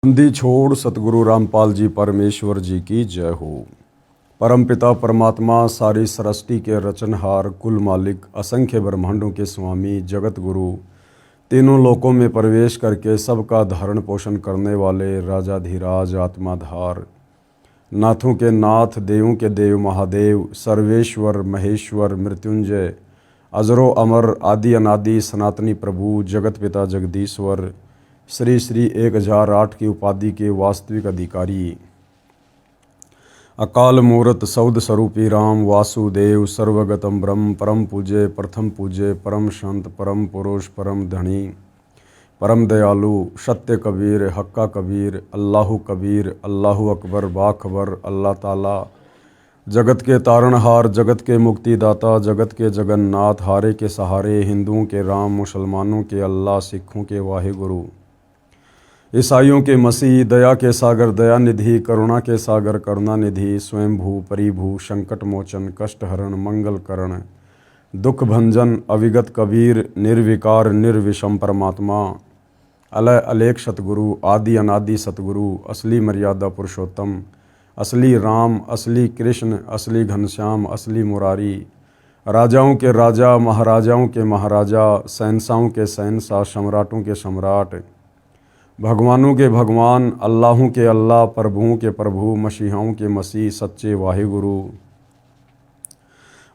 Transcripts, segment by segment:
बंदी छोड़ सतगुरु रामपाल जी परमेश्वर जी की जय हो। परमपिता परमात्मा सारी सृष्टि के रचनहार, कुल मालिक, असंख्य ब्रह्मांडों के स्वामी, जगत गुरु, तीनों लोकों में प्रवेश करके सबका धारण पोषण करने वाले राजाधिराज, आत्माधार, नाथों के नाथ, देवों के देव महादेव, सर्वेश्वर महेश्वर मृत्युंजय, अजरो अमर, आदि अनादि सनातनी प्रभु, जगत पिता जगदीश्वर, श्री श्री 1008 की उपाधि के वास्तविक अधिकारी, अकाल मूर्त सौद स्वरूपी राम वासुदेव, सर्वगतम ब्रह्म, परम पूज्य, प्रथम पूज्य, परम संत, परम पुरुष, परम धनी, परम दयालु, सत्य कबीर, हक्का कबीर, अल्लाहु कबीर, अल्लाहु अकबर, बाखबर, अल्लाह ताला, जगत के तारणहार, जगत के मुक्तिदाता, जगत के जगन्नाथ, हारे के सहारे, हिंदुओं के राम, मुसलमानों के अल्लाह, सिखों के वाहिगुरु, ईसाइयों के मसीह, दया के सागर दया निधि, करुणा के सागर करुणा निधि, स्वयंभू परिभू, संकट मोचन, कष्ट हरण, मंगल करण, दुख भंजन, अविगत कबीर, निर्विकार निर्विषम परमात्मा, अलय अलेख सतगुरु, आदि अनादि सतगुरु, असली मर्यादा पुरुषोत्तम, असली राम, असली कृष्ण, असली घनश्याम, असली मुरारी, राजाओं के राजा, महाराजाओं के महाराजा, शहंशाहों के शहंशाह, सम्राटों के सम्राट, भगवानों के भगवान, अल्लाहों के अल्लाह, प्रभुओं के प्रभु, मसीहाओं के मसीह, सच्चे वाहिगुरु,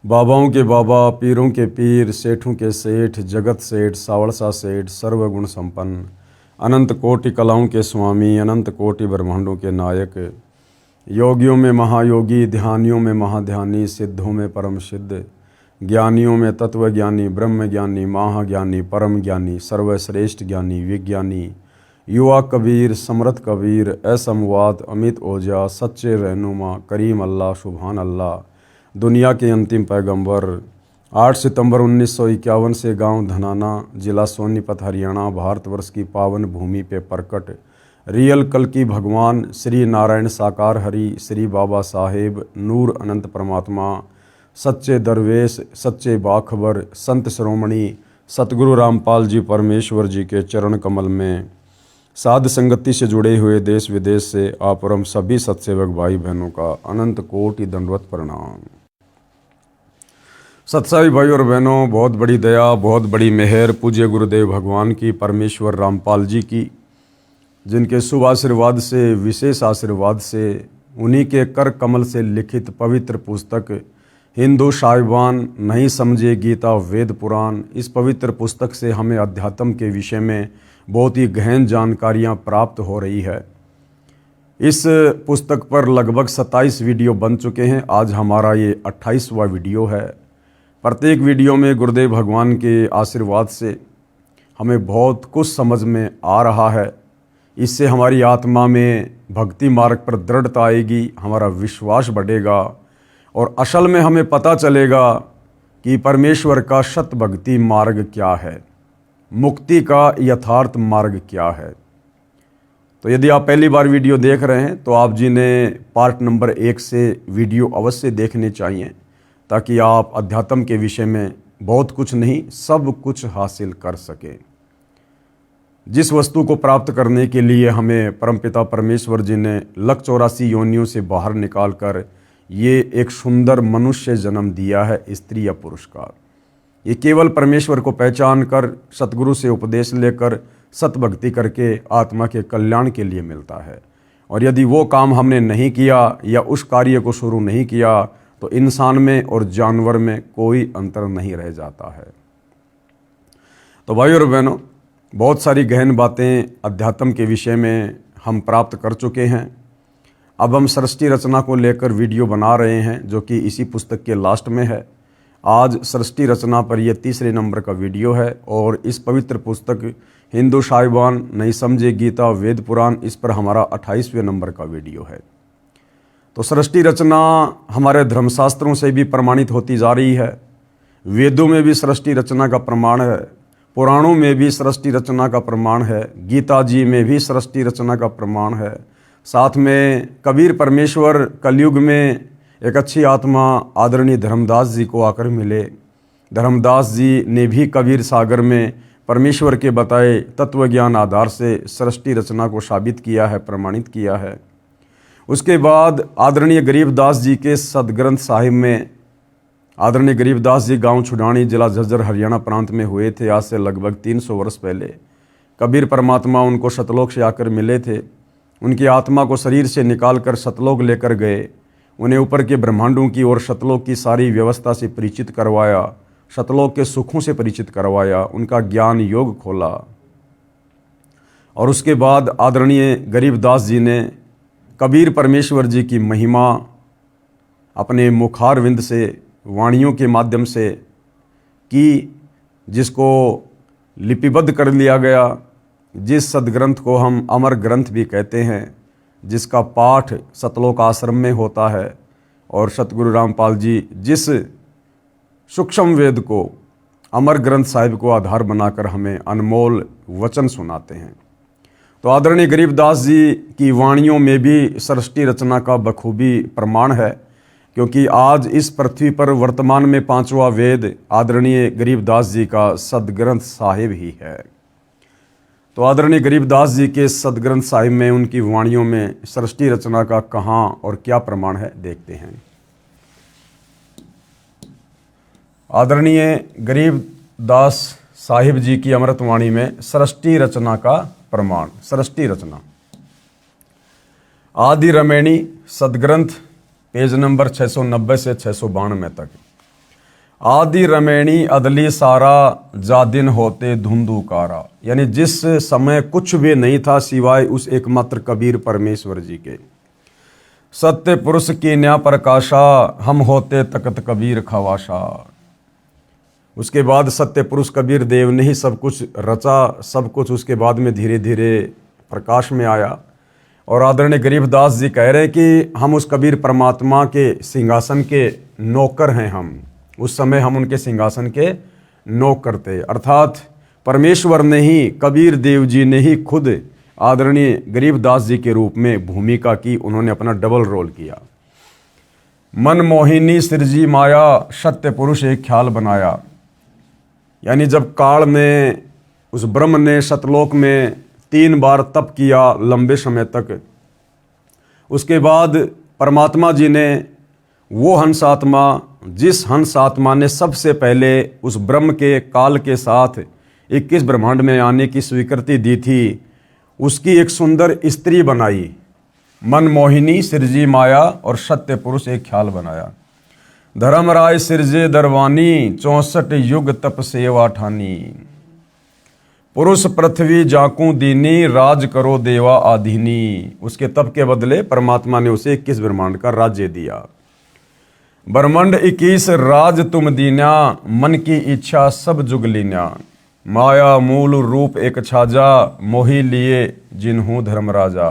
बाबाओं के बाबा, पीरों के पीर, सेठों के सेठ, जगत सेठ, सावड़सा सेठ, सर्वगुण संपन्न, अनंत कोटि कलाओं के स्वामी, अनंत कोटि ब्रह्मांडों के नायक, योगियों में महायोगी, ध्यानियों में महाध्यानी, सिद्धों में परम सिद्ध, ज्ञानियों में तत्वज्ञानी, ब्रह्म ज्ञानी, महाज्ञानी, परम ज्ञानी, सर्वश्रेष्ठ ज्ञानी, विज्ञानी, युवा कबीर, समर्थ कबीर, असमवाद, अमित ओझा, सच्चे रहनुमा, करीम अल्लाह, सुभान अल्लाह, दुनिया के अंतिम पैगंबर, 8 सितंबर 1951 से गांव धनाना, जिला सोनीपत, हरियाणा, भारतवर्ष की पावन भूमि पे प्रकट रियल कल की भगवान श्री नारायण साकार हरि, श्री बाबा साहेब, नूर अनंत परमात्मा, सच्चे दरवेश, सच्चे बाखबर, संत श्रोमणी सतगुरु रामपाल जी परमेश्वर जी के चरण कमल में साध संगति से जुड़े हुए देश विदेश से आप और हम सभी सत्सेवक भाई बहनों का अनंत कोटि दंडवत प्रणाम। सत्साई भाई और बहनों, बहुत बड़ी दया, बहुत बड़ी मेहर पूज्य गुरुदेव भगवान की, परमेश्वर रामपाल जी की, जिनके शुभ आशीर्वाद से, विशेष आशीर्वाद से, उन्हीं के कर कमल से लिखित पवित्र पुस्तक हिंदू साहिबान नहीं समझे गीता वेद पुराण, इस पवित्र पुस्तक से हमें अध्यात्म के विषय में बहुत ही गहन जानकारियां प्राप्त हो रही है। इस पुस्तक पर लगभग 27 वीडियो बन चुके हैं। आज हमारा ये 28वां वीडियो है। प्रत्येक वीडियो में गुरुदेव भगवान के आशीर्वाद से हमें बहुत कुछ समझ में आ रहा है। इससे हमारी आत्मा में भक्ति मार्ग पर दृढ़ता आएगी, हमारा विश्वास बढ़ेगा और असल में हमें पता चलेगा कि परमेश्वर का शत भक्ति मार्ग क्या है, मुक्ति का यथार्थ मार्ग क्या है। तो यदि आप पहली बार वीडियो देख रहे हैं तो आप जी ने पार्ट नंबर 1 से वीडियो अवश्य देखने चाहिए, ताकि आप अध्यात्म के विषय में बहुत कुछ नहीं सब कुछ हासिल कर सकें। जिस वस्तु को प्राप्त करने के लिए हमें परमपिता परमेश्वर जी ने 184 योनियों से बाहर निकालकर ये एक सुंदर मनुष्य जन्म दिया है, स्त्री या पुरुष का, ये केवल परमेश्वर को पहचान कर, सतगुरु से उपदेश लेकर, सतभक्ति करके आत्मा के कल्याण के लिए मिलता है। और यदि वो काम हमने नहीं किया या उस कार्य को शुरू नहीं किया तो इंसान में और जानवर में कोई अंतर नहीं रह जाता है। तो भाई और बहनों, बहुत सारी गहन बातें अध्यात्म के विषय में हम प्राप्त कर चुके हैं। अब हम सृष्टि रचना को लेकर वीडियो बना रहे हैं, जो कि इसी पुस्तक के लास्ट में है। आज सृष्टि रचना पर यह 3रे नंबर का वीडियो है और इस पवित्र पुस्तक हिंदू साहिबान नहीं समझे गीता वेद पुराण, इस पर हमारा 28वें नंबर का वीडियो है। तो सृष्टि रचना हमारे धर्मशास्त्रों से भी प्रमाणित होती जा रही है। वेदों में भी सृष्टि रचना का प्रमाण है, पुराणों में भी सृष्टि रचना का प्रमाण है, गीता जी में भी सृष्टि रचना का प्रमाण है। साथ में कबीर परमेश्वर कलयुग में एक अच्छी आत्मा आदरणीय धर्मदास जी को आकर मिले। धर्मदास जी ने भी कबीर सागर में परमेश्वर के बताए तत्व ज्ञान आधार से सृष्टि रचना को साबित किया है, प्रमाणित किया है। उसके बाद आदरणीय गरीबदास जी के सदग्रंथ साहिब में, आदरणीय गरीबदास जी गांव छुडानी, जिला झज्जर, हरियाणा प्रांत में हुए थे आज से लगभग 300 वर्ष पहले। कबीर परमात्मा उनको सतलोक से आकर मिले थे। उनकी आत्मा को शरीर से निकालकर सतलोक लेकर गए। उन्हें ऊपर के ब्रह्मांडों की और सतलोक की सारी व्यवस्था से परिचित करवाया, सतलोक के सुखों से परिचित करवाया, उनका ज्ञान योग खोला। और उसके बाद आदरणीय गरीबदास जी ने कबीर परमेश्वर जी की महिमा अपने मुखारविंद से, वाणियों के माध्यम से की, जिसको लिपिबद्ध कर लिया गया, जिस सदग्रंथ को हम अमर ग्रंथ भी कहते हैं, जिसका पाठ सतलोक आश्रम में होता है। और सतगुरु रामपाल जी जिस सूक्ष्म वेद को, अमर ग्रंथ साहिब को आधार बनाकर हमें अनमोल वचन सुनाते हैं। तो आदरणीय गरीबदास जी की वाणियों में भी सृष्टि रचना का बखूबी प्रमाण है, क्योंकि आज इस पृथ्वी पर वर्तमान में 5वां वेद आदरणीय गरीबदास जी का सदग्रंथ साहिब ही है। तो आदरणीय गरीबदास जी के सदग्रंथ साहिब में, उनकी वाणियों में सृष्टि रचना का कहाँ और क्या प्रमाण है, देखते हैं। आदरणीय गरीबदास साहिब जी की अमृत वाणी में सृष्टि रचना का प्रमाण। सृष्टि रचना आदि रमैणी सदग्रंथ, पेज नंबर 690 से 692 तक। आदि रमैणी अदली सारा जा दिन होते धुंधुकारा, यानी जिस समय कुछ भी नहीं था सिवाय उस एकमात्र कबीर परमेश्वर जी के। सत्य पुरुष की न्या प्रकाशा, हम होते तकत कबीर खवाशा। उसके बाद सत्य पुरुष कबीर देव ने ही सब कुछ रचा, सब कुछ उसके बाद में धीरे धीरे प्रकाश में आया। और आदरणीय गरीबदास जी कह रहे हैं कि हम उस कबीर परमात्मा के सिंहासन के नौकर हैं। हम उस समय हम उनके सिंहासन के नौकर थे, अर्थात परमेश्वर ने ही, कबीर देव जी ने ही खुद आदरणीय गरीबदास जी के रूप में भूमिका की। उन्होंने अपना डबल रोल किया। मन मोहिनी सिरजी माया, सत्य पुरुष एक ख्याल बनाया। यानी जब काल में उस ब्रह्म ने सतलोक में 3 बार तप किया लंबे समय तक, उसके बाद परमात्मा जी ने वो हंस आत्मा, जिस हंस आत्मा ने सबसे पहले उस ब्रह्म के काल के साथ 21 ब्रह्मांड में आने की स्वीकृति दी थी, उसकी एक सुंदर स्त्री बनाई। मन मोहिनी सिरजी माया और सत्य पुरुष एक ख्याल बनाया। धर्मराय सिरजे दरवानी, 64 युग तप सेवा ठानी। पुरुष पृथ्वी जाकू दीनी, राज करो देवा आधीनी। उसके तप के बदले परमात्मा ने उसे 21 ब्रह्मांड का राज्य दिया। ब्रह्मांड 21 राज तुम दीन्या, मन की इच्छा सब जुग लीन्या। माया मूल रूप एक छाजा, मोही लिए जिन्हू धर्मराजा।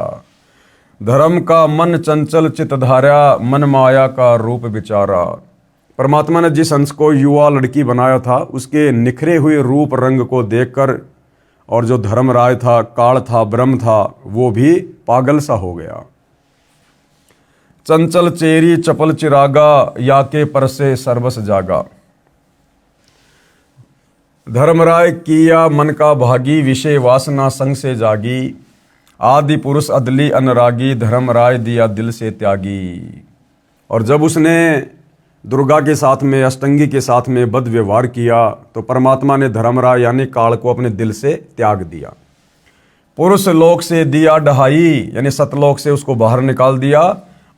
धर्म का मन चंचल चित धारा, मन माया का रूप विचारा। परमात्मा ने जिस हंस को युवा लड़की बनाया था, उसके निखरे हुए रूप रंग को देखकर, और जो धर्मराज था, काल था, ब्रह्म था, वो भी पागल सा हो गया। चंचल चेरी चपल चिरागा, या के परसे सर्वस जागा। धर्मराय किया मन का भागी, विषय वासना संग से जागी। आदि पुरुष अदली अनुरागी, धर्मराय दिया दिल से त्यागी। और जब उसने दुर्गा के साथ में, अष्टंगी के साथ में बद व्यवहार किया, तो परमात्मा ने धर्मराय यानी काल को अपने दिल से त्याग दिया। पुरुष लोक से दिया डहाई, यानी सतलोक से उसको बाहर निकाल दिया।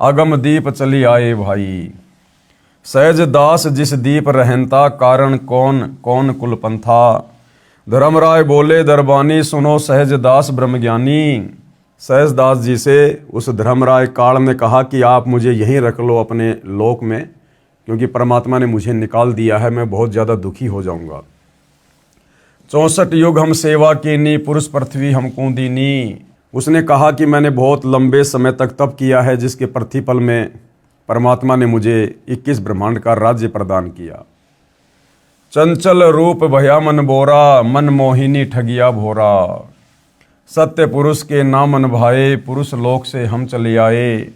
अगम दीप चली आए भाई। सहज दास जिस दीप रहनता, कारण कौन कौन कुलपंथा। धर्मराय बोले दरबानी, सुनो सहज दास ब्रह्मज्ञानी। सहज दास जी से उस धर्मराय काल ने कहा कि आप मुझे यहीं रख लो अपने लोक में, क्योंकि परमात्मा ने मुझे निकाल दिया है, मैं बहुत ज़्यादा दुखी हो जाऊंगा। 64 युग हम सेवा कीनी, पुरुष पृथ्वी हमको दीनी। उसने कहा कि मैंने बहुत लंबे समय तक तप किया है, जिसके प्रतिफल में परमात्मा ने मुझे 21 ब्रह्मांड का राज्य प्रदान किया। चंचल रूप भया मन बोरा, मन मोहिनी ठगिया भोरा। सत्य पुरुष के नामन भाए, पुरुष लोक से हम चले आए।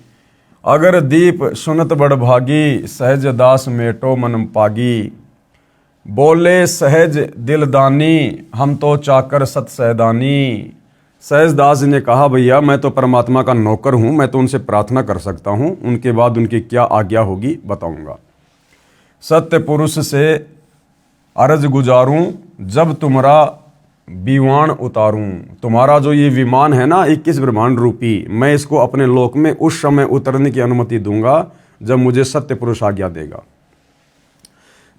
अगर दीप सुनत बड़ भागी, सहज दास मेटो मन पागी। बोले सहज दिलदानी, हम तो चाकर सत सैदानी। सहजदास जी ने कहा, भैया मैं तो परमात्मा का नौकर हूँ, मैं तो उनसे प्रार्थना कर सकता हूँ, उनके बाद उनकी क्या आज्ञा होगी बताऊँगा। सत्य पुरुष से अर्ज गुजारूं, जब तुम्हारा विमान उतारूं। तुम्हारा जो ये विमान है ना 21 ब्रह्मांड रूपी, मैं इसको अपने लोक में उस समय उतरने की अनुमति दूंगा जब मुझे सत्य पुरुष आज्ञा देगा।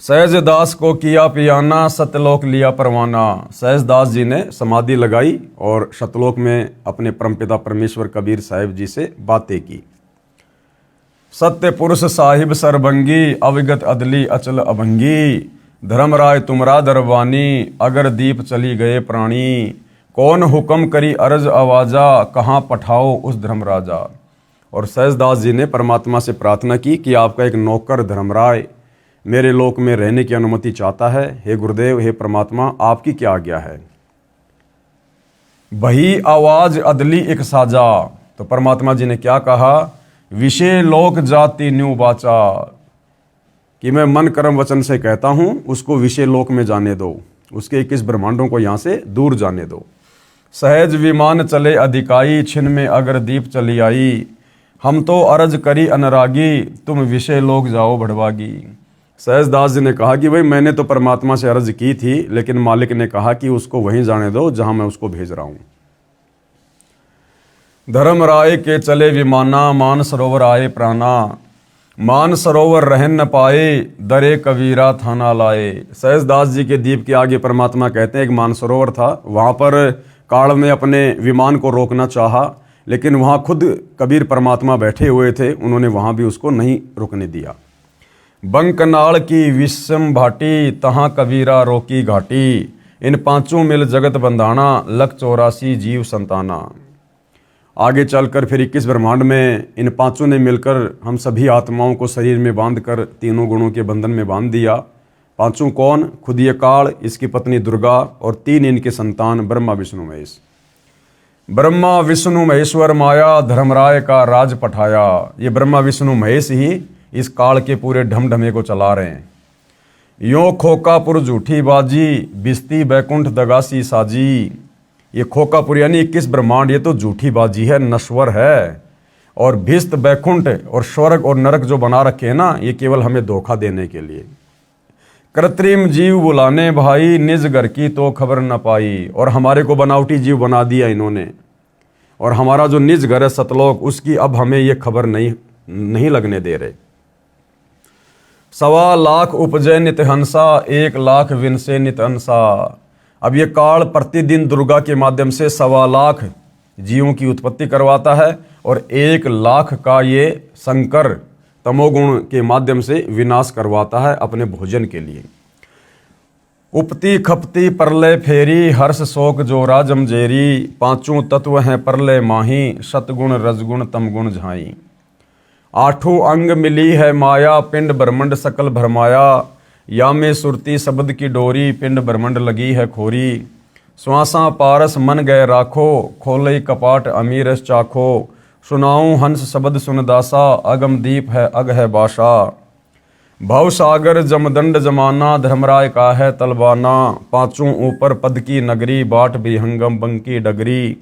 सहजदास को किया पियाना, सत्यलोक लिया परवाना। सहजदास जी ने समाधि लगाई और सतलोक में अपने परमपिता परमेश्वर कबीर साहिब जी से बातें की। सत्य पुरुष साहिब सरभंगी, अविगत अदली अचल अभंगी। धर्मराय तुमरा दरबानी, अगर दीप चली गए प्राणी। कौन हुक्म करी अरज आवाजा, कहाँ पठाओ उस धर्मराजा। और सहजदास जी ने परमात्मा से प्रार्थना की कि आपका एक नौकर धर्मराय मेरे लोक में रहने की अनुमति चाहता है। हे गुरुदेव, हे परमात्मा, आपकी क्या आज्ञा है। वही आवाज अदली एक साजा। तो परमात्मा जी ने क्या कहा, विषय लोक जाति न्यू बाचा, कि मैं मन कर्म वचन से कहता हूं उसको विषय लोक में जाने दो, उसके 21 ब्रह्मांडों को यहां से दूर जाने दो। सहज विमान चले अधिकाई, छिन में अगर दीप चली आई। हम तो अरज करी अनुरागी, तुम विषय लोक जाओ भड़वागी। सहजदास जी ने कहा कि भाई मैंने तो परमात्मा से अर्ज की थी, लेकिन मालिक ने कहा कि उसको वहीं जाने दो जहां मैं उसको भेज रहा हूं। धर्मराय के चले विमाना, मान सरोवर आए प्राणा। मान सरोवर रहन न पाए, दरे कबीरा थाना लाए। सहजदास जी के दीप के आगे परमात्मा कहते हैं एक मानसरोवर था, वहां पर काल में अपने विमान को रोकना चाहा, लेकिन वहां खुद कबीर परमात्मा बैठे हुए थे, उन्होंने वहां भी उसको नहीं रुकने दिया। बंकनाल की विषम भाटी, तहां कबीरा रोकी घाटी। इन पांचों मिल जगत बंधाना, लख 84 जीव संताना। आगे चलकर फिर 21 ब्रह्मांड में इन पांचों ने मिलकर हम सभी आत्माओं को शरीर में बांधकर तीनों गुणों के बंधन में बांध दिया। पांचों कौन, खुद ये काल, इसकी पत्नी दुर्गा और 3 इनके संतान ब्रह्मा विष्णु महेश। ब्रह्मा विष्णु महेश्वर माया, धर्मराय का राज पठाया। ये ब्रह्मा विष्णु महेश ही इस काल के पूरे ढमढमे को चला रहे हैं। यो खोकापुर झूठी बाजी, बिस्ती बैकुंठ दगासी साजी। ये खोकापुर यानी 21 ब्रह्मांड, ये तो झूठी बाजी है, नश्वर है। और भिस्त बैकुंठ और स्वर्ग और नरक जो बना रखे हैं ना, ये केवल हमें धोखा देने के लिए। कृत्रिम जीव बुलाने भाई, निज घर की तो खबर न पाई। और हमारे को बनावटी जीव बना दिया इन्होंने, और हमारा जो निज घर है सतलोक, उसकी अब हमें ये खबर नहीं लगने दे रहे। 1.25 लाख उपजय नित हंसा, 1 लाख विनसे नित अंसा। अब ये काल प्रतिदिन दुर्गा के माध्यम से 1.25 लाख जीवों की उत्पत्ति करवाता है, और 1 लाख का ये शंकर तमोगुण के माध्यम से विनाश करवाता है अपने भोजन के लिए। उपती खपती परलय फेरी, हर्ष शोक जोरा जमजेरी। पांचों तत्व हैं परलय माही, सतगुण रजगुण तमगुण झाई। 8 अंग मिली है माया, पिंड ब्रह्मंड सकल भरमाया। या में सुरती शब्द की डोरी, पिंड ब्रह्मंड लगी है खोरी। श्वासा पारस मन गए राखो, खोले कपाट अमीरस चाखो। सुनाऊं हंस शब्द सुनदासा, अगम दीप है अग है बाशा। भव सागर जमदंड जमाना, धर्मराय का है तलबाना। पांचों ऊपर पद की नगरी, बाट विहंगम बंकी डगरी।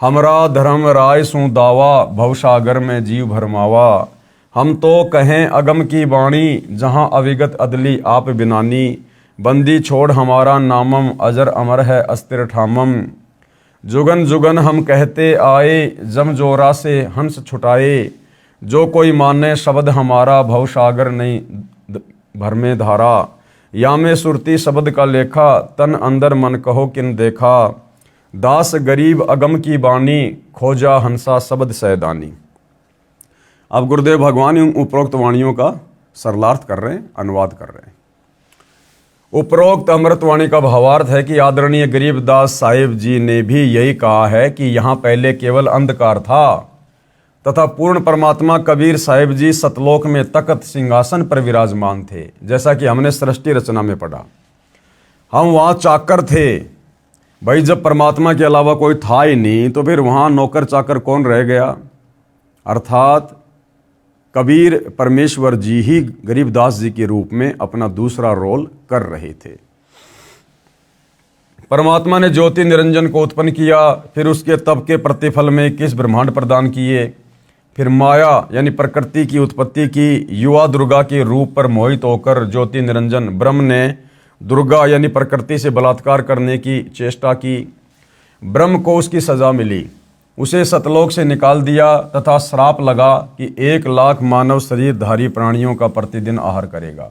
हमरा धर्म राय सु दावा, भवसागर में जीव भरमावा। हम तो कहें अगम की वाणी, जहां अविगत अदली आप बिनानी। बंदी छोड़ हमारा नामम, अजर अमर है अस्तिर ठामम। जुगन जुगन हम कहते आए, जम जोरा से हंस छुटाए। जो कोई माने शब्द हमारा, भवसागर नहीं भर में धारा। या में सुरती शब्द का लेखा, तन अंदर मन कहो किन देखा। दास गरीब अगम की बानी, खोजा हंसा शब्द सैदानी। अब गुरुदेव भगवान इन उपरोक्त वाणियों का सरलार्थ कर रहे हैं, अनुवाद कर रहे हैं। उपरोक्त अमृतवाणी का भावार्थ है कि आदरणीय गरीबदास साहिब जी ने भी यही कहा है कि यहाँ पहले केवल अंधकार था, तथा पूर्ण परमात्मा कबीर साहिब जी सतलोक में तख्त सिंहासन पर विराजमान थे, जैसा कि हमने सृष्टि रचना में पढ़ा। हम वहाँ चाकर थे भाई, जब परमात्मा के अलावा कोई था ही नहीं, तो फिर वहाँ नौकर चाकर कौन रह गया। अर्थात कबीर परमेश्वर जी ही गरीबदास जी के रूप में अपना दूसरा रोल कर रहे थे। परमात्मा ने ज्योति निरंजन को उत्पन्न किया, फिर उसके तप के प्रतिफल में 21 ब्रह्मांड प्रदान किए, फिर माया यानी प्रकृति की उत्पत्ति की। युवा दुर्गा के रूप पर मोहित होकर ज्योति निरंजन ब्रह्म ने दुर्गा यानी प्रकृति से बलात्कार करने की चेष्टा की। ब्रह्म को उसकी सजा मिली, उसे सतलोक से निकाल दिया तथा श्राप लगा कि 1 लाख मानव शरीरधारी प्राणियों का प्रतिदिन आहार करेगा,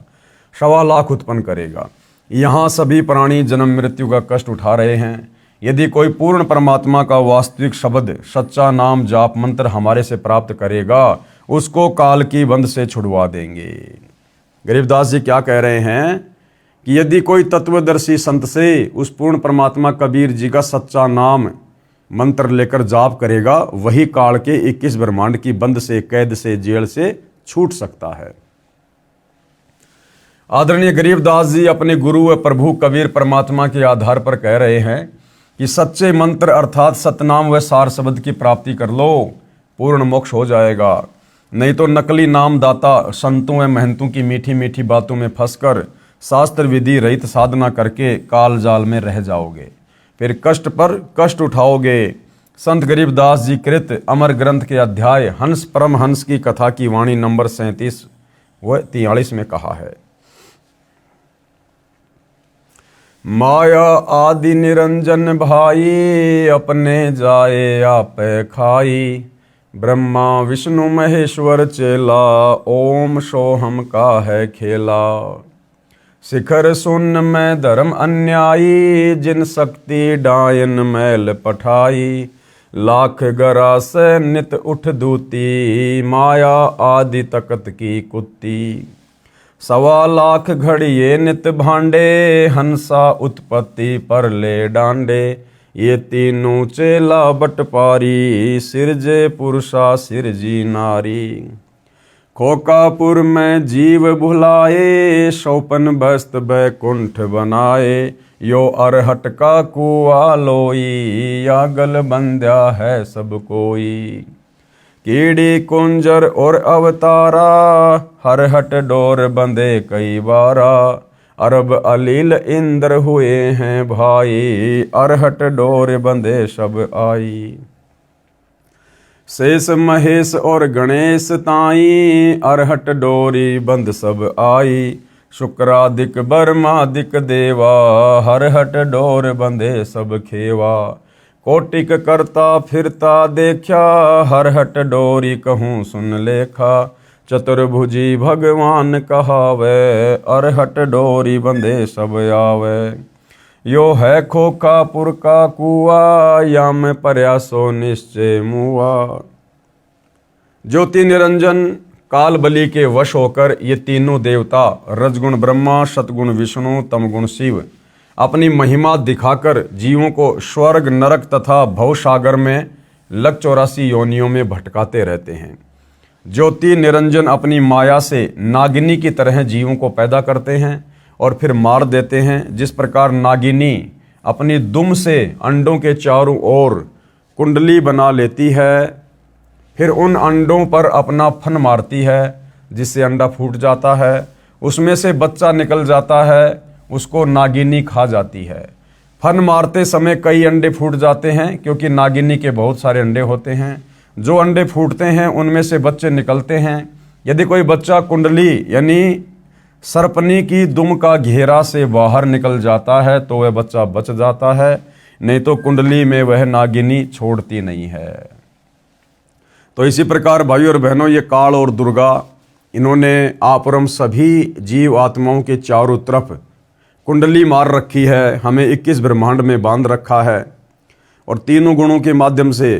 1.25 लाख उत्पन्न करेगा। यहाँ सभी प्राणी जन्म मृत्यु का कष्ट उठा रहे हैं। यदि कोई पूर्ण परमात्मा का वास्तविक शब्द सच्चा नाम जाप मंत्र हमारे से प्राप्त करेगा, उसको काल की बंध से छुड़वा देंगे। गरीबदास जी क्या कह रहे हैं कि यदि कोई तत्वदर्शी संत से उस पूर्ण परमात्मा कबीर जी का सच्चा नाम मंत्र लेकर जाप करेगा, वही काल के 21 ब्रह्मांड की बंद से, कैद से, जेल से छूट सकता है। आदरणीय गरीबदास जी अपने गुरु व प्रभु कबीर परमात्मा के आधार पर कह रहे हैं कि सच्चे मंत्र अर्थात सतनाम व सार शब्द की प्राप्ति कर लो, पूर्ण मोक्ष हो जाएगा। नहीं तो नकली नाम दाता संतों व महंतों की मीठी मीठी बातों में फंसकर शास्त्र विधि रहित साधना करके काल जाल में रह जाओगे, फिर कष्ट पर कष्ट उठाओगे। संत गरीबदास जी कृत अमर ग्रंथ के अध्याय हंस परम हंस की कथा की वाणी नंबर 37 व 43 में कहा है, माया आदि निरंजन भाई, अपने जाए आपे खाई। ब्रह्मा विष्णु महेश्वर चेला, ओम सोहम का है खेला। शिखर सुन में धर्म अन्यायी, जिन शक्ति डायन मैल पठाई। लाख गरा से नित उठ दूती, माया आदि तकत की कुत्ती। 1.25 लाख घड़िए नित भांडे, हंसा उत्पत्ति पर ले डांडे। ये तीनों चेला बटपारी, सिरजे पुरुषा सिरजी नारी। खोकापुर में जीव भुलाए, 54 बस्त बैकुंठ बनाए। यो अरहट का कुआ लोई, यागल बंध्या है सब कोई। कीड़ी कुंजर और अवतारा, हरहट डोर बंधे कई बारा। अरब अलील इंद्र हुए हैं भाई, अरहट डोर बंधे सब आई। शेष महेश और गणेश ताई, अरहट डोरी बंद सब आई। शुक्रादिक बर्मादिक देवा, हरहट डोर बंधे सब खेवा। कोटिक करता फिरता देखा, हरहट डोरी कहूँ सुन लेखा। चतुर्भुजी भगवान कहावे, अरहट डोरी बंधे सब आवे। यो है खोखापुर का कुआ, या में प्रयासो निश्चय मुआ। ज्योति निरंजन काल बलि के वश होकर ये तीनों देवता रजगुण ब्रह्मा, सतगुण विष्णु, तमगुण शिव अपनी महिमा दिखाकर जीवों को स्वर्ग नरक तथा भवसागर में लग 84 योनियों में भटकाते रहते हैं। ज्योति निरंजन अपनी माया से नागिनी की तरह जीवों को पैदा करते हैं और फिर मार देते हैं। जिस प्रकार नागिनी अपनी दुम से अंडों के चारों ओर कुंडली बना लेती है, फिर उन अंडों पर अपना फन मारती है जिससे अंडा फूट जाता है, उसमें से बच्चा निकल जाता है, उसको नागिनी खा जाती है। फन मारते समय कई अंडे फूट जाते हैं क्योंकि नागिनी के बहुत सारे अंडे होते हैं। जो अंडे फूटते हैं उनमें से बच्चे निकलते हैं। यदि कोई बच्चा कुंडली यानी सर्पनी की दुम का घेरा से बाहर निकल जाता है तो वह बच्चा बच जाता है, नहीं तो कुंडली में वह नागिनी छोड़ती नहीं है। तो इसी प्रकार भाइयों और बहनों, ये काल और दुर्गा इन्होंने आप और हम सभी जीव आत्माओं के चारों तरफ कुंडली मार रखी है, हमें 21 ब्रह्मांड में बांध रखा है और तीनों गुणों के माध्यम से,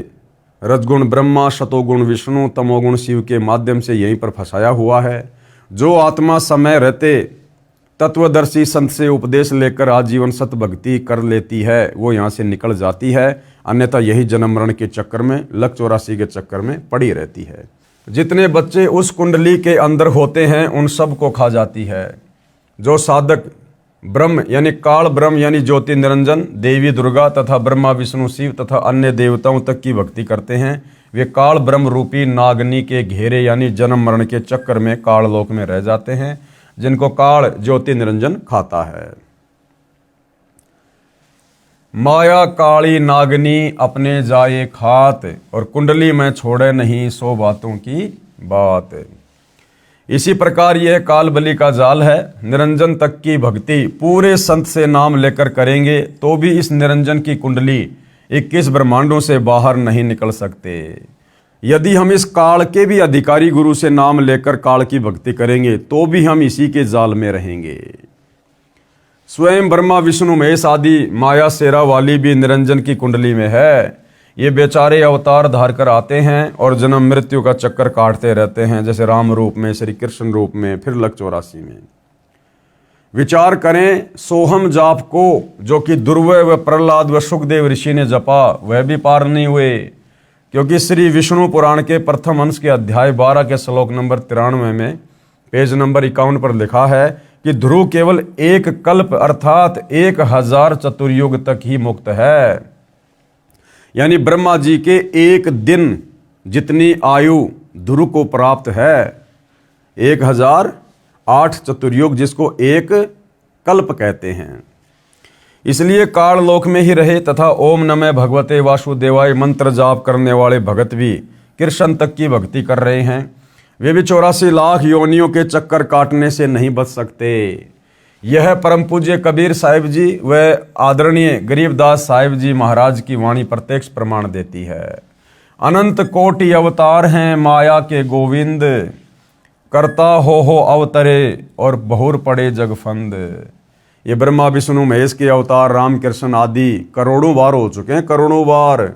रजगुण ब्रह्मा, सतोगुण विष्णु, तमोगुण शिव के माध्यम से यहीं पर फंसाया हुआ है। जो आत्मा समय रहते तत्वदर्शी संत से उपदेश लेकर आजीवन सत भक्ति कर लेती है, वो यहाँ से निकल जाती है, अन्यथा यही जन्म मरण के चक्कर में, लक 84 के चक्कर में पड़ी रहती है। जितने बच्चे उस कुंडली के अंदर होते हैं उन सब को खा जाती है। जो साधक ब्रह्म यानी काल ब्रह्म यानी ज्योति निरंजन, देवी दुर्गा तथा ब्रह्मा विष्णु शिव तथा अन्य देवताओं तक की भक्ति करते हैं, वे काल ब्रह्म रूपी नागनी के घेरे यानी जन्म मरण के चक्कर में काल लोक में रह जाते हैं, जिनको काल ज्योति निरंजन खाता है। माया काली नागनी अपने जाए खात, और कुंडली में छोड़े नहीं सो बातों की बात। इसी प्रकार यह काल बलि का जाल है। निरंजन तक की भक्ति पूरे संत से नाम लेकर करेंगे तो भी इस निरंजन की कुंडली 21 ब्रह्मांडों से बाहर नहीं निकल सकते। यदि हम इस काल के भी अधिकारी गुरु से नाम लेकर काल की भक्ति करेंगे तो भी हम इसी के जाल में रहेंगे। स्वयं ब्रह्मा विष्णु महेश आदि माया शेरा वाली भी निरंजन की कुंडली में है। ये बेचारे अवतार धार कर आते हैं और जन्म मृत्यु का चक्कर काटते रहते हैं, जैसे राम रूप में, श्री कृष्ण रूप में, फिर लक 84 में। विचार करें, सोहम जाप को जो कि दुर्वय व प्रहलाद व सुखदेव ऋषि ने जपा वह भी पार नहीं हुए, क्योंकि श्री विष्णु पुराण के प्रथम अंश के अध्याय 12 के श्लोक नंबर 93 में पेज नंबर 51 पर लिखा है कि ध्रुव केवल एक कल्प अर्थात 1000 चतुर्युग तक ही मुक्त है। यानी ब्रह्मा जी के एक दिन जितनी आयु ध्रुव को प्राप्त है, 1008 चतुर्युग, जिसको एक कल्प कहते हैं। इसलिए काल लोक में ही रहे तथा ओम नमः भगवते वासुदेवाय मंत्र जाप करने वाले भगत भी कृष्ण तक की भक्ति कर रहे हैं। वे भी 84 लाख योनियों के चक्कर काटने से नहीं बच सकते। यह परम पूज्य कबीर साहिब जी व आदरणीय गरीबदास साहिब जी महाराज की वाणी प्रत्यक्ष प्रमाण देती है। अनंत कोटि अवतार हैं माया के गोविंद, करता हो अवतरे और बहुर पड़े जगफंद। ये ब्रह्मा विष्णु महेश के अवतार राम कृष्ण आदि करोड़ों बार हो चुके हैं, करोड़ों बार,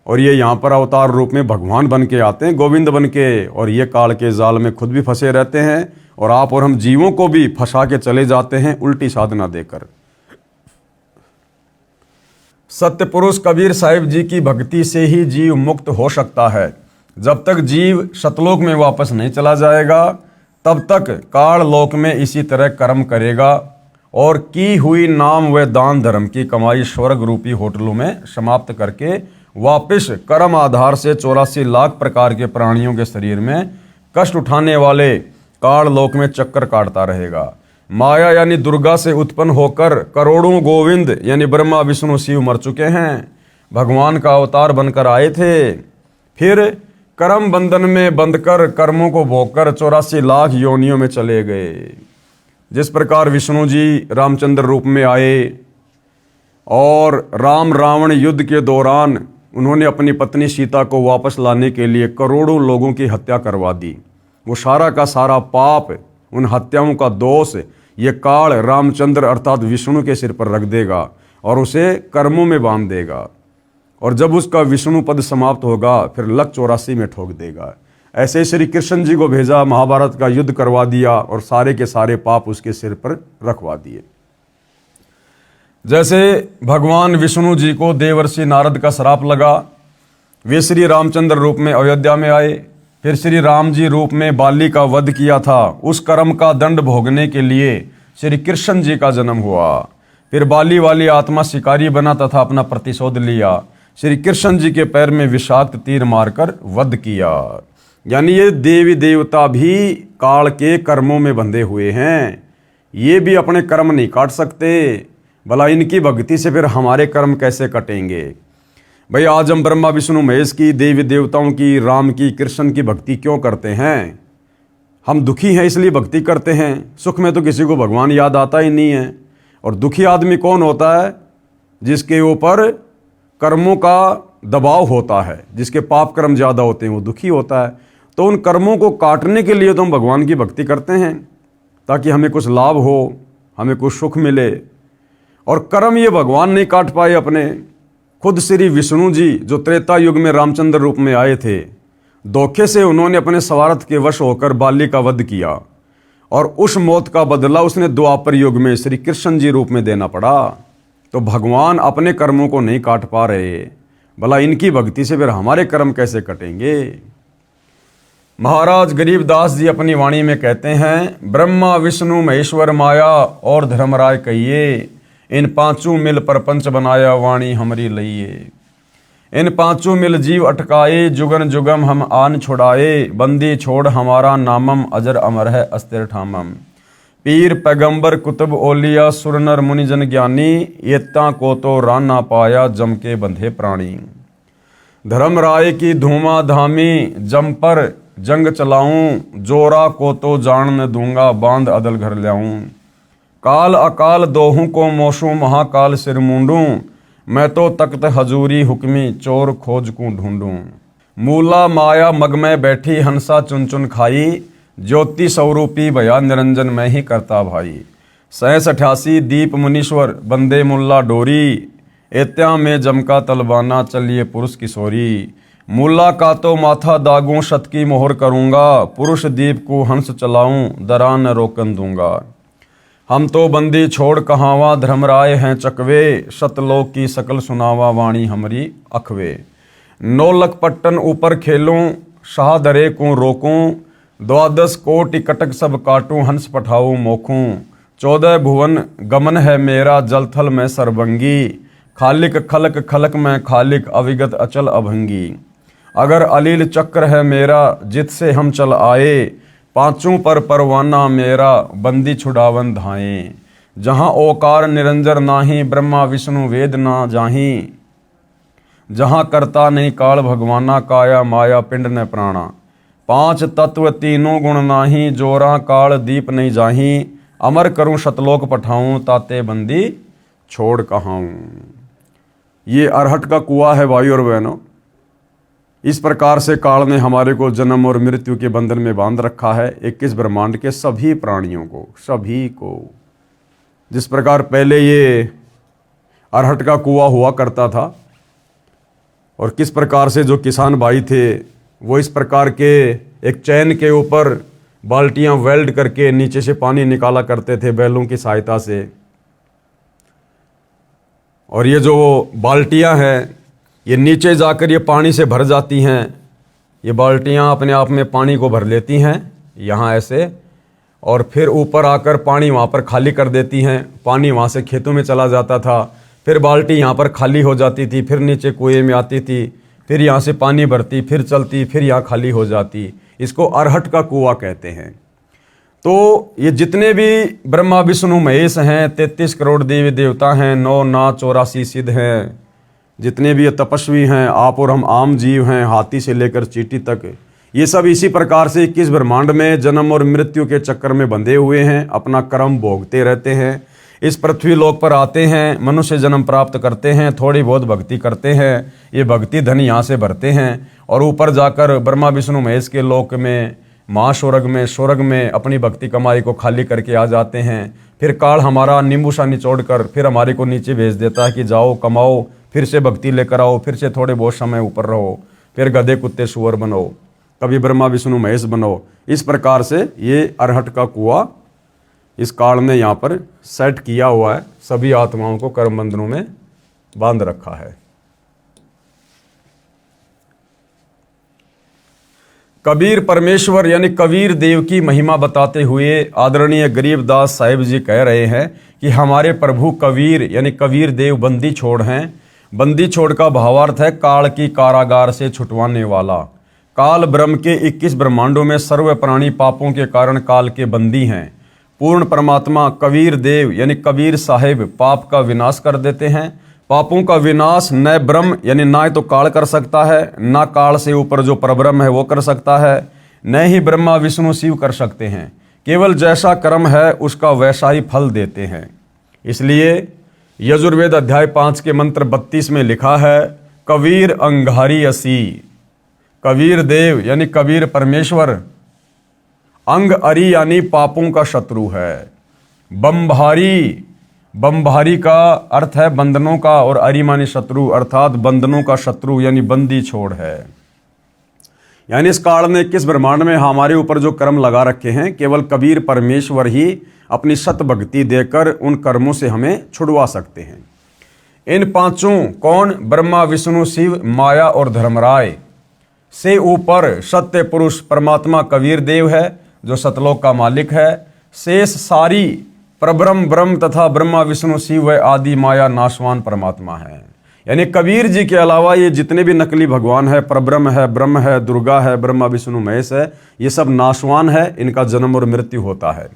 और ये यहाँ पर अवतार रूप में भगवान बन के आते हैं, गोविंद बन के, और ये काल के जाल में खुद भी फंसे रहते हैं और आप और हम जीवों को भी फंसा के चले जाते हैं उल्टी साधना देकर। सत्य पुरुष कबीर साहिब जी की भक्ति से ही जीव मुक्त हो सकता है। जब तक जीव सतलोक में वापस नहीं चला जाएगा तब तक काल लोक में इसी तरह कर्म करेगा और की हुई नाम व दान धर्म की कमाई स्वर्ग रूपी होटलों में समाप्त करके वापस कर्म आधार से 84 लाख प्रकार के प्राणियों के शरीर में कष्ट उठाने वाले काल लोक में चक्कर काटता रहेगा। माया यानी दुर्गा से उत्पन्न होकर करोड़ों गोविंद यानी ब्रह्मा विष्णु शिव मर चुके हैं, भगवान का अवतार बनकर आए थे, फिर कर्म बंधन में बंधकर कर्मों को भोगकर 84 लाख योनियों में चले गए। जिस प्रकार विष्णु जी रामचंद्र रूप में आए और राम रावण युद्ध के दौरान उन्होंने अपनी पत्नी सीता को वापस लाने के लिए करोड़ों लोगों की हत्या करवा दी। वो सारा का सारा पाप, उन हत्याओं का दोष ये काल रामचंद्र अर्थात विष्णु के सिर पर रख देगा और उसे कर्मों में बांध देगा, और जब उसका विष्णु पद समाप्त होगा फिर लक 84 में ठोक देगा। ऐसे श्री कृष्ण जी को भेजा, महाभारत का युद्ध करवा दिया और सारे के सारे पाप उसके सिर पर रखवा दिए। जैसे भगवान विष्णु जी को देवर्षि नारद का श्राप लगा, वे श्री रामचंद्र रूप में अयोध्या में आए, फिर श्री राम जी रूप में बाली का वध किया था। उस कर्म का दंड भोगने के लिए श्री कृष्ण जी का जन्म हुआ। फिर बाली वाली आत्मा शिकारी बना तथा अपना प्रतिशोध लिया, श्री कृष्ण जी के पैर में विषाक्त तीर मारकर वध किया। यानी ये देवी देवता भी काल के कर्मों में बंधे हुए हैं, ये भी अपने कर्म नहीं काट सकते, भला इनकी भक्ति से फिर हमारे कर्म कैसे कटेंगे। भाई आज हम ब्रह्मा विष्णु महेश की, देवी देवताओं की, राम की, कृष्ण की भक्ति क्यों करते हैं? हम दुखी हैं इसलिए भक्ति करते हैं। सुख में तो किसी को भगवान याद आता ही नहीं है। और दुखी आदमी कौन होता है? जिसके ऊपर कर्मों का दबाव होता है, जिसके पाप कर्म ज़्यादा होते हैं, वो दुखी होता है। तो उन कर्मों को काटने के लिए तो हम भगवान की भक्ति करते हैं ताकि हमें कुछ लाभ हो, हमें कुछ सुख मिले। और कर्म ये भगवान नहीं काट पाए अपने। खुद श्री विष्णु जी जो त्रेता युग में रामचंद्र रूप में आए थे, धोखे से उन्होंने अपने स्वार्थ के वश होकर बाली का वध किया और उस मौत का बदला उसने द्वापर युग में श्री कृष्ण जी रूप में देना पड़ा। तो भगवान अपने कर्मों को नहीं काट पा रहे, भला इनकी भक्ति से फिर हमारे कर्म कैसे कटेंगे? महाराज गरीबदास जी अपनी वाणी में कहते हैं, ब्रह्मा विष्णु महेश्वर माया और धर्मराय कहिए, इन पांचों मिल प्रपंच बनाया वाणी हमरी लइए। इन पांचों मिल जीव अटकाए, जुगन जुगम हम आन छुड़ाए, बंदी छोड़ हमारा नामम, अजर अमर है अस्थिर ठामम। पीर पैगंबर कुतुब ओलिया, सुर नर मुनिजन ज्ञानी, येत्ता को तो रान ना पाया, जम के बंधे प्राणी। धर्म राय की धूमा धामी, जम पर जंग चलाऊं, जोरा को तो जान न दूंगा, बांध अदल घर लाऊं। काल अकाल दोहू को मोशू, महाकाल सिर मूंडूं, मैं तो तख्त हजूरी हुक्मी, चोर खोज को ढूंढूं। मूला माया मग में बैठी, हंसा चुन चुन खाई, ज्योति स्वरूपी भया, निरंजन मैं ही करता भाई। 87 दीप मुनीश्वर, बंदे मुल्ला डोरी, एत्या में जमका तलबाना, चलिए पुरुष किशोरी। मुल्ला का तो माथा दागूं, शत की मोहर करूंगा, पुरुष दीप को हंस चलाऊं, दरा न रोकन दूंगा। हम तो बंदी छोड़ कहावा, धर्मराय हैं चकवे, शतलोक की सकल सुनावा, वाणी हमारी अखवे। 9 लख पट्टन ऊपर खेलूं, शाह दरे को रोकूं, 12 कोटि कटक सब काटूं, हंस पठाऊं मोखूं। 14 भुवन गमन है मेरा, जल थल में सरबंगी, खालिक खलक खलक में खालिक, अविगत अचल अभंगी। अगर अलील चक्र है मेरा, जित से हम चल आए, पांचों पर परवाना मेरा, बंदी छुड़ावन धाए। जहाँ ओकार निरंजर नाही, ब्रह्मा विष्णु वेद ना जाही, जहाँ करता नहीं काल भगवाना, काया माया पिंड न प्राणा। 5 तत्व तीनों गुण नाही, जोरा काल दीप नहीं जाही, अमर करूं शतलोक पठाऊं, ताते बंदी छोड़ कहाऊं। ये अरहट का कुआं है भाई और बहनों। इस प्रकार से काल ने हमारे को जन्म और मृत्यु के बंधन में बांध रखा है, 21 ब्रह्मांड के सभी प्राणियों को, सभी को। जिस प्रकार पहले ये अरहट का कुआं हुआ करता था, और किस प्रकार से जो किसान भाई थे वो इस प्रकार के एक चैन के ऊपर बाल्टियां वेल्ड करके नीचे से पानी निकाला करते थे बैलों की सहायता से। और ये जो बाल्टियां हैं ये नीचे जाकर ये पानी से भर जाती हैं। ये बाल्टियां अपने आप में पानी को भर लेती हैं यहाँ ऐसे, और फिर ऊपर आकर पानी वहाँ पर खाली कर देती हैं। पानी वहाँ से खेतों में चला जाता था, फिर बाल्टी यहाँ पर खाली हो जाती थी, फिर नीचे कुएं में आती थी, फिर यहाँ से पानी भरती, फिर चलती, फिर यहाँ खाली हो जाती। इसको अरहट का कुआं कहते हैं। तो ये जितने भी ब्रह्मा विष्णु महेश हैं, 33 करोड़ देवी देवता हैं, 9 नाथ 84 सिद्ध हैं, जितने भी ये तपस्वी हैं, आप और हम आम जीव हैं, हाथी से लेकर चींटी तक, ये सब इसी प्रकार से 21 ब्रह्मांड में जन्म और मृत्यु के चक्कर में बंधे हुए हैं, अपना कर्म भोगते रहते हैं। इस पृथ्वी लोक पर आते हैं, मनुष्य जन्म प्राप्त करते हैं, थोड़ी बहुत भक्ति करते हैं, ये भक्ति धन यहाँ से भरते हैं, और ऊपर जाकर ब्रह्मा विष्णु महेश के लोक में, महास्वर्ग में, स्वर्ग में अपनी भक्ति कमाई को खाली करके आ जाते हैं। फिर काल हमारा नींबू सा निचोड़ कर फिर हमारे को नीचे भेज देता है कि जाओ कमाओ, फिर से भक्ति लेकर आओ, फिर से थोड़े बहुत समय ऊपर रहो, फिर गधे कुत्ते सुअर बनो, कभी ब्रह्मा विष्णु महेश बनो। इस प्रकार से ये अरहट का कुआं इस काल ने यहाँ पर सेट किया हुआ है, सभी आत्माओं को कर्म बंधनों में बांध रखा है। कबीर परमेश्वर यानी कबीर देव की महिमा बताते हुए आदरणीय गरीबदास साहिब जी कह रहे हैं कि हमारे प्रभु कबीर यानी कबीर देव बंदी छोड़ हैं। बंदी छोड़ का भावार्थ है काल की कारागार से छुटवाने वाला। काल ब्रह्म के 21 ब्रह्मांडों में सर्व प्राणी पापों के कारण काल के बंदी हैं। पूर्ण परमात्मा कबीर देव यानी कबीर साहिब पाप का विनाश कर देते हैं। पापों का विनाश न ब्रह्म यानी ना तो काल कर सकता है, ना काल से ऊपर जो परब्रह्म है वो कर सकता है, न ही ब्रह्मा विष्णु शिव कर सकते हैं। केवल जैसा कर्म है उसका वैसा ही फल देते हैं। इसलिए यजुर्वेद अध्याय 5 के मंत्र 32 में लिखा है, कबीर अंगारी असी। कबीर देव यानी कबीर परमेश्वर अंग अरी यानी पापों का शत्रु है। बमभारी, बमभारी का अर्थ है बंधनों का, और अरी मानी शत्रु अर्थात बंधनों का शत्रु यानी बंदी छोड़ है। यानी इस काल ने 21 ब्रह्मांड में हमारे ऊपर जो कर्म लगा रखे हैं केवल कबीर परमेश्वर ही अपनी सत भक्ति देकर उन कर्मों से हमें छुड़वा सकते हैं। इन पांचों कौन? ब्रह्मा विष्णु शिव माया और धर्मराय से ऊपर सत्य पुरुष परमात्मा कबीर देव है जो सतलोक का मालिक है। शेष सारी परब्रह्म ब्रह्म तथा ब्रह्मा विष्णु शिव व आदि माया नाशवान परमात्मा है। यानी कबीर जी के अलावा ये जितने भी नकली भगवान है, परब्रह्म है, ब्रह्म है, दुर्गा है, ब्रह्मा विष्णु महेश है, ये सब नाशवान है, इनका जन्म और मृत्यु होता है।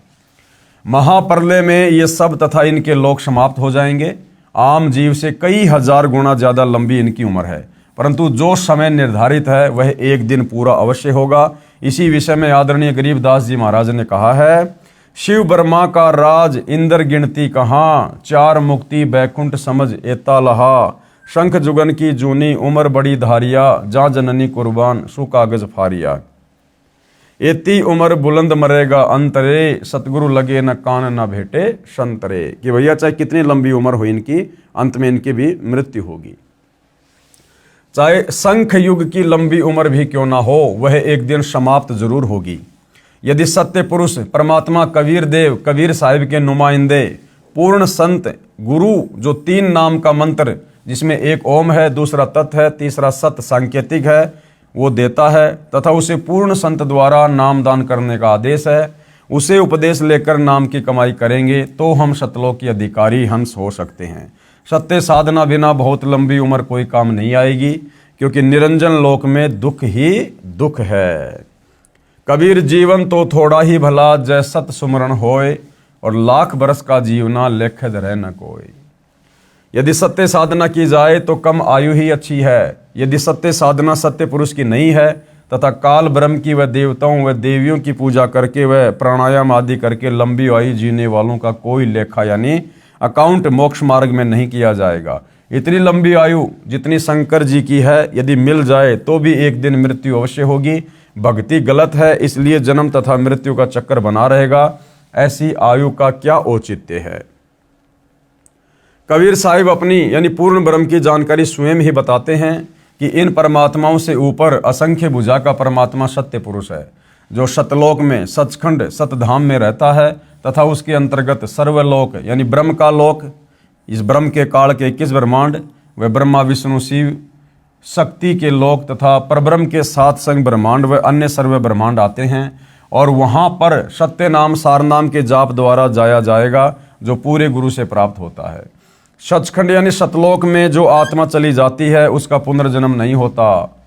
महाप्रलय में ये सब तथा इनके लोक समाप्त हो जाएंगे। आम जीव से कई हजार गुना ज्यादा लंबी इनकी उम्र है, परंतु जो समय निर्धारित है वह एक दिन पूरा अवश्य होगा। इसी विषय में आदरणीय गरीबदास जी महाराज ने कहा है, शिव ब्रह्मा का राज इंद्र गिनती कहाँ, चार मुक्ति बैकुंठ समझ एता लहा, शंख जुगन की जूनी उम्र बड़ी धारिया, जा जननी कुर्बान सु कागज फारिया। एती उम्र बुलंद मरेगा अंतरे, सतगुरु लगे न कान न भेटे संतरे। कि भैया चाहे कितनी लंबी उम्र हो इनकी, अंत में इनकी भी मृत्यु होगी। चाहे शंख युग की लंबी उम्र भी क्यों ना हो, वह एक दिन समाप्त जरूर होगी। यदि सत्य पुरुष परमात्मा कबीर देव, कबीर साहिब के नुमाइंदे, पूर्ण संत गुरु, जो 3 नाम का मंत्र जिसमें एक ओम है, दूसरा तत् है, तीसरा सत सांकेतिक है, वो देता है, तथा उसे पूर्ण संत द्वारा नाम दान करने का आदेश है, उसे उपदेश लेकर नाम की कमाई करेंगे तो हम सतलोक के अधिकारी हंस हो सकते हैं। सत्य साधना बिना बहुत लंबी उम्र कोई काम नहीं आएगी, क्योंकि निरंजन लोक में दुख ही दुख है। कबीर जीवन तो थोड़ा ही भला, जय सत सुमरण होए, और लाख बरस का जीवना लेखद रह न कोई। यदि सत्य साधना की जाए तो कम आयु ही अच्छी है। यदि सत्य साधना सत्य पुरुष की नहीं है, तथा काल ब्रह्म की व देवताओं व देवियों की पूजा करके व प्राणायाम आदि करके लंबी आयु जीने वालों का कोई लेखा यानी अकाउंट मोक्ष मार्ग में नहीं किया जाएगा। इतनी लंबी आयु जितनी शंकर जी की है, यदि मिल जाए तो भी एक दिन मृत्यु अवश्य होगी। भक्ति गलत है, इसलिए जन्म तथा मृत्यु का चक्कर बना रहेगा। ऐसी आयु का क्या औचित्य है। कबीर साहिब अपनी यानी पूर्ण ब्रह्म की जानकारी स्वयं ही बताते हैं कि इन परमात्माओं से ऊपर असंख्य भुजा का परमात्मा सत्य पुरुष है, जो सतलोक में सचखंड सतधाम में रहता है, तथा उसके अंतर्गत सर्वलोक यानी ब्रह्म का लोक, इस ब्रह्म के काल के 21 ब्रह्मांड व ब्रह्मा विष्णु शिव शक्ति के लोक तथा परब्रह्म के 7 संग ब्रह्मांड व अन्य सर्व ब्रह्मांड आते हैं, और वहाँ पर सत्य नाम सार नाम के जाप द्वारा जाया जाएगा, जो पूरे गुरु से प्राप्त होता है। सचखंड यानी सतलोक में जो आत्मा चली जाती है उसका पुनर्जन्म नहीं होता।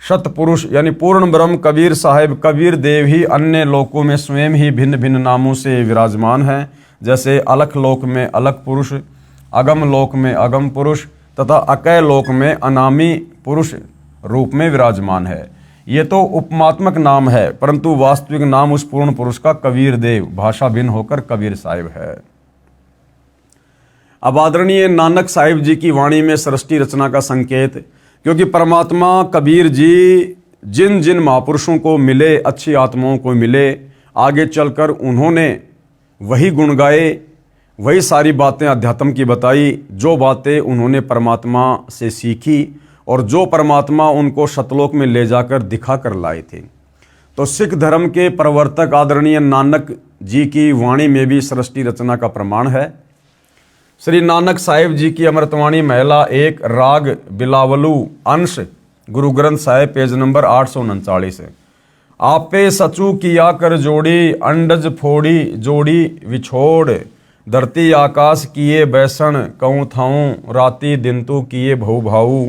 सतपुरुष यानी पूर्ण ब्रह्म कबीर साहिब कबीर देव ही अन्य लोकों में स्वयं ही भिन्न भिन्न नामों से विराजमान हैं, जैसे अलख लोक में अलख पुरुष, अगम लोक में अगम पुरुष तथा अकय लोक में अनामी पुरुष रूप में विराजमान है। ये तो उपमात्मक नाम है, परंतु वास्तविक नाम उस पूर्ण पुरुष का कबीर देव, भाषा भिन्न होकर कबीर साहिब है। अब आदरणीय नानक साहिब जी की वाणी में सृष्टि रचना का संकेत, क्योंकि परमात्मा कबीर जी जिन जिन महापुरुषों को मिले, अच्छी आत्माओं को मिले, आगे चलकर उन्होंने वही गुण गाए, वही सारी बातें अध्यात्म की बताई, जो बातें उन्होंने परमात्मा से सीखी और जो परमात्मा उनको सतलोक में ले जाकर दिखा कर लाए थे। तो सिख धर्म के प्रवर्तक आदरणीय नानक जी की वाणी में भी सृष्टि रचना का प्रमाण है। श्री नानक साहिब जी की अमृतवाणी महिला 1 राग बिलावलू अंश गुरु ग्रंथ साहिब पेज नंबर 839 है। आपे सचू किया कर जोड़ी, अंडज फोड़ी जोड़ी विछोड़, धरती आकाश किए बैसन कहूँ थाऊं, राती दिन तू किए भऊ भाऊ,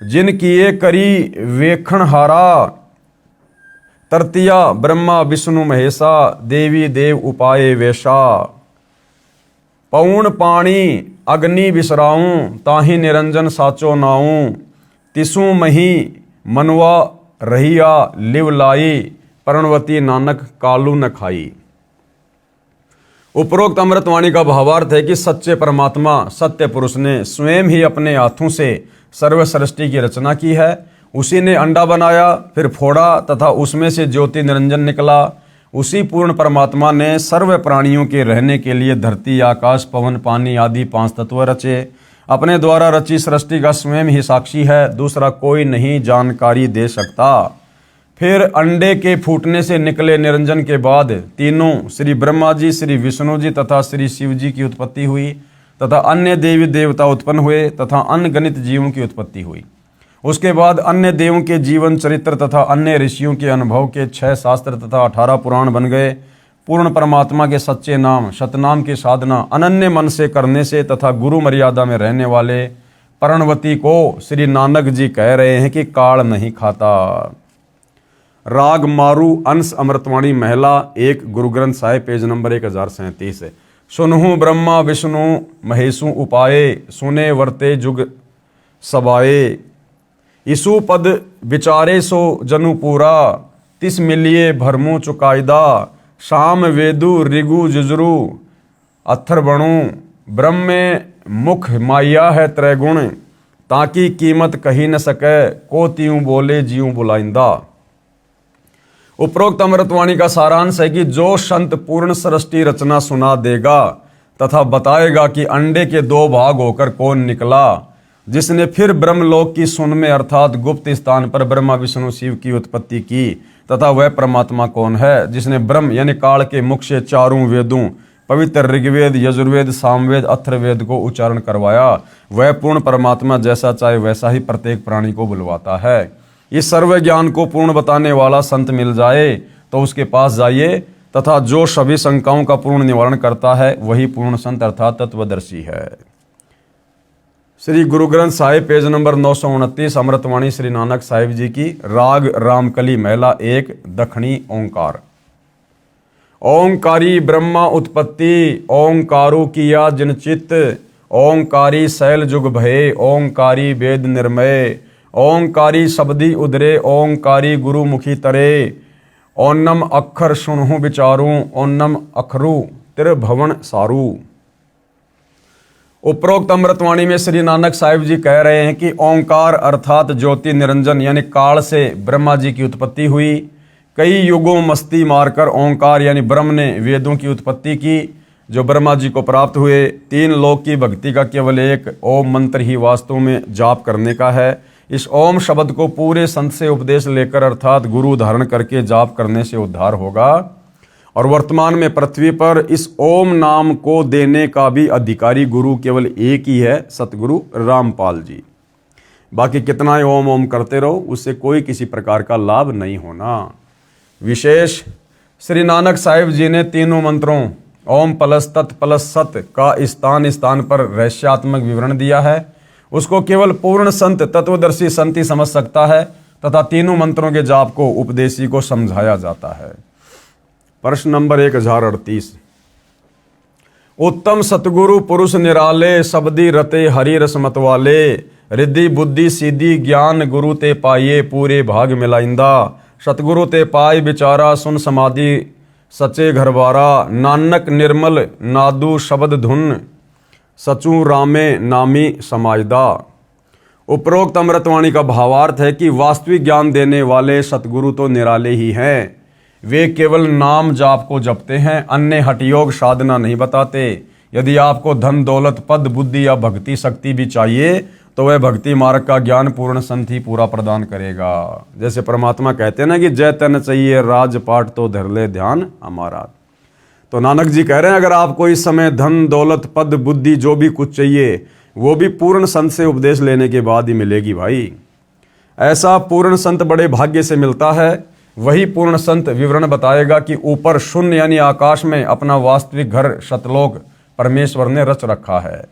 जिन किए करी वेखण हारा, तरतिया ब्रह्मा विष्णु महेशा, देवी देव उपाय वेशा, पौण पाणी अग्नि बिसराऊं, ताहि निरंजन साचो नाऊं, तिसु मही मनवा रहिया लिव लाई, प्रणवती नानक कालू न खाई। उपरोक्त अमृतवाणी का भावार्थ है कि सच्चे परमात्मा सत्य पुरुष ने स्वयं ही अपने हाथों से सर्व सृष्टि की रचना की है। उसी ने अंडा बनाया, फिर फोड़ा तथा उसमें से ज्योति निरंजन निकला। उसी पूर्ण परमात्मा ने सर्व प्राणियों के रहने के लिए धरती आकाश पवन पानी आदि 5 तत्व रचे। अपने द्वारा रची सृष्टि का स्वयं ही साक्षी है, दूसरा कोई नहीं जानकारी दे सकता। फिर अंडे के फूटने से निकले निरंजन के बाद तीनों श्री ब्रह्मा जी, श्री विष्णु जी तथा श्री शिव जी की उत्पत्ति हुई, तथा अन्य देवी देवता उत्पन्न हुए तथा अनगणित जीवों की उत्पत्ति हुई। उसके बाद अन्य देवों के जीवन चरित्र तथा अन्य ऋषियों के अनुभव के 6 शास्त्र तथा 18 पुराण बन गए। पूर्ण परमात्मा के सच्चे नाम सतनाम की साधना अनन्य मन से करने से तथा गुरु मर्यादा में रहने वाले पर्णवती को श्री नानक जी कह रहे हैं कि काल नहीं खाता। राग मारू अंश अमृतवाणी महिला 1 गुरु ग्रंथ साहिब पेज नंबर 1037 है। सुनहु ब्रह्मा विष्णु महेशु उपाये, सुने वर्ते जुग सबाए, इसु पद विचारे सो जनु पूरा, तिस मिलिए भरमु चुकायदा, शाम वेदु ऋगु जुजरु अथर्वणु, ब्रह्म में मुख माया है त्रैगुण, ताकि कीमत कही न सके, को त्यूं बोले जीव बुलाइंदा। उपरोक्त अमृतवाणी का सारांश है कि जो संत पूर्ण सृष्टि रचना सुना देगा तथा बताएगा कि अंडे के 2 भाग होकर कौन निकला, जिसने फिर ब्रह्मलोक की सुन में अर्थात गुप्त स्थान पर ब्रह्मा विष्णु शिव की उत्पत्ति की, तथा वह परमात्मा कौन है जिसने ब्रह्म यानी काल के मुख से 4 वेदों पवित्र ऋग्वेद यजुर्वेद सामवेद अथर्ववेद को उच्चारण करवाया, वह पूर्ण परमात्मा जैसा चाहे वैसा ही प्रत्येक प्राणी को बुलवाता है। इस सर्व ज्ञान को पूर्ण बताने वाला संत मिल जाए तो उसके पास जाइए, तथा जो सभी शंकाओं का पूर्ण निवारण करता है वही पूर्ण संत अर्थात तत्वदर्शी है। श्री गुरु ग्रंथ साहिब पेज नंबर 929 अमृतवाणी श्री नानक साहिब जी की। राग रामकली महिला 1 दक्षिणी ओंकार। ओंकारी ब्रह्मा उत्पत्ति, ओंकारो किया जिन चित्त, ओंकारी शैल जुग भये, ओंकारी वेद निर्मय, ओंकारी शब्दी उदरे, ओंकारी गुरु मुखी तरे, ओन्नम अक्षर सुनहु विचारू, ओन्नम अखरु त्रिभुवन सारू। उपरोक्त अमृतवाणी में श्री नानक साहिब जी कह रहे हैं कि ओंकार अर्थात ज्योति निरंजन यानी काल से ब्रह्मा जी की उत्पत्ति हुई। कई युगों मस्ती मारकर ओंकार यानी ब्रह्म ने वेदों की उत्पत्ति की जो ब्रह्मा जी को प्राप्त हुए। 3 लोक की भक्ति का केवल एक ओम मंत्र ही वास्तव में जाप करने का है। इस ओम शब्द को पूरे संत से उपदेश लेकर अर्थात गुरु धारण करके जाप करने से उद्धार होगा। और वर्तमान में पृथ्वी पर इस ओम नाम को देने का भी अधिकारी गुरु केवल एक ही है, सतगुरु रामपाल जी। बाकी कितना ही ओम ओम करते रहो उससे कोई किसी प्रकार का लाभ नहीं होना। विशेष श्री नानक साहिब जी ने तीनों मंत्रों ओम प्लस तत् प्लस सत का स्थान स्थान पर रहस्यात्मक विवरण दिया है। उसको केवल पूर्ण संत तत्वदर्शी संत ही समझ सकता है तथा तीनों मंत्रों के जाप को उपदेशी को समझाया जाता है। प्रश्न नंबर 1038। उत्तम सतगुरु पुरुष निराले, शब्दी रते हरि रस मतवाले, रिद्धि बुद्धि सीधी ज्ञान गुरु ते पाइये, पूरे भाग मिलाइंदा, सतगुरु ते पाई विचारा सुन समाधि सचे घरबारा, नानक निर्मल नादू शब्द धुन, सचू रामे नामी समायदा। उपरोक्त अमृतवाणी का भावार्थ है कि वास्तविक ज्ञान देने वाले सतगुरु तो निराले ही हैं। वे केवल नाम जाप को जपते हैं, अन्य हठयोग साधना नहीं बताते। यदि आपको धन दौलत पद बुद्धि या भक्ति शक्ति भी चाहिए तो वह भक्ति मार्ग का ज्ञान पूर्ण संत ही पूरा प्रदान करेगा। जैसे परमात्मा कहते हैं ना कि जय तन चाहिए राजपाट तो धर ले ध्यान हमारा। तो नानक जी कह रहे हैं अगर आपको इस समय धन दौलत पद बुद्धि जो भी कुछ चाहिए वो भी पूर्ण संत से उपदेश लेने के बाद ही मिलेगी भाई। ऐसा पूर्ण संत बड़े भाग्य से मिलता है। वही पूर्ण संत विवरण बताएगा कि ऊपर शून्य यानी आकाश में अपना वास्तविक घर सतलोक परमेश्वर ने रच रखा है।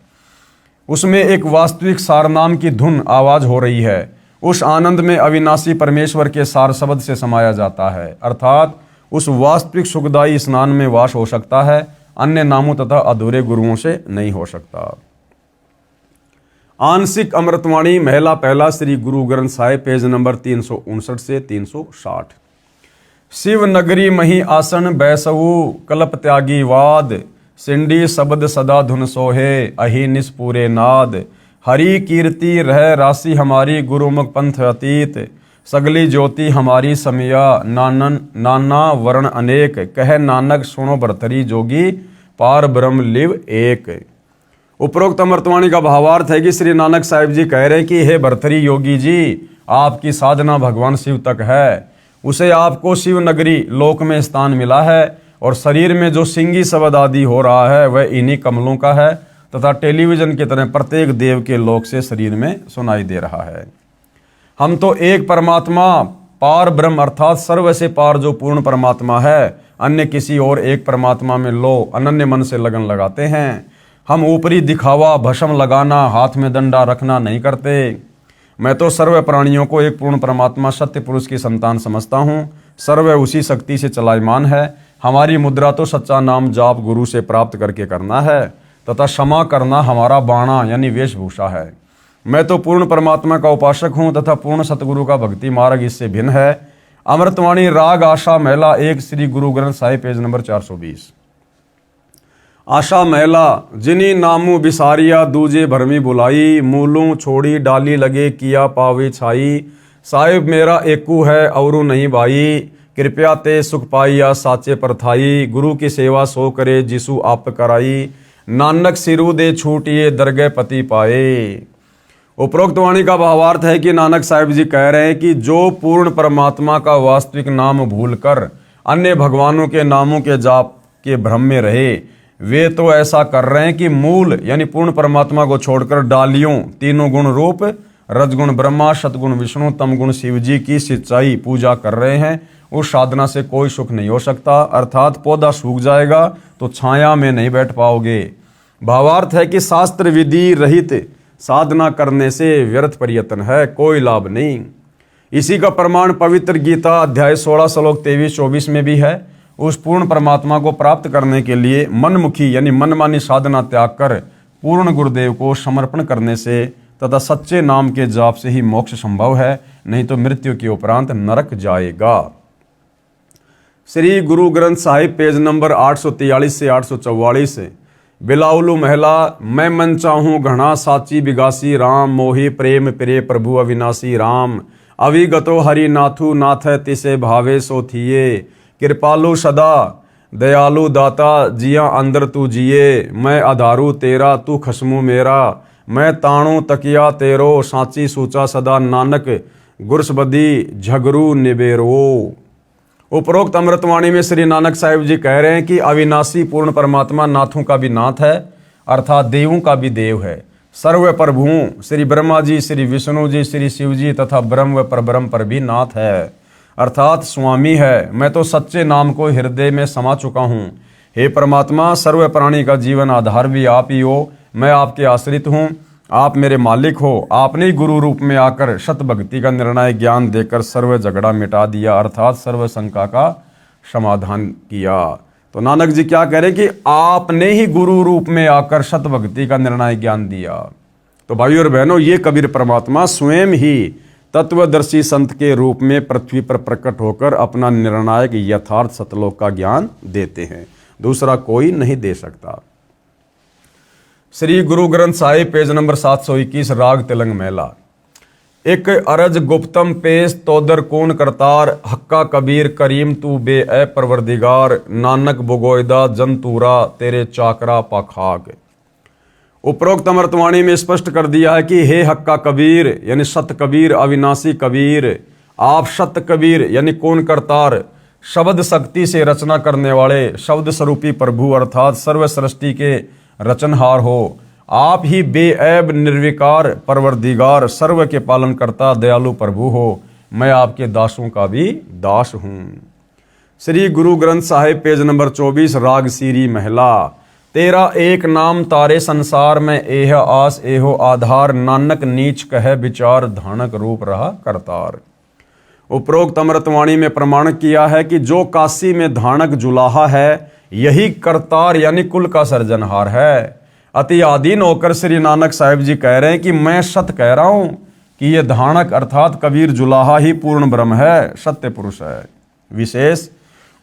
उसमें एक वास्तविक सारनाम की धुन आवाज हो रही है। उस आनंद में अविनाशी परमेश्वर के सार शब्द से समाया जाता है, अर्थात उस वास्तविक सुखदायी स्नान में वास हो सकता है, अन्य नामों तथा अधूरे गुरुओं से नहीं हो सकता। आंशिक अमृतवाणी महिला पहला श्री गुरु ग्रंथ साहिब पेज नंबर 359 से 360। शिव नगरी मही आसन बैसवु कल्प त्यागी वाद, सिंडी शब्द सदा धुन सोहे अहि निस्पूरे नाद, हरि कीर्ति रह राशि हमारी गुरुमुख पंथ अतीत, सगली ज्योति हमारी समिया नाना वर्ण अनेक, कह नानक सुनो भरतरी जोगी पार ब्रह्म लिव एक। उपरोक्त अमृतवाणी का भावार्थ है कि श्री नानक साहिब जी कह रहे हैं कि हे भरतरी योगी जी, आपकी साधना भगवान शिव तक है। उसे आपको शिव नगरी लोक में स्थान मिला है और शरीर में जो सिंगी शब्द आदि हो रहा है वह इन्हीं कमलों का है तथा टेलीविजन की तरह प्रत्येक देव के लोक से शरीर में सुनाई दे रहा है। हम तो एक परमात्मा पार ब्रह्म अर्थात सर्व से पार जो पूर्ण परमात्मा है, अन्य किसी और एक परमात्मा में लो अनन्य मन से लगन लगाते हैं। हम ऊपरी दिखावा, भस्म लगाना, हाथ में डंडा रखना नहीं करते। मैं तो सर्व प्राणियों को एक पूर्ण परमात्मा सत्य पुरुष की संतान समझता हूँ। सर्व उसी शक्ति से चलायमान है। हमारी मुद्रा तो सच्चा नाम जाप गुरु से प्राप्त करके करना है तथा क्षमा करना हमारा बाणा यानी वेशभूषा है। मैं तो पूर्ण परमात्मा का उपासक हूँ तथा पूर्ण सतगुरु का भक्ति मार्ग इससे भिन्न है। अमृतवाणी राग आशा महिला 1 श्री गुरु ग्रंथ साहिब पेज नंबर 420। आशा महिला जिनी नामू बिसारिया दूजे भरमी बुलाई, मूलों छोड़ी डाली लगे किया पावे छाई। साहिब मेरा एकू है औरू नहीं भाई, कृपया ते सुख पाइया साचे परथाई। गुरु की सेवा सो करे जिसु आप कराई, नानक सिरू दे छूटिए दरगह पति पाए। उपरोक्त वाणी का भावार्थ है कि नानक साहिब जी कह रहे हैं कि जो पूर्ण परमात्मा का वास्तविक नाम भूलकर अन्य भगवानों के नामों के जाप के भ्रम में रहे, वे तो ऐसा कर रहे हैं कि मूल यानी पूर्ण परमात्मा को छोड़कर डालियों, तीनों गुण रूप, रजगुण ब्रह्मा, सतगुण विष्णु, तमगुण शिव जी की सिंचाई पूजा कर रहे हैं। उस साधना से कोई सुख नहीं हो सकता, अर्थात पौधा सूख जाएगा तो छाया में नहीं बैठ पाओगे। भावार्थ है कि शास्त्र विधि रहित साधना करने से व्यर्थ प्रयत्न है, कोई लाभ नहीं। इसी का प्रमाण पवित्र गीता अध्याय 16 श्लोक 23-24 में भी है। उस पूर्ण परमात्मा को प्राप्त करने के लिए मनमुखी यानी मनमानी साधना त्याग कर पूर्ण गुरुदेव को समर्पण करने से तथा सच्चे नाम के जाप से ही मोक्ष संभव है, नहीं तो मृत्यु के उपरांत नरक जाएगा। श्री गुरु ग्रंथ साहिब पेज नंबर 843 से 844। बिलाउलू महिला मैं मन चाहूँ घना साची बिगासी राम, मोहि प्रेम प्रिय प्रभु अविनाशी राम। अविगतो हरि नाथु नाथ तिसे भावे सो थिये, कृपालु सदा दयालु दाता जिया अंदर तू जिए। मैं आधारू तेरा तू खसमू मेरा, मैं ताणू तकिया तेरो साची सूचा सदा नानक गुरसबदी झगरू निबेरो। उपरोक्त अमृतवाणी में श्री नानक साहिब जी कह रहे हैं कि अविनाशी पूर्ण परमात्मा नाथों का भी नाथ है, अर्थात देवों का भी देव है। सर्व प्रभुओं श्री ब्रह्मा जी, श्री विष्णु जी, श्री शिव जी तथा ब्रह्म व परब्रह्म पर भी नाथ है, अर्थात स्वामी है। मैं तो सच्चे नाम को हृदय में समा चुका हूँ। हे परमात्मा, सर्व प्राणी का जीवन आधार भी आप ही हो। मैं आपके आश्रित हूँ, आप मेरे मालिक हो। आपने गुरु रूप में आकर शत भक्ति का निर्णय ज्ञान देकर सर्व झगड़ा मिटा दिया, अर्थात सर्व शंका का समाधान किया। तो नानक जी क्या कह रहे हैं कि आपने ही गुरु रूप में आकर शत भक्ति का निर्णय ज्ञान दिया। तो भाइयों और बहनों, ये कबीर परमात्मा स्वयं ही तत्वदर्शी संत के रूप में पृथ्वी पर प्रकट होकर अपना निर्णायक यथार्थ सतलोक का ज्ञान देते हैं, दूसरा कोई नहीं दे सकता। श्री गुरु ग्रंथ साहिब पेज नंबर 721 राग तिलंग मेला। एक अरज गुप्तम पेश तोदर कौन करतार, हक्का कबीर करीम तू बे ए परवरदिगार। नानक बुगोयदा जंतूरा तेरे चाकरा पाखाग। उपरोक्त अमृतवाणी में स्पष्ट कर दिया है कि हे हक्का कबीर यानी सत कबीर, अविनाशी कबीर, आप सत कबीर यानी कौन करतार, शब्द शक्ति से रचना करने वाले शब्द स्वरूपी प्रभु अर्थात सर्व सृष्टि के रचनहार हो। आप ही बेऐब निर्विकार परवरदिगार, सर्व के पालन करता दयालु प्रभु हो। मैं आपके दासों का भी दास हूँ। श्री गुरु ग्रंथ साहिब पेज नंबर 24 राग सीरी महिला। तेरा एक नाम तारे संसार में एह आस एहो आधार। नानक नीच कह विचार धानक रूप रहा करतार। उपरोक्त अमृतवाणी में प्रमाण किया है कि जो काशी में धानक जुलाहा है यही करतार यानी कुल का सर्जनहार है। अति आधीन होकर श्री नानक साहिब जी कह रहे हैं कि मैं सत कह रहा हूं कि यह धानक अर्थात कबीर जुलाहा ही पूर्ण ब्रह्म है, सत्य पुरुष है। विशेष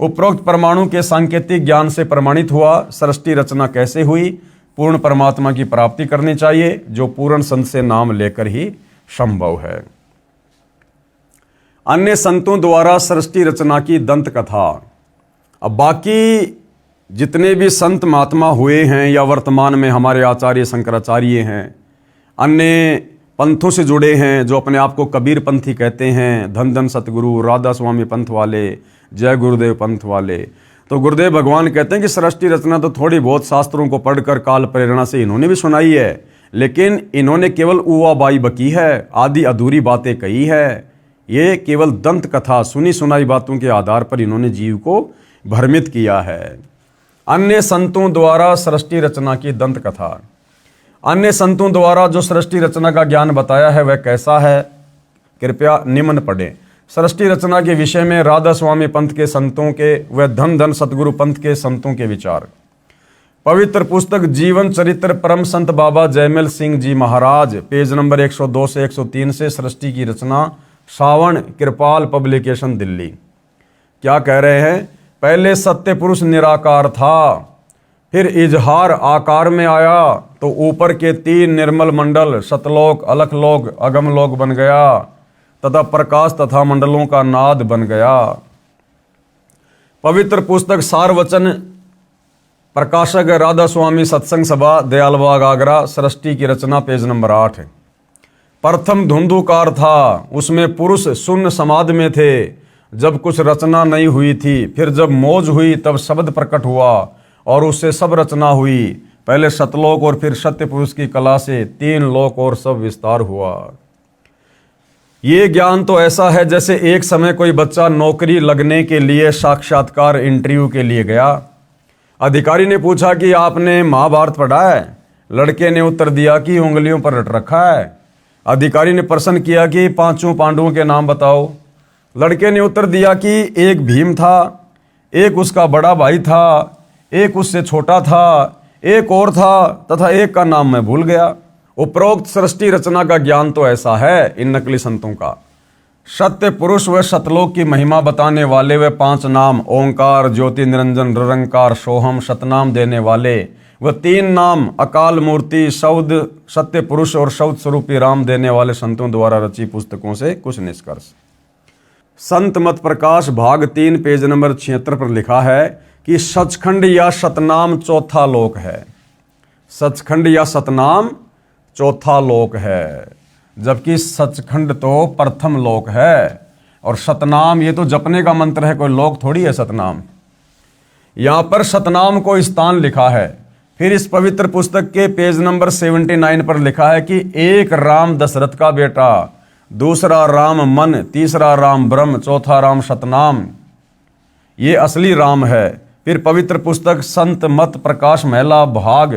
उपरोक्त परमाणु के सांकेतिक ज्ञान से प्रमाणित हुआ सृष्टि रचना कैसे हुई। पूर्ण परमात्मा की प्राप्ति करनी चाहिए जो पूर्ण संत से नाम लेकर ही संभव है। अन्य संतों द्वारा सृष्टि रचना की दंत कथा। अब बाकी जितने भी संत महात्मा हुए हैं या वर्तमान में हमारे आचार्य शंकराचार्य हैं, अन्य पंथों से जुड़े हैं जो अपने आप को कबीर पंथी कहते हैं, धन धन सतगुरु, राधा स्वामी पंथ वाले, जय गुरुदेव पंथ वाले, तो गुरुदेव भगवान कहते हैं कि सृष्टि रचना तो थोड़ी बहुत शास्त्रों को पढ़कर काल प्रेरणा से इन्होंने भी सुनाई है, लेकिन इन्होंने केवल उवा बाई बकी है, आधी अधूरी बातें कही है। ये केवल दंत कथा सुनी सुनाई बातों के आधार पर इन्होंने जीव को भ्रमित किया है। अन्य संतों द्वारा सृष्टि रचना की दंत कथा। अन्य संतों द्वारा जो सृष्टि रचना का ज्ञान बताया है वह कैसा है, कृपया निम्न पढ़ें। सृष्टि रचना के विषय में राधा स्वामी पंथ के संतों के व धन धन सतगुरु पंथ के संतों के विचार। पवित्र पुस्तक जीवन चरित्र परम संत बाबा जयमल सिंह जी महाराज, पेज नंबर 102 से 103 से सृष्टि की रचना, सावन कृपाल पब्लिकेशन दिल्ली। क्या कह रहे हैं? पहले सत्य पुरुष निराकार था, फिर इजहार आकार में आया तो ऊपर के 3 निर्मल मंडल सतलोक, अलखलोक, अगमलोक बन गया तथा प्रकाश तथा मंडलों का नाद बन गया। पवित्र पुस्तक सारवचन, प्रकाशक राधा स्वामी सत्संग सभा, दयालबाग आगरा, सृष्टि की रचना, पेज नंबर 8। प्रथम धुंधुकार था, उसमें पुरुष शून्य समाधि में थे जब कुछ रचना नहीं हुई थी, फिर जब मौज हुई तब शब्द प्रकट हुआ और उससे सब रचना हुई। पहले सतलोक और फिर सत्य पुरुष की कला से 3 लोक और सब विस्तार हुआ। ये ज्ञान तो ऐसा है जैसे एक समय कोई बच्चा नौकरी लगने के लिए साक्षात्कार इंटरव्यू के लिए गया। अधिकारी ने पूछा कि आपने महाभारत पढ़ा है? लड़के ने उत्तर दिया कि उंगलियों पर रट रखा है। अधिकारी ने प्रश्न किया कि 5 पांडवों के नाम बताओ। लड़के ने उत्तर दिया कि एक भीम था, एक उसका बड़ा भाई था, एक उससे छोटा था, एक और था तथा एक का नाम मैं भूल गया। उपरोक्त सृष्टि रचना का ज्ञान तो ऐसा है इन नकली संतों का। सत्य पुरुष व सतलोक की महिमा बताने वाले वे 5 नाम ओंकार, ज्योति निरंजन, निरंकार, सोहम, सतनाम देने वाले व 3 नाम अकाल मूर्ति, शब्द, सत्य पुरुष और शब्द स्वरूपी राम देने वाले संतों द्वारा रची पुस्तकों से कुछ निष्कर्ष। संत मत प्रकाश भाग 3 पेज नंबर 76 पर लिखा है कि सचखंड या सतनाम चौथा लोक है। सचखंड या सतनाम चौथा लोक है, जबकि सचखंड तो प्रथम लोक है और सतनाम ये तो जपने का मंत्र है, कोई लोक थोड़ी है सतनाम। यहां पर सतनाम को स्थान लिखा है। फिर इस पवित्र पुस्तक के पेज नंबर 79 पर लिखा है कि एक राम दशरथ का बेटा, दूसरा राम मन, तीसरा राम ब्रह्म, चौथा राम सतनाम, ये असली राम है। फिर पवित्र पुस्तक संत मत प्रकाश महिला भाग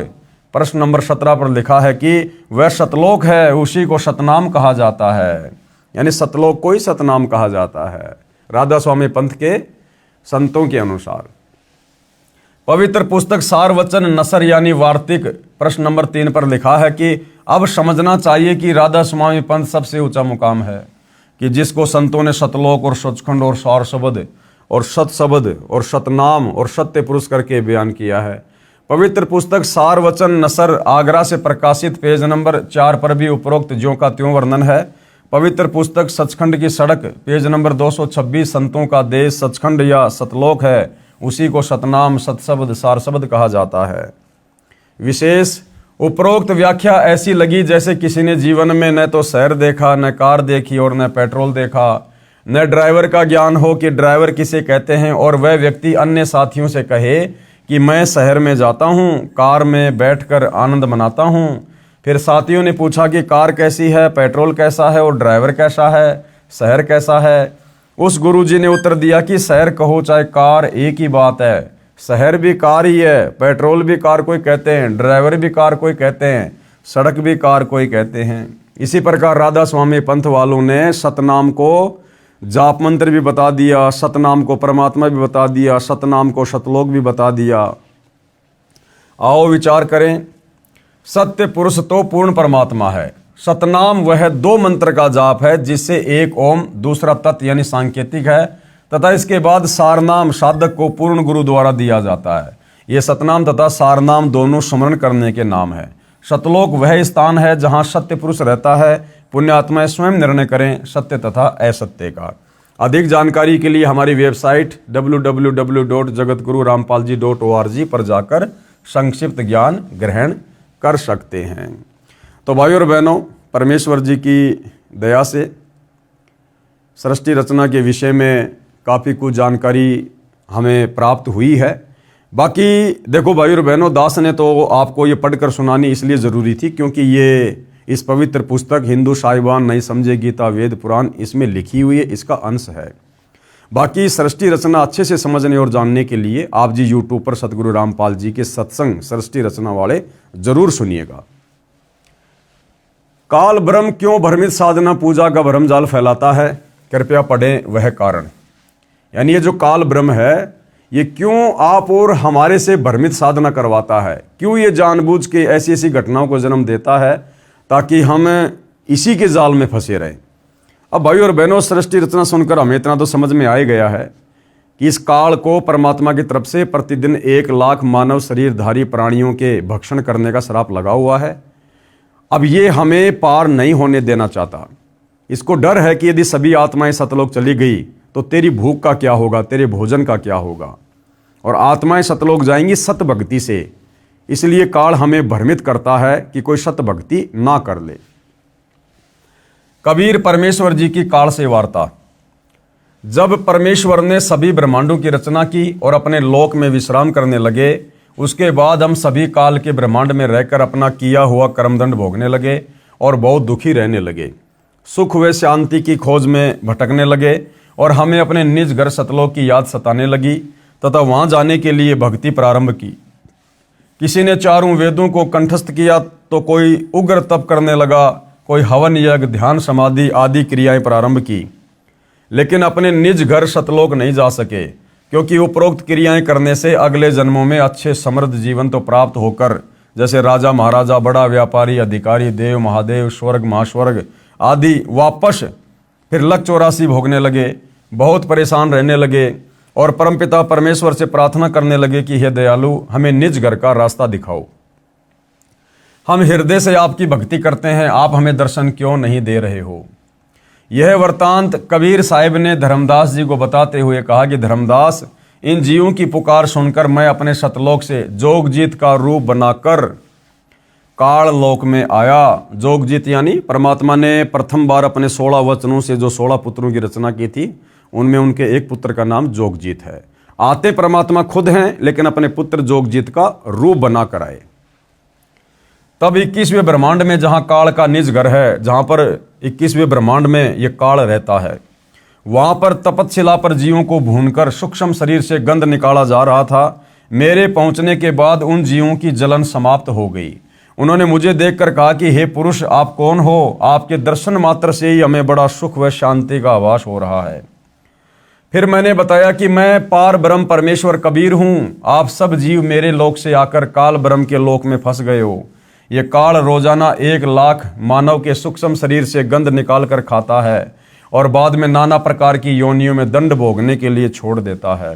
प्रश्न नंबर 17 पर लिखा है कि वह सतलोक है, उसी को सतनाम कहा जाता है, यानी सतलोक को ही सतनाम कहा जाता है राधा स्वामी पंथ के संतों के अनुसार। पवित्र पुस्तक सारवचन नसर यानी वार्तिक प्रश्न नंबर 3 पर लिखा है कि अब समझना चाहिए कि राधा स्वामी पंथ सबसे ऊंचा मुकाम है कि जिसको संतों ने सतलोक और सचखंड और सार शब्द और सत शब्द और सतनाम और सत्य पुरुष करके बयान किया है। पवित्र पुस्तक सारवचन नसर आगरा से प्रकाशित पेज नंबर 4 पर भी उपरोक्त ज्यों का त्यों वर्णन है। पवित्र पुस्तक सचखंड की सड़क पेज नंबर 226 संतों का देश सचखंड या सतलोक है, उसी को सतनाम, सतशब्द, सार शब्द कहा जाता है। विशेष उपरोक्त व्याख्या ऐसी लगी जैसे किसी ने जीवन में न तो शहर देखा, न कार देखी और न पेट्रोल देखा, न ड्राइवर का ज्ञान हो कि ड्राइवर किसे कहते हैं, और वह व्यक्ति अन्य साथियों से कहे कि मैं शहर में जाता हूँ, कार में बैठकर आनंद मनाता हूँ। फिर साथियों ने पूछा कि कार कैसी है, पेट्रोल कैसा है और ड्राइवर कैसा है, शहर कैसा है। उस गुरुजी ने उत्तर दिया कि शहर कहो चाहे कार एक ही बात है, शहर भी कार ही है, पेट्रोल भी कार कोई कहते हैं, ड्राइवर भी कार कोई कहते हैं, सड़क भी कार कोई कहते हैं। इसी प्रकार राधा स्वामी पंथ वालों ने सतनाम को जाप मंत्र भी बता दिया, सतनाम को परमात्मा भी बता दिया, सतनाम को सतलोक भी बता दिया। आओ विचार करें, सत्य पुरुष तो पूर्ण परमात्मा है, सतनाम वह 2 मंत्र का जाप है जिससे एक ओम, दूसरा तत् यानी सांकेतिक है, तथा इसके बाद सारनाम साधक को पूर्ण गुरु द्वारा दिया जाता है। ये सतनाम तथा सारनाम दोनों स्मरण करने के नाम है। सतलोक वह स्थान है जहाँ सत्य पुरुष रहता है। पुण्यात्माएं स्वयं निर्णय करें सत्य तथा असत्य का। अधिक जानकारी के लिए हमारी वेबसाइट www.jagatgururampalji.org पर जाकर संक्षिप्त ज्ञान ग्रहण कर सकते हैं। तो भाइयों और बहनों, परमेश्वर जी की दया से सृष्टि रचना के विषय में काफ़ी कुछ जानकारी हमें प्राप्त हुई है। बाकी देखो भाइयों और बहनों, दास ने तो आपको ये पढ़कर सुनानी इसलिए ज़रूरी थी क्योंकि ये इस पवित्र पुस्तक हिंदू साहिबान नहीं समझे गीता वेद पुराण इसमें लिखी हुई है, इसका अंश है। बाकी सृष्टि रचना अच्छे से समझने और जानने के लिए आप जी यूट्यूब पर सतगुरु रामपाल जी के सत्संग सृष्टि रचना वाले जरूर सुनिएगा। काल ब्रह्म क्यों भ्रमित साधना पूजा का भ्रमजाल फैलाता है, कृपया पढ़ें वह कारण। यानी ये जो काल ब्रह्म है ये क्यों आप और हमारे से भ्रमित साधना करवाता है, क्यों ये जानबूझ के ऐसी ऐसी घटनाओं को जन्म देता है ताकि हम इसी के जाल में फंसे रहें। अब भाई और बहनों, सृष्टि रचना सुनकर हमें इतना तो समझ में आ ही गया है कि इस काल को परमात्मा की तरफ से प्रतिदिन 1 लाख मानव शरीरधारी प्राणियों के भक्षण करने का श्राप लगा हुआ है। अब ये हमें पार नहीं होने देना चाहता। इसको डर है कि यदि सभी आत्माएं सतलोक चली गई तो तेरी भूख का क्या होगा, तेरे भोजन का क्या होगा। और आत्माएं सतलोक जाएंगी सत भक्ति से, इसलिए काल हमें भ्रमित करता है कि कोई सत भक्ति ना कर ले। कबीर परमेश्वर जी की काल से वार्ता। जब परमेश्वर ने सभी ब्रह्मांडों की रचना की और अपने लोक में विश्राम करने लगे, उसके बाद हम सभी काल के ब्रह्मांड में रहकर अपना किया हुआ कर्मदंड भोगने लगे और बहुत दुखी रहने लगे। सुख व शांति की खोज में भटकने लगे और हमें अपने निज घर सतलोक की याद सताने लगी तथा वहां जाने के लिए भक्ति प्रारंभ की। किसी ने 4 वेदों को कंठस्थ किया तो कोई उग्र तप करने लगा, कोई हवन यज्ञ ध्यान समाधि आदि क्रियाएं प्रारंभ की, लेकिन अपने निज घर सतलोक नहीं जा सके, क्योंकि उपरोक्त क्रियाएं करने से अगले जन्मों में अच्छे समृद्ध जीवन तो प्राप्त होकर जैसे राजा महाराजा, बड़ा व्यापारी, अधिकारी, देव महादेव, स्वर्ग महास्वर्ग आदि वापस फिर लक 84 भोगने लगे, बहुत परेशान रहने लगे और परमपिता परमेश्वर से प्रार्थना करने लगे कि हे दयालु, हमें निज घर का रास्ता दिखाओ। हम हृदय से आपकी भक्ति करते हैं, आप हमें दर्शन क्यों नहीं दे रहे हो। यह वृत्तांत कबीर साहिब ने धर्मदास जी को बताते हुए कहा कि धर्मदास, इन जीवों की पुकार सुनकर मैं अपने सतलोक से जोगजीत का रूप बनाकर काल लोक में आया। जोगजीत यानी परमात्मा ने प्रथम बार अपने 16 वचनों से जो 16 पुत्रों की रचना की थी, उनमें उनके एक पुत्र का नाम जोगजीत है। आते परमात्मा खुद हैं, लेकिन अपने पुत्र जोगजीत का रूप बनाकर आए। तब 21वें ब्रह्मांड में जहां काल का निज घर है, जहां पर 21वें ब्रह्मांड में ये काल रहता है, वहां पर तपतशिला पर जीवों को भूनकर सूक्ष्म शरीर से गंध निकाला जा रहा था। मेरे पहुंचने के बाद उन जीवों की जलन समाप्त हो गई। उन्होंने मुझे देखकर कहा कि हे पुरुष, आप कौन हो? आपके दर्शन मात्र से ही हमें बड़ा सुख व शांति का आभास हो रहा है। फिर मैंने बताया कि मैं पार ब्रह्म परमेश्वर कबीर हूं। आप सब जीव मेरे लोक से आकर काल ब्रह्म के लोक में फंस गए हो। ये काल रोजाना 1 लाख मानव के सूक्ष्म शरीर से गंध निकाल कर खाता है और बाद में नाना प्रकार की योनियों में दंड भोगने के लिए छोड़ देता है।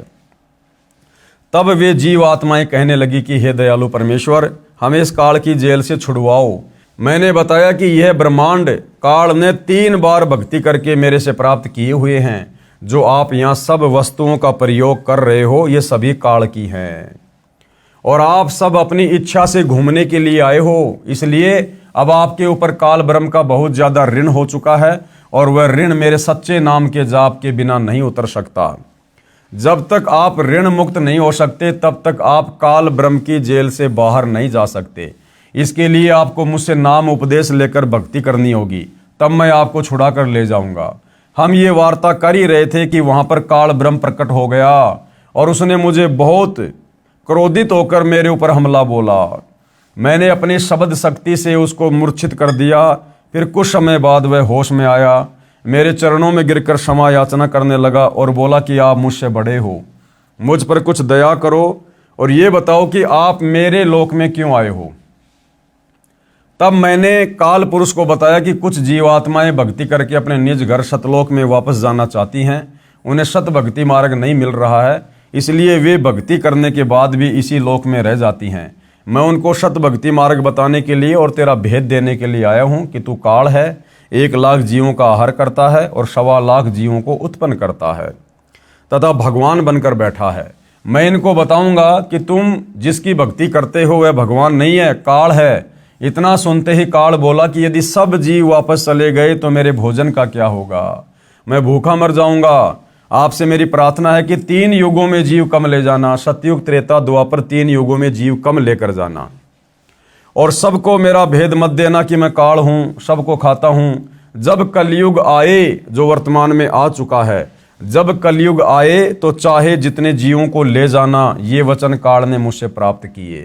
तब वे जीव आत्माएं कहने लगी कि हे दयालु परमेश्वर, हमें इस काल की जेल से छुड़वाओ। मैंने बताया कि यह ब्रह्मांड काल ने 3 बार भक्ति करके मेरे से प्राप्त किए हुए हैं। जो आप यहाँ सब वस्तुओं का प्रयोग कर रहे हो, ये सभी काल की हैं और आप सब अपनी इच्छा से घूमने के लिए आए हो। इसलिए अब आपके ऊपर काल ब्रह्म का बहुत ज्यादा ऋण हो चुका है और वह ऋण मेरे सच्चे नाम के जाप के बिना नहीं उतर सकता। जब तक आप ऋण मुक्त नहीं हो सकते, तब तक आप काल ब्रह्म की जेल से बाहर नहीं जा सकते। इसके लिए आपको मुझसे नाम उपदेश लेकर भक्ति करनी होगी, तब मैं आपको छुड़ा कर ले जाऊंगा। हम ये वार्ता कर ही रहे थे कि वहां पर काल ब्रह्म प्रकट हो गया और उसने मुझे बहुत क्रोधित होकर मेरे ऊपर हमला बोला। मैंने अपनी शब्द शक्ति से उसको मूर्छित कर दिया। फिर कुछ समय बाद वह होश में आया, मेरे चरणों में गिरकर क्षमा याचना करने लगा और बोला कि आप मुझसे बड़े हो, मुझ पर कुछ दया करो और ये बताओ कि आप मेरे लोक में क्यों आए हो। तब मैंने काल पुरुष को बताया कि कुछ जीवात्माएं भक्ति करके अपने निज घर सतलोक में वापस जाना चाहती हैं। उन्हें सत भक्ति मार्ग नहीं मिल रहा है, इसलिए वे भक्ति करने के बाद भी इसी लोक में रह जाती हैं। मैं उनको सत भक्ति मार्ग बताने के लिए और तेरा भेद देने के लिए आया हूं कि तू काल है, 1 लाख जीवों का आहार करता है और 1.25 लाख जीवों को उत्पन्न करता है तथा भगवान बनकर बैठा है। मैं इनको बताऊंगा कि तुम जिसकी भक्ति करते हो वह भगवान नहीं है, काल है। इतना सुनते ही काल बोला कि यदि सब जीव वापस चले गए तो मेरे भोजन का क्या होगा, मैं भूखा मर जाऊंगा। आपसे मेरी प्रार्थना है कि 3 युगों में जीव कम ले जाना, सतयुग त्रेता द्वापर 3 युगों में जीव कम लेकर जाना और सबको मेरा भेद मत देना कि मैं काल हूं, सबको खाता हूं। जब कलयुग आए, जो वर्तमान में आ चुका है, जब कलयुग आए तो चाहे जितने जीवों को ले जाना, ये वचन काल ने मुझसे प्राप्त किए।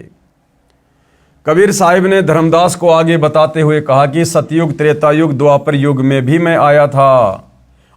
कबीर साहिब ने धर्मदास को आगे बताते हुए कहा कि सतयुग, त्रेता युग, द्वापर युग में भी मैं आया था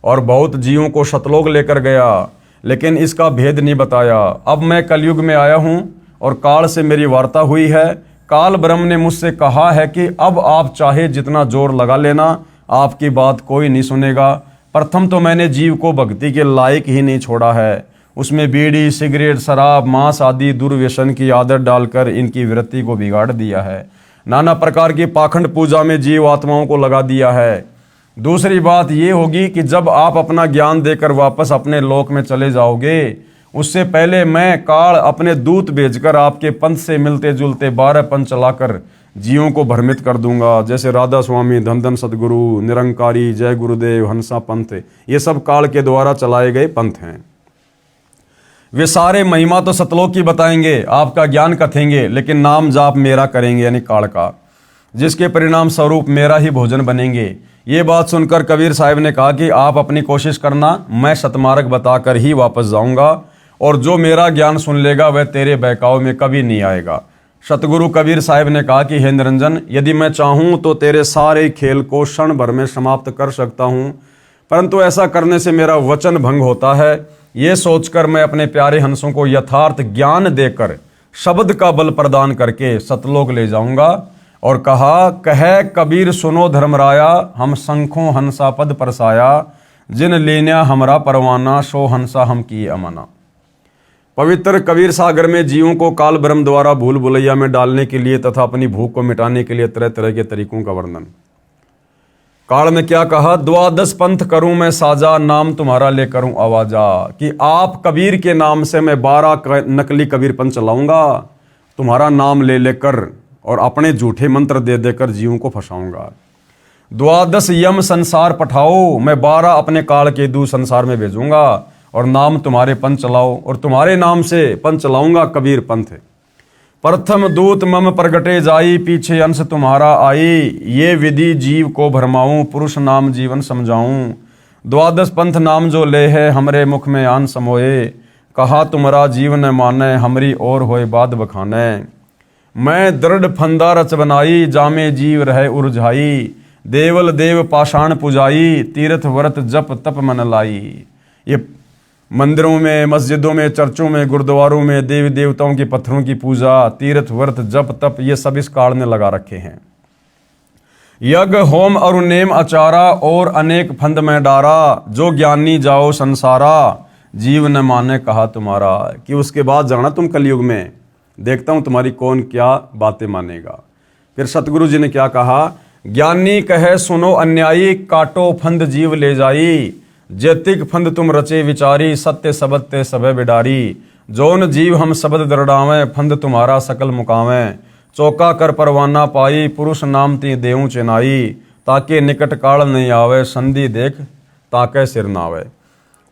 और बहुत जीवों को सतलोक लेकर गया, लेकिन इसका भेद नहीं बताया। अब मैं कलयुग में आया हूं और काल से मेरी वार्ता हुई है। काल ब्रह्म ने मुझसे कहा है कि अब आप चाहे जितना जोर लगा लेना, आपकी बात कोई नहीं सुनेगा। प्रथम तो मैंने जीव को भक्ति के लायक ही नहीं छोड़ा है, उसमें बीड़ी, सिगरेट, शराब, मांस आदि दुर्व्यसन की आदत डालकर इनकी वृत्ति को बिगाड़ दिया है। नाना प्रकार की पाखंड पूजा में जीव आत्माओं को लगा दिया है। दूसरी बात ये होगी कि जब आप अपना ज्ञान देकर वापस अपने लोक में चले जाओगे, उससे पहले मैं काल अपने दूत भेजकर आपके पंथ से मिलते जुलते 12 पंथ चलाकर जीवों को भ्रमित कर दूंगा। जैसे राधा स्वामी, धन धन सदगुरु, निरंकारी, जय गुरुदेव, हंसा पंथ, ये सब काल के द्वारा चलाए गए पंथ हैं। वे सारे महिमा तो सतलोक की बताएंगे, आपका ज्ञान कथेंगे, लेकिन नाम जाप मेरा करेंगे, यानी काल का, जिसके परिणाम स्वरूप मेरा ही भोजन बनेंगे। ये बात सुनकर कबीर साहिब ने कहा कि आप अपनी कोशिश करना, मैं सतमार्ग बताकर ही वापस जाऊंगा और जो मेरा ज्ञान सुन लेगा वह तेरे बहकाव में कभी नहीं आएगा। सतगुरु कबीर साहिब ने कहा कि हे निरंजन, यदि मैं चाहूं तो तेरे सारे खेल को क्षण भर में समाप्त कर सकता हूं, परंतु ऐसा करने से मेरा वचन भंग होता है। ये सोचकर मैं अपने प्यारे हंसों को यथार्थ ज्ञान देकर शब्द का बल प्रदान करके सतलोक ले जाऊंगा। और कहा, कह कबीर सुनो धर्मराया, हम शंखों हंसा पद परसाया, जिन लेना हमरा परवाना, सो हंसा हम किए अमाना। पवित्र कबीर सागर में जीवों को काल ब्रह्म द्वारा भूल भुलैया में डालने के लिए तथा अपनी भूख को मिटाने के लिए तरह तरह के तरीकों का वर्णन। काल ने क्या कहा, 12 पंथ करूं मैं साजा, नाम तुम्हारा ले करूं आवाजा, कि आप कबीर के नाम से मैं 12 नकली कबीर पंथ चलाऊंगा, तुम्हारा नाम ले लेकर और अपने झूठे मंत्र दे देकर जीवों को फंसाऊंगा। 12 यम संसार पठाओ, मैं 12 अपने काल के दूत संसार में भेजूंगा और नाम तुम्हारे पंथ चलाओ, और तुम्हारे नाम से पंथ चलाऊंगा कबीर पंथ। प्रथम दूत मम प्रगटे जाई, पीछे अंश तुम्हारा आई, ये विधि जीव को भरमाऊं, पुरुष नाम जीवन समझाऊं। 12 पंथ नाम जो ले है, हमरे मुख में आन समोए, कहा तुम्हारा जीवन माने, हमरी और होए बाद बखाने। मैं दृढ़ फंदा रच बनाई, जामे जीव रहे उर्झाई, देवल देव पाषाण पुजाई, तीर्थ व्रत जप तप मन लाई। ये मंदिरों में, मस्जिदों में, चर्चों में, गुरुद्वारों में देवी देवताओं के पत्थरों की पूजा, तीर्थ व्रत जप तप, ये सब इस काल ने लगा रखे हैं। यज्ञ होम और नेम आचारा, और अनेक फंद में डारा, जो ज्ञानी जाओ संसारा, जीव न माने कहा तुम्हारा। कि उसके बाद जाना तुम कलयुग में, देखता हूं तुम्हारी कौन क्या बातें मानेगा। फिर सतगुरु जी ने क्या कहा, ज्ञानी कहे सुनो अन्यायी, काटो फंद जीव ले जाई, जैतिक फंद तुम रचे विचारी, सत्य सबद ते सबे बिडारी, जोन जीव हम शब्द दरड़ावें, फंद तुम्हारा सकल मुकावें, चौका कर परवाना पाई, पुरुष नाम ती देऊं चेनाई, ताके निकट काल नहीं आवे, संधि देख ताके सिर नावे।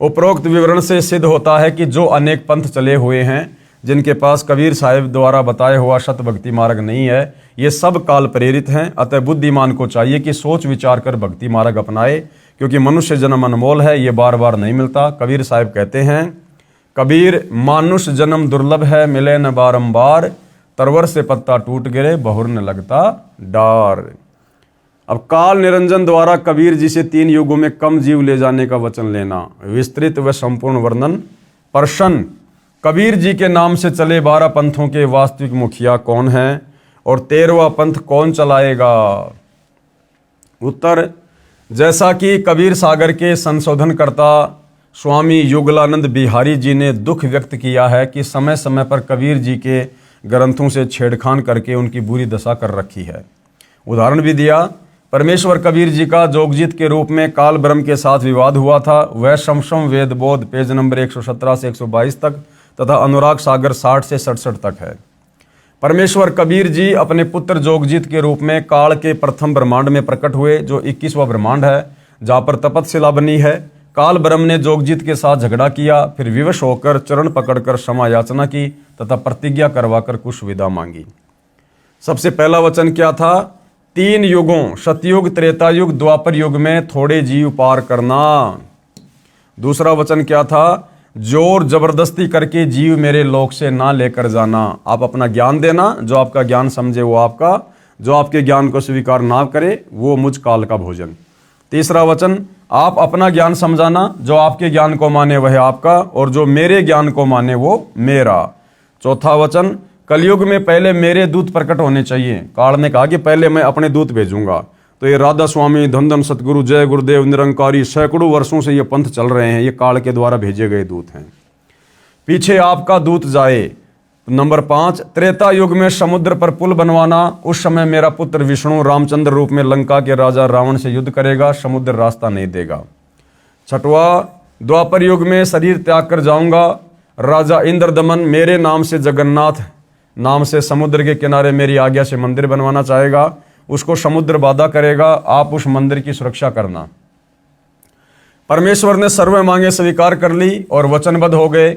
उपरोक्त विवरण से सिद्ध होता है कि जो अनेक पंथ चले हुए हैं, जिनके पास कबीर साहिब द्वारा बताया हुआ शत भक्ति मार्ग नहीं है, ये सब काल प्रेरित हैं। अतः बुद्धिमान को चाहिए कि सोच विचार कर भक्ति मार्ग अपनाए, क्योंकि मनुष्य जन्म अनमोल है, ये बार बार नहीं मिलता। कबीर साहिब कहते हैं, कबीर मानुष जन्म दुर्लभ है, मिले न बारंबार, तरवर से पत्ता टूट गिरे, बहुर न लगता डार। अब काल निरंजन द्वारा कबीर जी से 3 युगों में कम जीव ले जाने का वचन लेना, विस्तृत व संपूर्ण वर्णन। प्रश्न, कबीर जी के नाम से चले 12 पंथों के वास्तविक मुखिया कौन है और 13वां पंथ कौन चलाएगा? उत्तर, जैसा कि कबीर सागर के संशोधनकर्ता स्वामी युगलानंद बिहारी जी ने दुख व्यक्त किया है कि समय समय पर कबीर जी के ग्रंथों से छेड़खान करके उनकी बुरी दशा कर रखी है। उदाहरण भी दिया, परमेश्वर कबीर जी का जोगजीत के रूप में काल ब्रह्म के साथ विवाद हुआ था। वह शमशम वेद बोध पेज नंबर 117 से 122 तक तथा अनुराग सागर 60 से 67 तक है। परमेश्वर कबीर जी अपने पुत्र जोगजीत के रूप में काल के प्रथम ब्रह्मांड में प्रकट हुए, जो 21वां ब्रह्मांड है, जहाँ पर तपतशिला बनी है। काल ब्रह्म ने जोगजीत के साथ झगड़ा किया, फिर विवश होकर चरण पकड़कर क्षमा याचना की तथा प्रतिज्ञा करवाकर कुछ विदा मांगी। सबसे पहला वचन क्या था? 3 युगों, सतयुग, त्रेता युग, द्वापर युग में थोड़े जीव पार करना। दूसरा वचन क्या था? जोर जबरदस्ती करके जीव मेरे लोक से ना लेकर जाना। आप अपना ज्ञान देना, जो आपका ज्ञान समझे वो आपका, जो आपके ज्ञान को स्वीकार ना करे वो मुझ काल का भोजन। तीसरा वचन, आप अपना ज्ञान समझाना, जो आपके ज्ञान को माने वह आपका, और जो मेरे ज्ञान को माने वो मेरा। चौथा वचन, कलयुग में पहले मेरे दूत प्रकट होने चाहिए। काल ने कहा कि पहले मैं अपने दूत भेजूंगा। तो ये राधा स्वामी, धन धन सतगुरु, जय गुरुदेव, निरंकारी, सैकड़ों वर्षों से ये पंथ चल रहे हैं, ये काल के द्वारा भेजे गए दूत हैं। पीछे आपका दूत जाए। नंबर 5, त्रेता युग में समुद्र पर पुल बनवाना। उस समय मेरा पुत्र विष्णु रामचंद्र रूप में लंका के राजा रावण से युद्ध करेगा, समुद्र रास्ता नहीं देगा। छठवा, द्वापर युग में शरीर त्याग कर जाऊंगा। राजा इंद्रदमन मेरे नाम से, जगन्नाथ नाम से, समुद्र के किनारे मेरी आज्ञा से मंदिर बनवाना चाहेगा, उसको समुद्र बाधा करेगा, आप उस मंदिर की सुरक्षा करना। परमेश्वर ने सर्व मांगे स्वीकार कर ली और वचनबद्ध हो गए।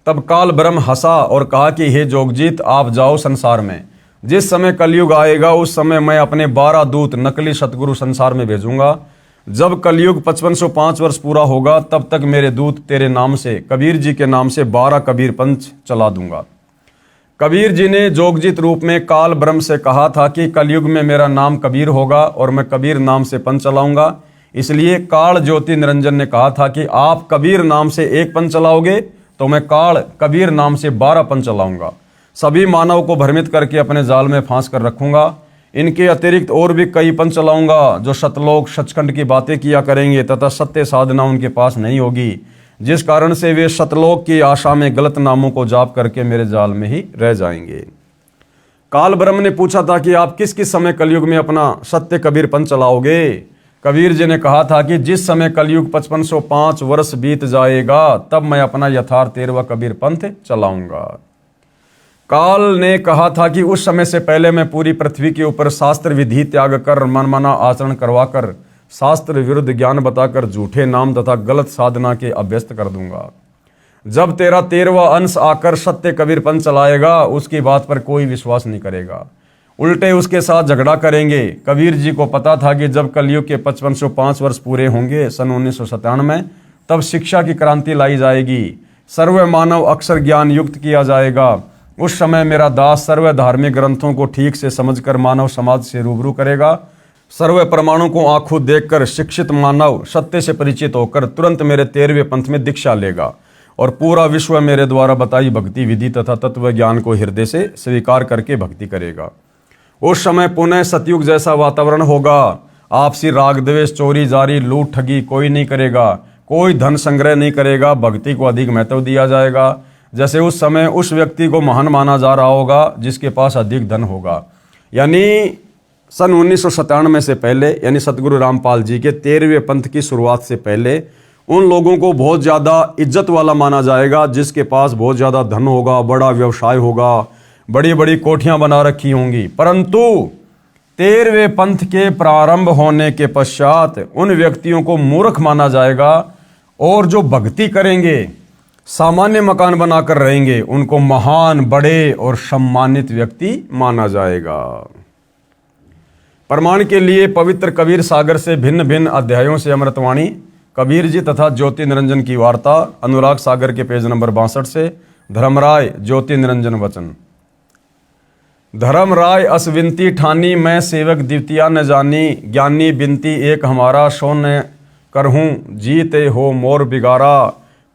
तब काल ब्रह्म हंसा और कहा कि हे जोगजीत, आप जाओ संसार में। जिस समय कलयुग आएगा उस समय मैं अपने 12 दूत नकली सतगुरु संसार में भेजूंगा। जब कलयुग 5505 वर्ष पूरा होगा तब तक मेरे दूत तेरे नाम से, कबीर जी के नाम से 12 कबीर पंथ चला दूंगा। कबीर जी ने जोगजीत रूप में काल ब्रह्म से कहा था कि कलयुग में मेरा नाम कबीर होगा और मैं कबीर नाम से पंथ चलाऊंगा। इसलिए काल ज्योति निरंजन ने कहा था कि आप कबीर नाम से एक पंथ चलाओगे तो मैं काल कबीर नाम से 12 पंथ चलाऊंगा। सभी मानव को भ्रमित करके अपने जाल में फांस कर रखूंगा। इनके अतिरिक्त और भी कई पंथ चलाऊंगा जो सतलोक सचखंड की बातें किया करेंगे तथा सत्य साधना उनके पास नहीं होगी, जिस कारण से वे सतलोक की आशा में गलत नामों को जाप करके मेरे जाल में ही रह जाएंगे। काल ब्रह्म ने पूछा था कि आप किस किस समय कलयुग में अपना सत्य कबीर पंथ चलाओगे? कबीर जी ने कहा था कि जिस समय कलयुग 5505 वर्ष बीत जाएगा तब मैं अपना यथार्थ 13वां कबीर पंथ चलाऊंगा। काल ने कहा था कि उस समय से पहले मैं पूरी पृथ्वी के ऊपर शास्त्र विधि त्याग कर, मनमाना आचरण करवाकर, शास्त्र विरुद्ध ज्ञान बताकर झूठे नाम तथा गलत साधना के अभ्यस्त कर दूंगा। जब तेरा 13वां अंश आकर सत्य कबीर पंथ चलाएगा उसकी बात पर कोई विश्वास नहीं करेगा, उल्टे उसके साथ झगड़ा करेंगे। कबीर जी को पता था कि जब कलयुग के 5505 वर्ष पूरे होंगे सन 1997 में, तब शिक्षा की क्रांति लाई जाएगी, सर्व मानव अक्षर ज्ञान युक्त किया जाएगा। उस समय मेरा दास सर्व धार्मिक ग्रंथों को ठीक से समझकर मानव समाज से रूबरू करेगा। सर्व परमाणु को आंखों देखकर शिक्षित मानव सत्य से परिचित होकर तुरंत मेरे 13वें पंथ में दीक्षा लेगा और पूरा विश्व मेरे द्वारा बताई भक्ति विधि तथा तत्व ज्ञान को हृदय से स्वीकार करके भक्ति करेगा। उस समय पुनः सतयुग जैसा वातावरण होगा। आपसी राग द्वेष, चोरी जारी, लूट ठगी कोई नहीं करेगा, कोई धन संग्रह नहीं करेगा, भक्ति को अधिक महत्व दिया जाएगा। जैसे उस समय उस व्यक्ति को महान माना जा रहा होगा जिसके पास अधिक धन होगा। यानी सन 1997 से पहले, यानी सतगुरु रामपाल जी के 13वें पंथ की शुरुआत से पहले उन लोगों को बहुत ज़्यादा इज्जत वाला माना जाएगा जिसके पास बहुत ज़्यादा धन होगा, बड़ा व्यवसाय होगा, बड़ी बड़ी कोठियां बना रखी होंगी। परंतु 13वें पंथ के प्रारंभ होने के पश्चात उन व्यक्तियों को मूर्ख माना जाएगा और जो भक्ति करेंगे, सामान्य मकान बनाकर रहेंगे, उनको महान, बड़े और सम्मानित व्यक्ति माना जाएगा। प्रमाण के लिए पवित्र कबीर सागर से भिन्न भिन्न अध्यायों से अमृतवाणी कबीर जी तथा ज्योति निरंजन की वार्ता, अनुराग सागर के पेज नंबर 62 से। धर्मराय ज्योति निरंजन वचन। धर्मराय अस विनती ठानी, मैं सेवक द्वितीया न जानी, ज्ञानी बिनती एक हमारा, सो न करहूँ जीते हो मोर बिगारा।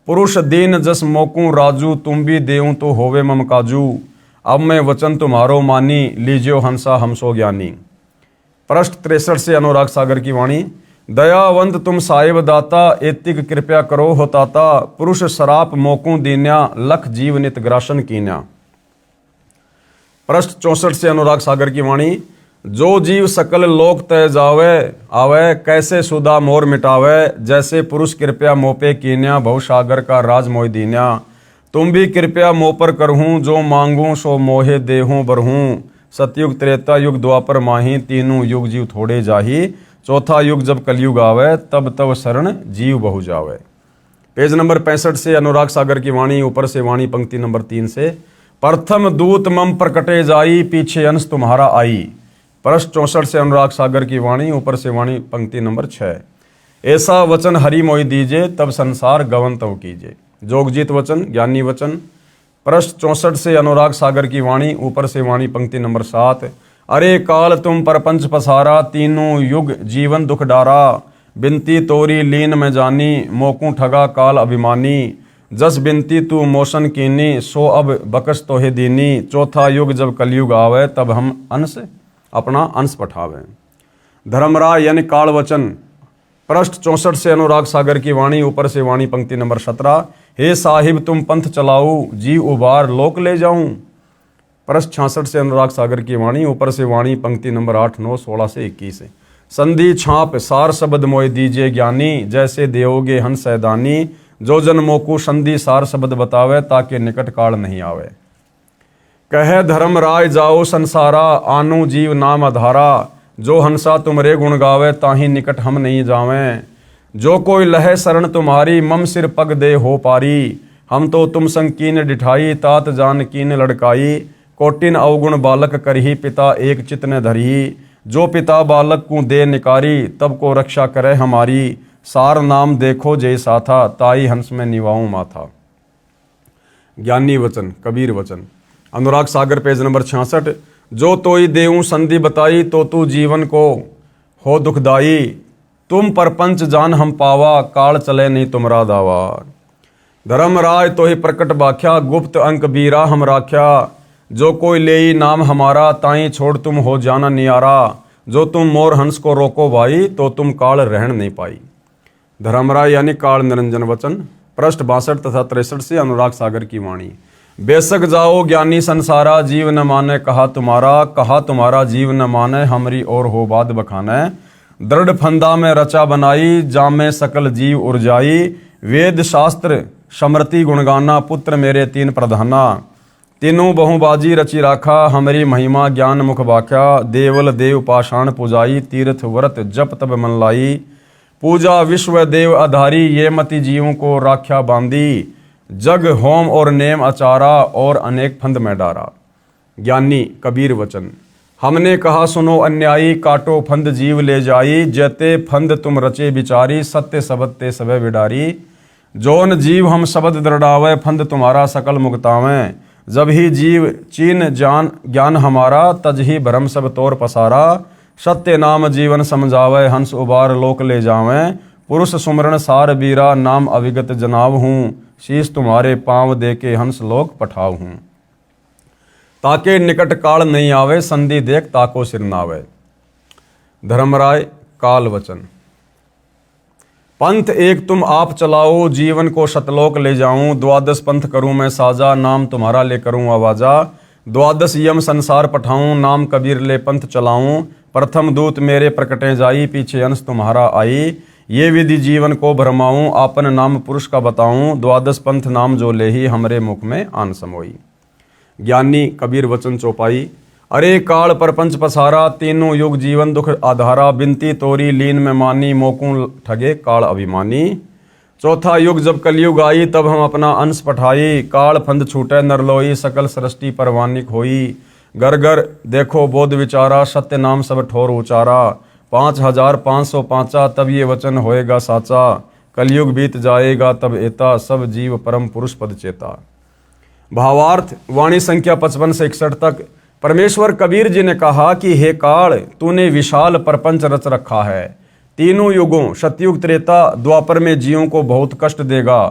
पुरुष दीन जस मोकू राजू, तुम भी देऊँ तो होवे मम काजू। अब मैं वचन तुम्हारो मानी, लीजियो हंसा हमसो ज्ञानी। पृष्ठ 63 से अनुराग सागर की वाणी। दयावंत तुम साहिब दाता, एतिक कृपया करो हो ताता। पुरुष सराप मोकू दीन्या, लख जीव नित ग्रासन कीन्या। पृष्ठ 64 से अनुराग सागर की वाणी। जो जीव सकल लोक तय जावे, आवे कैसे सुधा मोर मिटावे। जैसे पुरुष कृपया मोपे कीन्या, भव सागर का राज मोह दीन्या। तुम भी कृपया मोह पर करहूँ, जो मांगूं सो मोहे देहूँ बरहूँ। सतयुग त्रेता युग द्वापर माही, तीनों युग जीव थोड़े जाही। चौथा युग जब कलयुग आवे, तब तब शरण जीव बहु जावे। पेज नंबर 65 से अनुराग सागर की वाणी, ऊपर से वाणी पंक्ति नंबर 3 से। प्रथम दूत मम प्रकटे जाई, पीछे अंश तुम्हारा आई। पृष्ठ 64 से अनुराग सागर की वाणी, ऊपर से वाणी पंक्ति नंबर 6। ऐसा वचन हरि मोहि दीजे, तब संसार गवन तव कीजे। जोगजीत वचन, ज्ञानी वचन। पृष्ठ 64 से अनुराग सागर की वाणी, ऊपर से वाणी पंक्ति नंबर 7। अरे काल तुम परपंच पसारा, तीनों युग जीवन दुख डारा। बिनती तोरी लीन में जानी, मोकू ठगा काल अभिमानी। जस बिनती तू मोशन कीनी, सो अब बकस तोहे दीनी। चौथा युग जब कलयुग आवे, तब हम अंश अपना अंश पठावे। धर्मराय यानी काल वचन। पृष्ठ 64 से अनुराग सागर की वाणी, ऊपर से वाणी पंक्ति नंबर 17। हे साहिब तुम पंथ चलाऊ, जी उबार लोक ले जाऊं। पृष्ठ 66 से अनुराग सागर की वाणी, ऊपर से वाणी पंक्ति नंबर 8, 9, 16 से 21। संधि छाप सार शब्द मोय दीजे ज्ञानी, जैसे देवोगे हंस सैदानी। जो जन मोकू संधि सार शब्द बतावे, ताके निकट काल नहीं आवे। कहे धर्मराय जाओ संसारा, आनु जीव नाम अधारा। जो हंसा तुमरे गुण गावे, ताही निकट हम नहीं जावें। जो कोई लहे शरण तुम्हारी, मम सिर पग दे हो पारी। हम तो तुम संग कीन डिठाई, तात जान कीन लड़काई। कोटिन अवगुण बालक करही, पिता एक चित न धरही। जो पिता बालक को दे निकारी, तब को रक्षा करे हमारी। सार नाम देखो जय साथा, ताई हंस में निवाऊं माथा। ज्ञानी वचन, कबीर वचन। Anurag Sagar page number 66। जो तोई देऊं संधि बताई, तो तू जीवन को हो दुखदाई। तुम परपंच जान हम पावा, काल चले नहीं तुमरा दावा। धर्मराय तो ही प्रकट बाख्या, गुप्त अंक बीरा हम राख्या। जो कोई लेई नाम हमारा, ताई छोड़ तुम हो जाना नियारा। जो तुम मोर हंस को रोको भाई, तो तुम काल रहन नहीं पाई। धर्मराय यानी काल निरंजन वचन। पृष्ठ 62 तथा 63 से अनुराग सागर की वाणी। बेशक जाओ ज्ञानी संसारा, जीव न माने कहा तुम्हारा जीव न माने, हमरी और हो बात बखाने। दृढ़ फंदा में रचा बनाई, जामे सकल जीव उर्जाई। वेद शास्त्र समृति गुणगाना, पुत्र मेरे तीन प्रधाना। तीनों बहुबाजी रचि राखा, हमरी महिमा ज्ञान मुख बाख्या। देवल देव पाषाण पुजाई, तीर्थ व्रत जप तब मन लाई। पूजा विश्व देव आधारी, ये मति जीवों को राख्या बांधी। जग होम और नेम अचारा, और अनेक फंद में डारा। ज्ञानी कबीर वचन। हमने कहा सुनो अन्यायी, काटो फंद जीव ले जाई। जैते फंद तुम रचे बिचारी, सत्य सबद ते सबे बिडारी। जोन जीव हम शब्द दृढ़ावे, फंद तुम्हारा सकल मुक्तावें। जब ही जीव चीन जान ज्ञान हमारा, तज ही भरम सब तोर पसारा। सत्य नाम जीवन समझावे, हंस उबार लोक ले जावें। पुरुष सुमरण सार बीरा, नाम अविगत जनाव हूँ। शीश तुम्हारे पांव दे के हंस लोक पठाव हूँ। ताके निकट काल नहीं आवे, संधि देख ताको सिर नावे। धर्मराय काल वचन। पंथ एक तुम आप चलाओ, जीवन को शतलोक ले जाऊं। द्वादश पंथ करूं मैं साजा, नाम तुम्हारा ले करूं आवाजा। द्वादश यम संसार पठाऊं, नाम कबीर ले पंथ चलाऊं। प्रथम दूत मेरे प्रकटे जाई, पीछे अंश तुम्हारा आई। ये विधि जीवन को भरमाऊं, आपन नाम पुरुष का बताऊं। द्वादश पंथ नाम जो ले ही, हमरे मुख में आन समोई। ज्ञानी कबीर वचन चौपाई। अरे काल परपंच पसारा, तीनों युग जीवन दुख आधारा। बिनती तोरी लीन में मानी, मोकू ठगे काल अभिमानी। चौथा युग जब कलयुग आई, तब हम अपना अंश पठाई। काल फंद छूटे नरलोई, सकल सृष्टि परवानिक होई। घर घर देखो बोध विचारा, सत्य नाम सब ठोर उचारा। 5505 तब ये वचन होएगा साचा। कलयुग बीत जाएगा तब एता, सब जीव परम पुरुष पद चेता। भावार्थ वाणी संख्या 55 से 61 तक। परमेश्वर कबीर जी ने कहा कि हे काल, तूने विशाल प्रपंच रच रखा है। तीनों युगों सतयुग त्रेता द्वापर में जीवों को बहुत कष्ट देगा।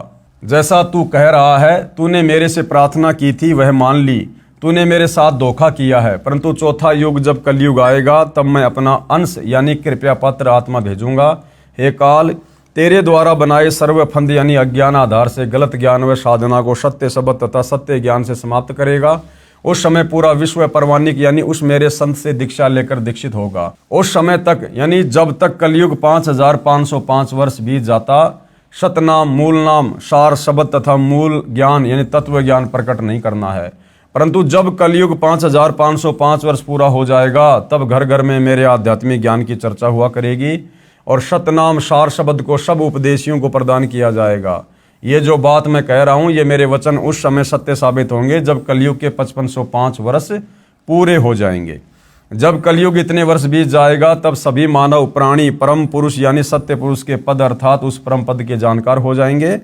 जैसा तू कह रहा है, तूने मेरे से प्रार्थना की थी वह मान ली। तूने मेरे साथ धोखा किया है, परंतु चौथा युग जब कलयुग आएगा, तब मैं अपना अंश यानी कृपया पात्र आत्मा भेजूंगा। हे काल, तेरे द्वारा बनाए सर्व फंद यानी अज्ञान आधार से गलत ज्ञान व साधना को सत्य शब्द तथा सत्य ज्ञान से समाप्त करेगा। उस समय पूरा विश्व परवानिक यानी उस मेरे संत से दीक्षा लेकर दीक्षित होगा। उस समय तक यानी जब तक कलयुग 5505 वर्ष बीत जाता, सतनाम मूल नाम सार शब्द तथा मूल ज्ञान यानी तत्व ज्ञान प्रकट नहीं करना है। परंतु जब कलयुग 5505 वर्ष पूरा हो जाएगा, तब घर घर में मेरे आध्यात्मिक ज्ञान की चर्चा हुआ करेगी और सतनाम सार शब्द को सब उपदेशियों को प्रदान किया जाएगा। ये जो बात मैं कह रहा हूँ, ये मेरे वचन उस समय सत्य साबित होंगे जब कलयुग के 5505 वर्ष पूरे हो जाएंगे। जब कलयुग इतने वर्ष बीत जाएगा तब सभी मानव प्राणी परम पुरुष यानी सत्य पुरुष के पद अर्थात उस परम पद के जानकार हो जाएंगे,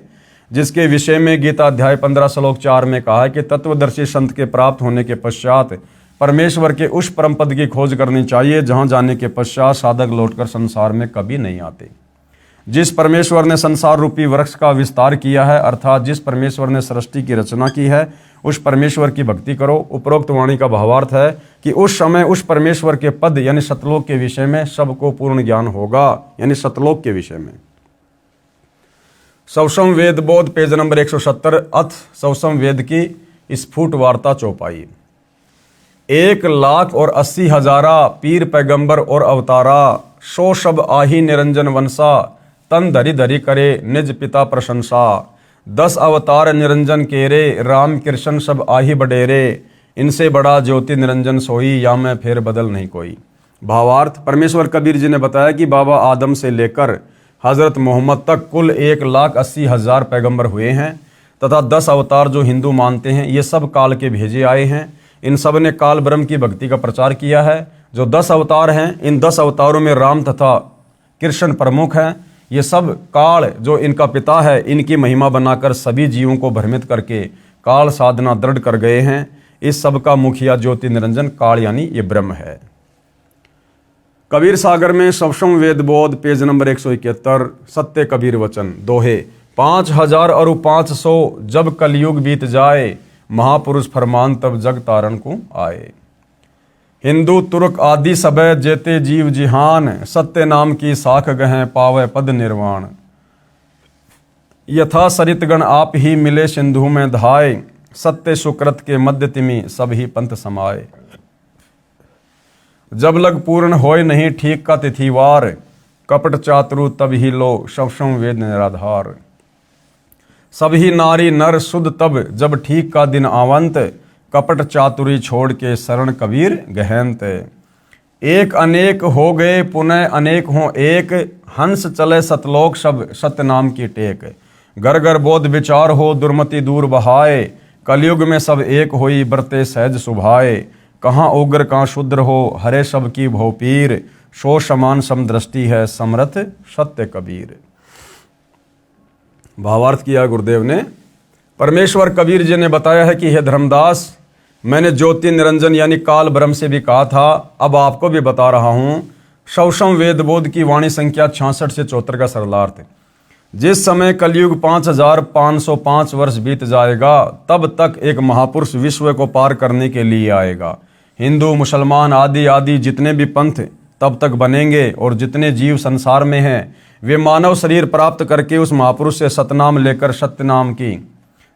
जिसके विषय में गीता अध्याय 15 श्लोक 4 में कहा है कि तत्वदर्शी संत के प्राप्त होने के पश्चात परमेश्वर के उस परम पद की खोज करनी चाहिए जहां जाने के पश्चात साधक लौटकर संसार में कभी नहीं आते। जिस परमेश्वर ने संसार रूपी वृक्ष का विस्तार किया है अर्थात जिस परमेश्वर ने सृष्टि की रचना की है उस परमेश्वर की भक्ति करो। उपरोक्त वाणी का भावार्थ है कि उस समय उस परमेश्वर के पद यानी सतलोक के विषय में सबको पूर्ण ज्ञान होगा, यानी सतलोक के विषय में। सवसम वेद बोध पेज नंबर 170 अथ सवसम वेद की स्फुट वार्ता चौपाई। 1,80,000 पीर पैगंबर और अवतारा, सो सब आही निरंजन वंशा, तन धरी धरी करे निज पिता प्रशंसा। 10 अवतार निरंजन केरे, राम कृष्ण सब आही बडेरे, इनसे बड़ा ज्योति निरंजन सोई, या मैं फेर बदल नहीं कोई। भावार्थ, परमेश्वर कबीर जी ने बताया कि बाबा आदम से लेकर हजरत मोहम्मद तक कुल 1,80,000 पैगंबर हुए हैं तथा 10 अवतार जो हिंदू मानते हैं ये सब काल के भेजे आए हैं। इन सब ने काल ब्रह्म की भक्ति का प्रचार किया है। जो 10 अवतार हैं इन 10 अवतारों में राम तथा कृष्ण प्रमुख हैं। ये सब काल जो इनका पिता है इनकी महिमा बनाकर सभी जीवों को भ्रमित करके काल साधना दृढ़ कर गए हैं। इस सब का मुखिया ज्योति निरंजन काल यानी ये ब्रह्म है। कबीर सागर में सवसम वेद बोध पेज नंबर 171 सत्य कबीर वचन दोहे। 5,000 और 500 जब कलयुग बीत जाए, महापुरुष फरमान तब जग तारण को आए। हिंदू तुर्क आदि सबे जेते जीव जिहान, सत्य नाम की साख गहें पावे पद निर्वाण। यथा सरितगण आप ही मिले सिंधु में धाय, सत्य सुकृत के मध्य तिमि सब ही पंथ समाये। जब लग पूर्ण होय नहीं ठीक का तिथिवार, कपट चातुरु तब ही लो सवसम वेद निराधार। सभी नारी नर शुद्ध तब जब ठीक का दिन आवंत, कपट चातुरी छोड़ के शरण कबीर गहनत। एक अनेक हो गए पुनः अनेक हों एक, हंस चले सतलोक सब सत्य नाम की टेक। घर घर बोध विचार हो दुर्मति दूर बहाए, कलयुग में सब एक होई बरते सहज सुभाए। कहाँ उग्र कहाँ शुद्र हो हरे सब की भोपीर, सो समान समदृष्टि है समरथ सत्य कबीर। भावार्थ किया गुरुदेव ने। परमेश्वर कबीर जी ने बताया है कि हे धर्मदास, मैंने ज्योति निरंजन यानी काल ब्रह्म से भी कहा था, अब आपको भी बता रहा हूं। सवसम वेद बोध की वाणी संख्या 66 से 74 का सरलार्थ। जिस समय कलयुग 5,505 वर्ष बीत जाएगा तब तक एक महापुरुष विश्व को पार करने के लिए आएगा। हिंदू मुसलमान आदि आदि जितने भी पंथ तब तक बनेंगे और जितने जीव संसार में हैं वे मानव शरीर प्राप्त करके उस महापुरुष से सतनाम लेकर सत्य नाम की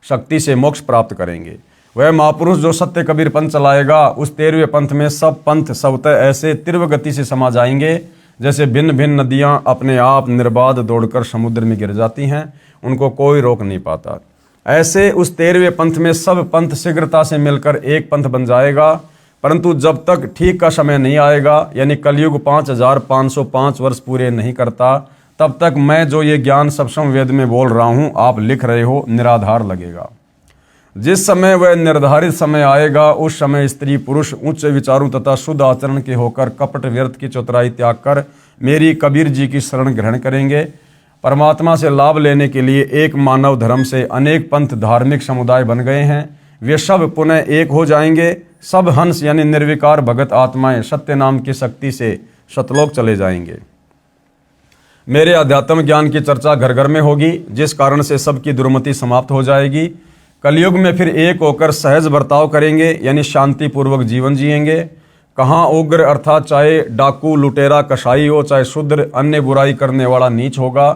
शक्ति से मोक्ष प्राप्त करेंगे। वह महापुरुष जो सत्य कबीर पंथ चलाएगा उस 13वें पंथ में सब पंथ स्वतः ऐसे तीव्र गति से समा जाएंगे जैसे भिन्न भिन्न नदियां अपने आप निर्बाध दौड़कर समुद्र में गिर जाती हैं, उनको कोई रोक नहीं पाता। ऐसे उस 13वें पंथ में सब पंथ शीघ्रता से मिलकर एक पंथ बन जाएगा। परंतु जब तक ठीक का समय नहीं आएगा यानी कलयुग 5,505 वर्ष पूरे नहीं करता तब तक मैं जो ये ज्ञान सवसम वेद में बोल रहा हूँ आप लिख रहे हो निराधार लगेगा। जिस समय वह निर्धारित समय आएगा उस समय स्त्री पुरुष उच्च विचारों तथा शुद्ध आचरण के होकर कपट व्यर्थ की चतुराई त्याग कर मेरी कबीर जी की शरण ग्रहण करेंगे। परमात्मा से लाभ लेने के लिए एक मानव धर्म से अनेक पंथ धार्मिक समुदाय बन गए हैं। वे सब पुनः एक हो जाएंगे। सब हंस यानी निर्विकार भगत आत्माएं सत्य नाम की शक्ति से सतलोक चले जाएंगे। मेरे अध्यात्म ज्ञान की चर्चा घर घर में होगी जिस कारण से सबकी दुर्मति समाप्त हो जाएगी। कलयुग में फिर एक होकर सहज बर्ताव करेंगे यानी शांतिपूर्वक जीवन जिएंगे। कहाँ उग्र अर्थात चाहे डाकू लुटेरा कसाई हो चाहे शूद्र अन्य बुराई करने वाला नीच होगा।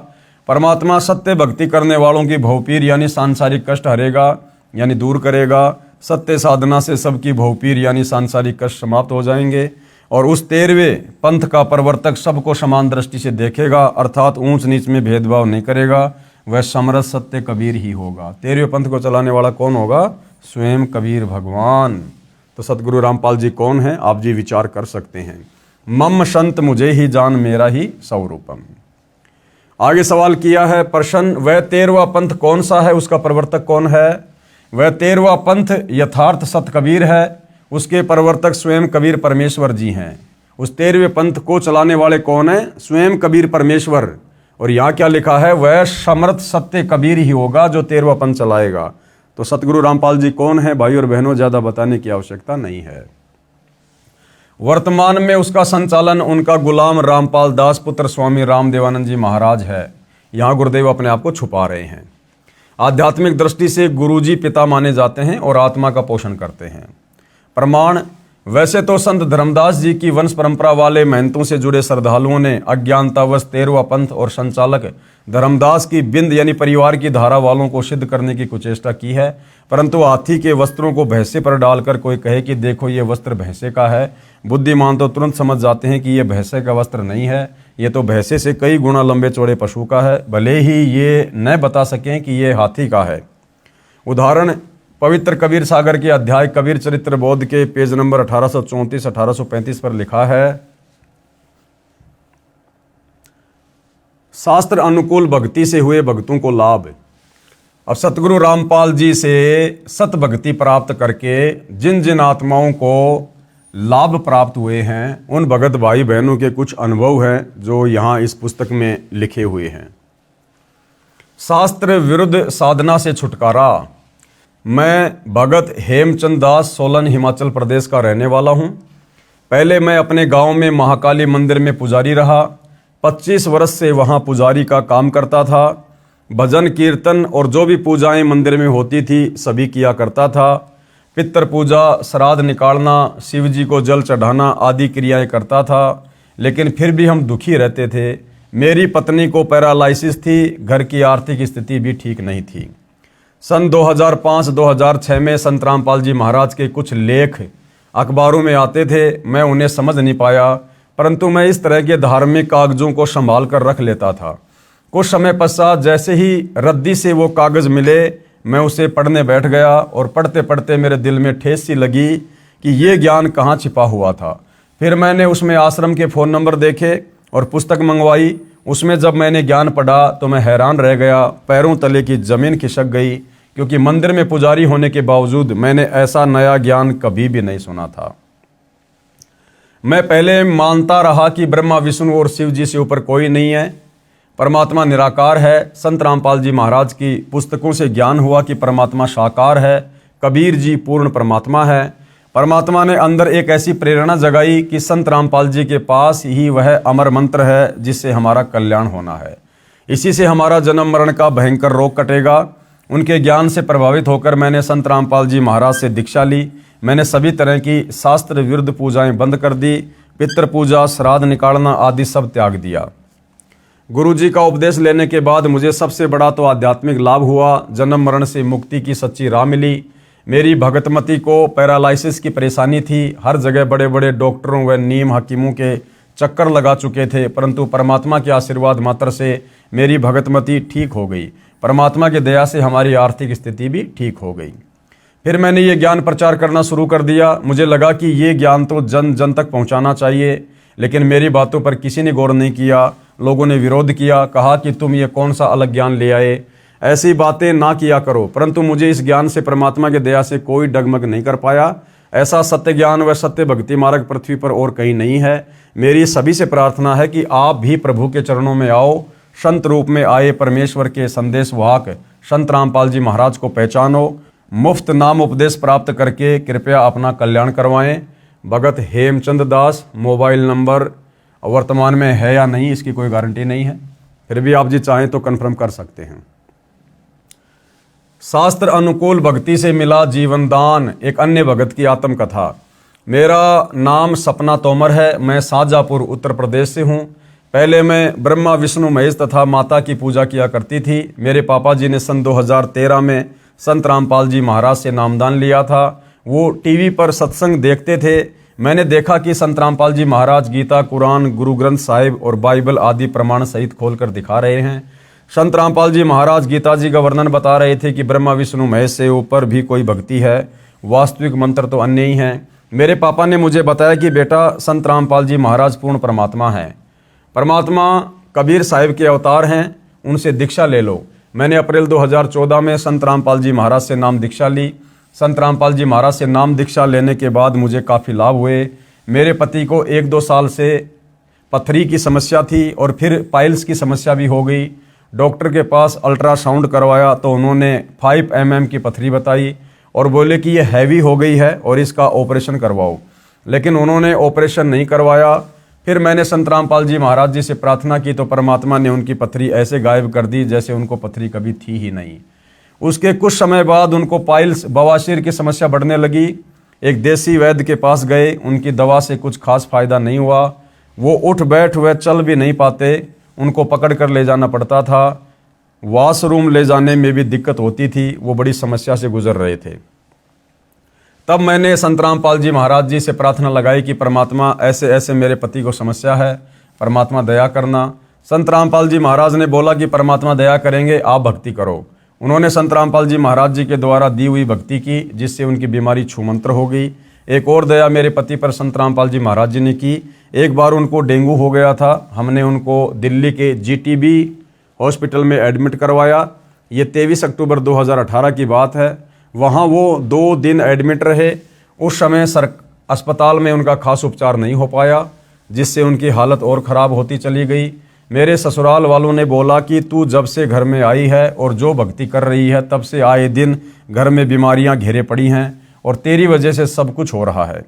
परमात्मा सत्य भक्ति करने वालों की भवपीर यानी सांसारिक कष्ट हरेगा यानी दूर करेगा। सत्य साधना से सबकी भवपीर यानी सांसारिक कष्ट समाप्त हो जाएंगे और उस 13वें पंथ का प्रवर्तक सबको समान दृष्टि से देखेगा अर्थात ऊंच नीच में भेदभाव नहीं करेगा। वह समरथ सत्य कबीर ही होगा। 13वें पंथ को चलाने वाला कौन होगा? स्वयं कबीर भगवान। तो सतगुरु रामपाल जी कौन है आप जी विचार कर सकते हैं। मम संत मुझे ही जान मेरा ही स्वरूपम। आगे सवाल किया है प्रश्न, वह 13वां पंथ कौन सा है, उसका प्रवर्तक कौन है? वह 13वां पंथ यथार्थ सत कबीर है। उसके प्रवर्तक स्वयं कबीर परमेश्वर जी हैं। उस 13वें पंथ को चलाने वाले कौन है? स्वयं कबीर परमेश्वर। और यहाँ क्या लिखा है? वह समर्थ सत्य कबीर ही होगा जो 13वां पंथ चलाएगा। तो सतगुरु रामपाल जी कौन है भाई और बहनों? ज़्यादा बताने की आवश्यकता नहीं है। वर्तमान में उसका संचालन उनका गुलाम रामपाल दास पुत्र स्वामी रामदेवानंद जी महाराज है। यहाँ गुरुदेव अपने आप को छुपा रहे हैं। आध्यात्मिक दृष्टि से गुरुजी पिता माने जाते हैं और आत्मा का पोषण करते हैं। प्रमाण: वैसे तो संत धर्मदास जी की वंश परंपरा वाले महंतों से जुड़े श्रद्धालुओं ने अज्ञानतावश 13वां पंथ और संचालक धर्मदास की बिंद यानी परिवार की धारा वालों को सिद्ध करने की कुचेष्टा की है, परंतु हाथी के वस्त्रों को भैंसे पर डालकर कोई कहे कि देखो ये वस्त्र भैंसे का है, बुद्धिमान तो तुरंत समझ जाते हैं कि ये भैंसे का वस्त्र नहीं है, ये तो भैंसे से कई गुना लंबे चौड़े पशु का है, भले ही ये न बता सकें कि ये हाथी का है। उदाहरण: पवित्र कबीर सागर के अध्याय कबीर चरित्र बोध के पेज नंबर 1834-1835 पर लिखा है, शास्त्र अनुकूल भक्ति से हुए भक्तों को लाभ। अब सतगुरु रामपाल जी से सत भक्ति प्राप्त करके जिन जिन आत्माओं को लाभ प्राप्त हुए हैं, उन भगत भाई बहनों के कुछ अनुभव हैं जो यहाँ इस पुस्तक में लिखे हुए हैं। शास्त्र विरुद्ध साधना से छुटकारा। मैं भगत हेमचंद दास सोलन हिमाचल प्रदेश का रहने वाला हूँ। पहले मैं अपने गांव में महाकाली मंदिर में पुजारी रहा। 25 वर्ष से वहाँ पुजारी का काम करता था। भजन कीर्तन और जो भी पूजाएं मंदिर में होती थी सभी किया करता था। पितृ पूजा, श्राद्ध निकालना, शिव जी को जल चढ़ाना आदि क्रियाएं करता था। लेकिन फिर भी हम दुखी रहते थे। मेरी पत्नी को पैरालाइसिस थी, घर की आर्थिक स्थिति भी ठीक नहीं थी। सन 2005-2006 में संत रामपाल जी महाराज के कुछ लेख अखबारों में आते थे। मैं उन्हें समझ नहीं पाया, परंतु मैं इस तरह के धार्मिक कागजों को संभाल कर रख लेता था। कुछ समय पश्चात जैसे ही रद्दी से वो कागज मिले, मैं उसे पढ़ने बैठ गया और पढ़ते पढ़ते मेरे दिल में ठेस सी लगी कि ये ज्ञान कहाँ छिपा हुआ था। फिर मैंने उसमें आश्रम के फ़ोन नंबर देखे और पुस्तक मंगवाई। उसमें जब मैंने ज्ञान पढ़ा तो मैं हैरान रह गया, पैरों तले की ज़मीन खिसक गई, क्योंकि मंदिर में पुजारी होने के बावजूद मैंने ऐसा नया ज्ञान कभी भी नहीं सुना था। मैं पहले मानता रहा कि ब्रह्मा विष्णु और शिव जी से ऊपर कोई नहीं है, परमात्मा निराकार है। संत रामपाल जी महाराज की पुस्तकों से ज्ञान हुआ कि परमात्मा साकार है, कबीर जी पूर्ण परमात्मा है। परमात्मा ने अंदर एक ऐसी प्रेरणा जगाई कि संत रामपाल जी के पास ही वह अमर मंत्र है जिससे हमारा कल्याण होना है। इसी से हमारा जन्म मरण का भयंकर रोग कटेगा। उनके ज्ञान से प्रभावित होकर मैंने संत रामपाल जी महाराज से दीक्षा ली। मैंने सभी तरह की शास्त्र विरुद्ध पूजाएं बंद कर दी। पितृ पूजा, श्राद्ध निकालना आदि सब त्याग दिया। गुरुजी का उपदेश लेने के बाद मुझे सबसे बड़ा तो आध्यात्मिक लाभ हुआ। जन्म मरण से मुक्ति की सच्ची राह मिली। मेरी भगतमती को पैरालाइसिस की परेशानी थी। हर जगह बड़े बड़े डॉक्टरों व नीम हकीमों के चक्कर लगा चुके थे, परंतु परमात्मा के आशीर्वाद मात्र से मेरी भगतमती ठीक हो गई। परमात्मा की दया से हमारी आर्थिक स्थिति भी ठीक हो गई। फिर मैंने ये ज्ञान प्रचार करना शुरू कर दिया। मुझे लगा कि ये ज्ञान तो जन जन तक पहुंचाना चाहिए, लेकिन मेरी बातों पर किसी ने गौर नहीं किया। लोगों ने विरोध किया, कहा कि तुम ये कौन सा अलग ज्ञान ले आए, ऐसी बातें ना किया करो। परंतु मुझे इस ज्ञान से परमात्मा की दया से कोई डगमग नहीं कर पाया। ऐसा सत्य ज्ञान व सत्य भक्ति मार्ग पृथ्वी पर और कहीं नहीं है। मेरी सभी से प्रार्थना है कि आप भी प्रभु के चरणों में आओ। संत रूप में आए परमेश्वर के संदेश वाहक संत रामपाल जी महाराज को पहचानो। मुफ्त नाम उपदेश प्राप्त करके कृपया अपना कल्याण करवाएं। भगत हेमचंद दास। मोबाइल नंबर वर्तमान में है या नहीं इसकी कोई गारंटी नहीं है, फिर भी आप जी चाहें तो कन्फर्म कर सकते हैं। शास्त्र अनुकूल भक्ति से मिला जीवन दान। एक अन्य भगत की आत्मकथा। मेरा नाम सपना तोमर है। मैं शाहजहाँपुर उत्तर प्रदेश से हूँ। पहले मैं ब्रह्मा विष्णु महेश तथा माता की पूजा किया करती थी। मेरे पापा जी ने सन 2013 में संत रामपाल जी महाराज से नामदान लिया था। वो टीवी पर सत्संग देखते थे। मैंने देखा कि संत रामपाल जी महाराज गीता, कुरान, गुरु ग्रंथ साहिब और बाइबल आदि प्रमाण सहित खोलकर दिखा रहे हैं। संत रामपाल जी महाराज गीता जी का वर्णन बता रहे थे कि ब्रह्मा विष्णु महेश से ऊपर भी कोई भक्ति है, वास्तविक मंत्र तो अन्य ही हैं। मेरे पापा ने मुझे बताया कि बेटा, संत रामपाल जी महाराज पूर्ण परमात्मा हैं, परमात्मा कबीर साहिब के अवतार हैं, उनसे दीक्षा ले लो। मैंने अप्रैल 2014 में संत रामपाल जी महाराज से नाम दीक्षा ली। संत रामपाल जी महाराज से नाम दीक्षा लेने के बाद मुझे काफ़ी लाभ हुए। मेरे पति को 1-2 साल से पथरी की समस्या थी और फिर पाइल्स की समस्या भी हो गई। डॉक्टर के पास अल्ट्रासाउंड करवाया तो उन्होंने 5 mm की पथरी बताई और बोले कि ये हैवी हो गई है और इसका ऑपरेशन करवाओ, लेकिन उन्होंने ऑपरेशन नहीं करवाया। फिर मैंने संत रामपाल जी महाराज जी से प्रार्थना की तो परमात्मा ने उनकी पथरी ऐसे गायब कर दी जैसे उनको पथरी कभी थी ही नहीं। उसके कुछ समय बाद उनको पाइल्स बवासीर की समस्या बढ़ने लगी। एक देसी वैद्य के पास गए, उनकी दवा से कुछ खास फायदा नहीं हुआ। वो उठ बैठ व चल भी नहीं पाते, उनको पकड़ कर ले जाना पड़ता था। वॉशरूम ले जाने में भी दिक्कत होती थी, वो बड़ी समस्या से गुजर रहे थे। तब मैंने संत रामपाल जी महाराज जी से प्रार्थना लगाई कि परमात्मा ऐसे ऐसे मेरे पति को समस्या है, परमात्मा दया करना। संत रामपाल जी महाराज ने बोला कि परमात्मा दया करेंगे, आप भक्ति करो। उन्होंने संत रामपाल जी महाराज जी के द्वारा दी हुई भक्ति की, जिससे उनकी बीमारी छूमंत्र हो गई। एक और दया मेरे पति पर संत रामपाल जी महाराज जी ने की। एक बार उनको डेंगू हो गया था, हमने उनको दिल्ली के GTB हॉस्पिटल में एडमिट करवाया। ये 23 अक्टूबर 2018 की बात है। वहाँ वो 2 दिन एडमिट रहे। उस समय अस्पताल में उनका खास उपचार नहीं हो पाया, जिससे उनकी हालत और ख़राब होती चली गई। मेरे ससुराल वालों ने बोला कि तू जब से घर में आई है और जो भक्ति कर रही है, तब से आए दिन घर में बीमारियां घेरे पड़ी हैं और तेरी वजह से सब कुछ हो रहा है।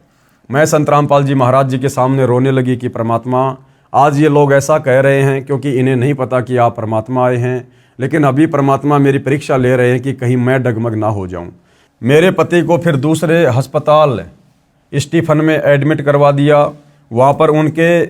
मैं संत रामपाल जी महाराज जी के सामने रोने लगी कि परमात्मा, आज ये लोग ऐसा कह रहे हैं क्योंकि इन्हें नहीं पता कि आप परमात्मा आए हैं, लेकिन अभी परमात्मा मेरी परीक्षा ले रहे हैं कि कहीं मैं डगमग ना हो जाऊं। मेरे पति को फिर दूसरे अस्पताल स्टीफन में एडमिट करवा दिया। वहाँ पर उनके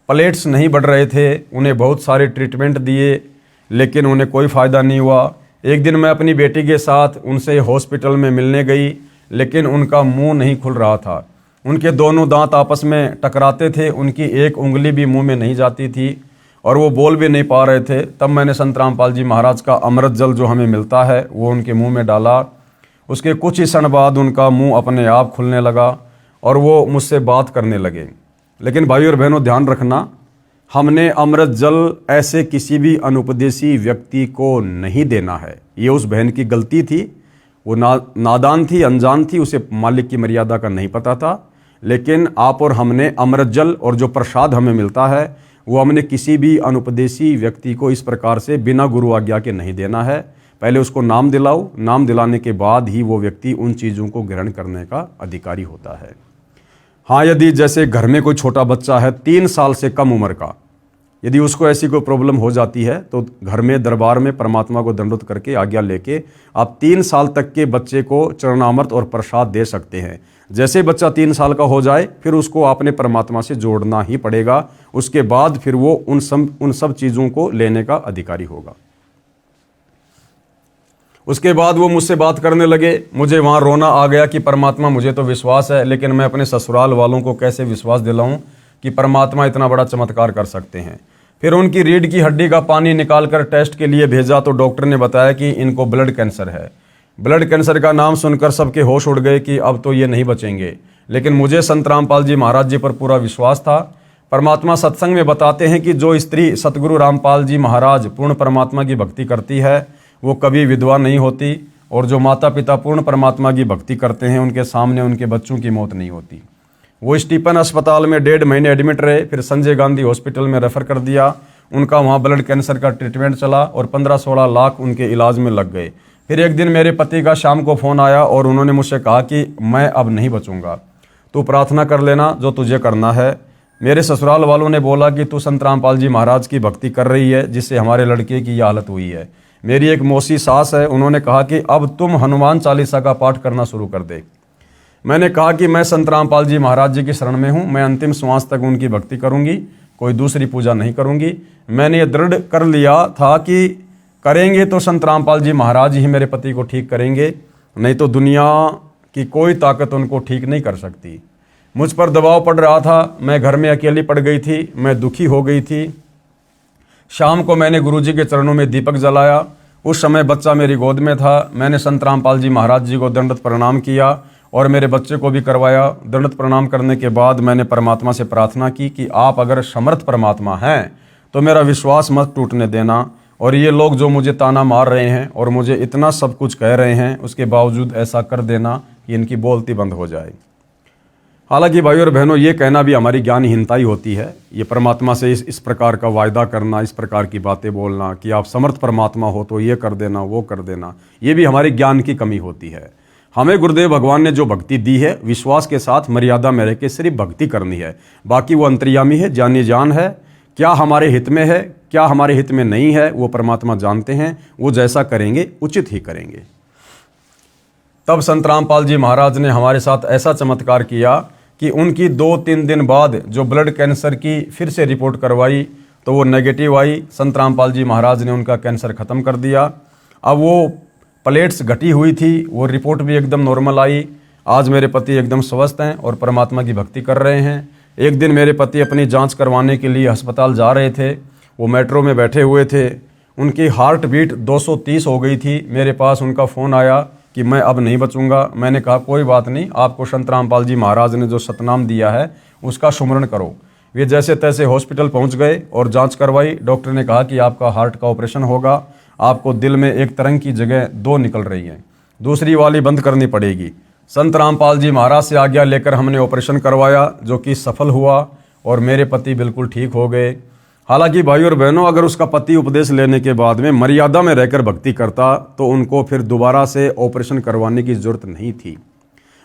प्लेट्स नहीं बढ़ रहे थे, उन्हें बहुत सारे ट्रीटमेंट दिए, लेकिन उन्हें कोई फ़ायदा नहीं हुआ। एक दिन मैं अपनी बेटी के साथ उनसे हॉस्पिटल में मिलने गई, लेकिन उनका मुंह नहीं खुल रहा था। उनके दोनों दांत आपस में टकराते थे, उनकी एक उंगली भी मुंह में नहीं जाती थी और वो बोल भी नहीं पा रहे थे। तब मैंने संत रामपाल जी महाराज का अमृत जल जो हमें मिलता है वो उनके मुंह में डाला। उसके कुछ ही क्षण बाद उनका मुंह अपने आप खुलने लगा और वो मुझसे बात करने लगे। लेकिन भाई और बहनों, ध्यान रखना, हमने अमृत जल ऐसे किसी भी अनुपदेशी व्यक्ति को नहीं देना है। ये उस बहन की गलती थी, वो नादान थी, अनजान थी, उसे मालिक की मर्यादा का नहीं पता था। लेकिन आप और हमने अमृत जल और जो प्रसाद हमें मिलता है वो हमने किसी भी अनुपदेशी व्यक्ति को इस प्रकार से बिना गुरु आज्ञा के नहीं देना है। पहले उसको नाम दिलाओ, नाम दिलाने के बाद ही वो व्यक्ति उन चीज़ों को ग्रहण करने का अधिकारी होता है। हाँ, यदि जैसे घर में कोई छोटा बच्चा है 3 साल से कम उम्र का, यदि उसको ऐसी कोई प्रॉब्लम हो जाती है तो घर में दरबार में परमात्मा को दंडवत करके आज्ञा लेके आप 3 साल तक के बच्चे को चरणामृत और प्रसाद दे सकते हैं। जैसे बच्चा 3 साल का हो जाए फिर उसको आपने परमात्मा से जोड़ना ही पड़ेगा। उसके बाद फिर वो उन सब चीज़ों को लेने का अधिकारी होगा। उसके बाद वो मुझसे बात करने लगे। मुझे वहाँ रोना आ गया कि परमात्मा, मुझे तो विश्वास है, लेकिन मैं अपने ससुराल वालों को कैसे विश्वास दिलाऊं कि परमात्मा इतना बड़ा चमत्कार कर सकते हैं। फिर उनकी रीढ़ की हड्डी का पानी निकाल कर टेस्ट के लिए भेजा तो डॉक्टर ने बताया कि इनको ब्लड कैंसर है। ब्लड कैंसर का नाम सुनकर सबके होश उड़ गए कि अब तो ये नहीं बचेंगे। लेकिन मुझे संत रामपाल जी महाराज जी पर पूरा विश्वास था। परमात्मा सत्संग में बताते हैं कि जो स्त्री सतगुरु रामपाल जी महाराज पूर्ण परमात्मा की भक्ति करती है वो कभी विधवा नहीं होती, और जो माता पिता पूर्ण परमात्मा की भक्ति करते हैं उनके सामने उनके बच्चों की मौत नहीं होती। वो स्टीफन अस्पताल में 1.5 महीने एडमिट रहे, फिर संजय गांधी हॉस्पिटल में रेफर कर दिया। उनका वहाँ ब्लड कैंसर का ट्रीटमेंट चला और 15-16 लाख उनके इलाज में लग गए। फिर एक दिन मेरे पति का शाम को फ़ोन आया और उन्होंने मुझसे कहा कि मैं अब नहीं बचूंगा, तू प्रार्थना कर लेना जो तुझे करना है। मेरे ससुराल वालों ने बोला कि तू संत रामपाल जी महाराज की भक्ति कर रही है जिससे हमारे लड़के की यह हालत हुई है। मेरी एक मौसी सास है, उन्होंने कहा कि अब तुम हनुमान चालीसा का पाठ करना शुरू कर दे। मैंने कहा कि मैं संत रामपाल जी महाराज जी की शरण में हूँ, मैं अंतिम श्वास तक उनकी भक्ति करूँगी, कोई दूसरी पूजा नहीं करूँगी। मैंने ये दृढ़ कर लिया था कि करेंगे तो संत रामपाल जी महाराज ही मेरे पति को ठीक करेंगे, नहीं तो दुनिया की कोई ताकत उनको ठीक नहीं कर सकती। मुझ पर दबाव पड़ रहा था, मैं घर में अकेली पड़ गई थी, मैं दुखी हो गई थी। शाम को मैंने गुरुजी के चरणों में दीपक जलाया। उस समय बच्चा मेरी गोद में था। मैंने संत रामपाल जी महाराज जी को दंडवत प्रणाम किया और मेरे बच्चे को भी करवाया। दंडवत प्रणाम करने के बाद मैंने परमात्मा से प्रार्थना की कि आप अगर समर्थ परमात्मा हैं तो मेरा विश्वास मत टूटने देना। और ये लोग जो मुझे ताना मार रहे हैं और मुझे इतना सब कुछ कह रहे हैं, उसके बावजूद ऐसा कर देना कि इनकी बोलती बंद हो जाए। हालांकि भाई और बहनों, ये कहना भी हमारी ज्ञानहीनता ही होती है। ये परमात्मा से इस प्रकार का वायदा करना, इस प्रकार की बातें बोलना कि आप समर्थ परमात्मा हो तो ये कर देना, वो कर देना, ये भी हमारे ज्ञान की कमी होती है। हमें गुरुदेव भगवान ने जो भक्ति दी है, विश्वास के साथ मर्यादा में रह के सिर्फ भक्ति करनी है। बाकी वो अंतर्यामी है, जानी जान है। क्या हमारे हित में है, क्या हमारे हित में नहीं है, वो परमात्मा जानते हैं। वो जैसा करेंगे उचित ही करेंगे। तब संत रामपाल जी महाराज ने हमारे साथ ऐसा चमत्कार किया कि उनकी 2-3 दिन बाद जो ब्लड कैंसर की फिर से रिपोर्ट करवाई तो वो नेगेटिव आई। संत रामपाल जी महाराज ने उनका कैंसर ख़त्म कर दिया। अब वो प्लेट्स घटी हुई थी, वो रिपोर्ट भी एकदम नॉर्मल आई। आज मेरे पति एकदम स्वस्थ हैं और परमात्मा की भक्ति कर रहे हैं। एक दिन मेरे पति अपनी जांच करवाने के लिए अस्पताल जा रहे थे। वो मेट्रो में बैठे हुए थे, उनकी हार्ट बीट 230 हो गई थी। मेरे पास उनका फ़ोन आया कि मैं अब नहीं बचूंगा। मैंने कहा कोई बात नहीं, आपको संत रामपाल जी महाराज ने जो सतनाम दिया है उसका सुमरण करो। वे जैसे तैसे हॉस्पिटल पहुंच गए और जांच करवाई। डॉक्टर ने कहा कि आपका हार्ट का ऑपरेशन होगा, आपको दिल में एक तरंग की जगह 2 निकल रही हैं, दूसरी वाली बंद करनी पड़ेगी। संत रामपाल जी महाराज से आज्ञा लेकर हमने ऑपरेशन करवाया, जो कि सफल हुआ और मेरे पति बिल्कुल ठीक हो गए। हालांकि भाई और बहनों, अगर उसका पति उपदेश लेने के बाद में मर्यादा में रहकर भक्ति करता तो उनको फिर दोबारा से ऑपरेशन करवाने की जरूरत नहीं थी।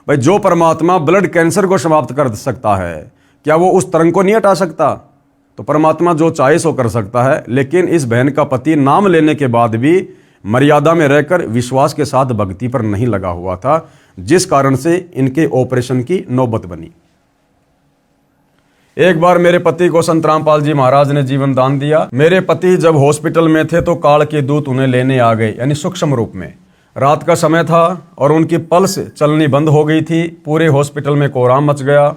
भाई, जो परमात्मा ब्लड कैंसर को समाप्त कर सकता है, क्या वो उस तरंग को नहीं हटा सकता? तो परमात्मा जो चाहे सो कर सकता है। लेकिन इस बहन का पति नाम लेने के बाद भी मर्यादा में रहकर विश्वास के साथ भक्ति पर नहीं लगा हुआ था, जिस कारण से इनके ऑपरेशन की नौबत बनी। एक बार मेरे पति को संत रामपाल जी महाराज ने जीवन दान दिया। मेरे पति जब हॉस्पिटल में थे तो काल के दूत उन्हें लेने आ गए, यानी सूक्ष्म रूप में। रात का समय था और उनकी पल्स चलनी बंद हो गई थी। पूरे हॉस्पिटल में कोहराम मच गया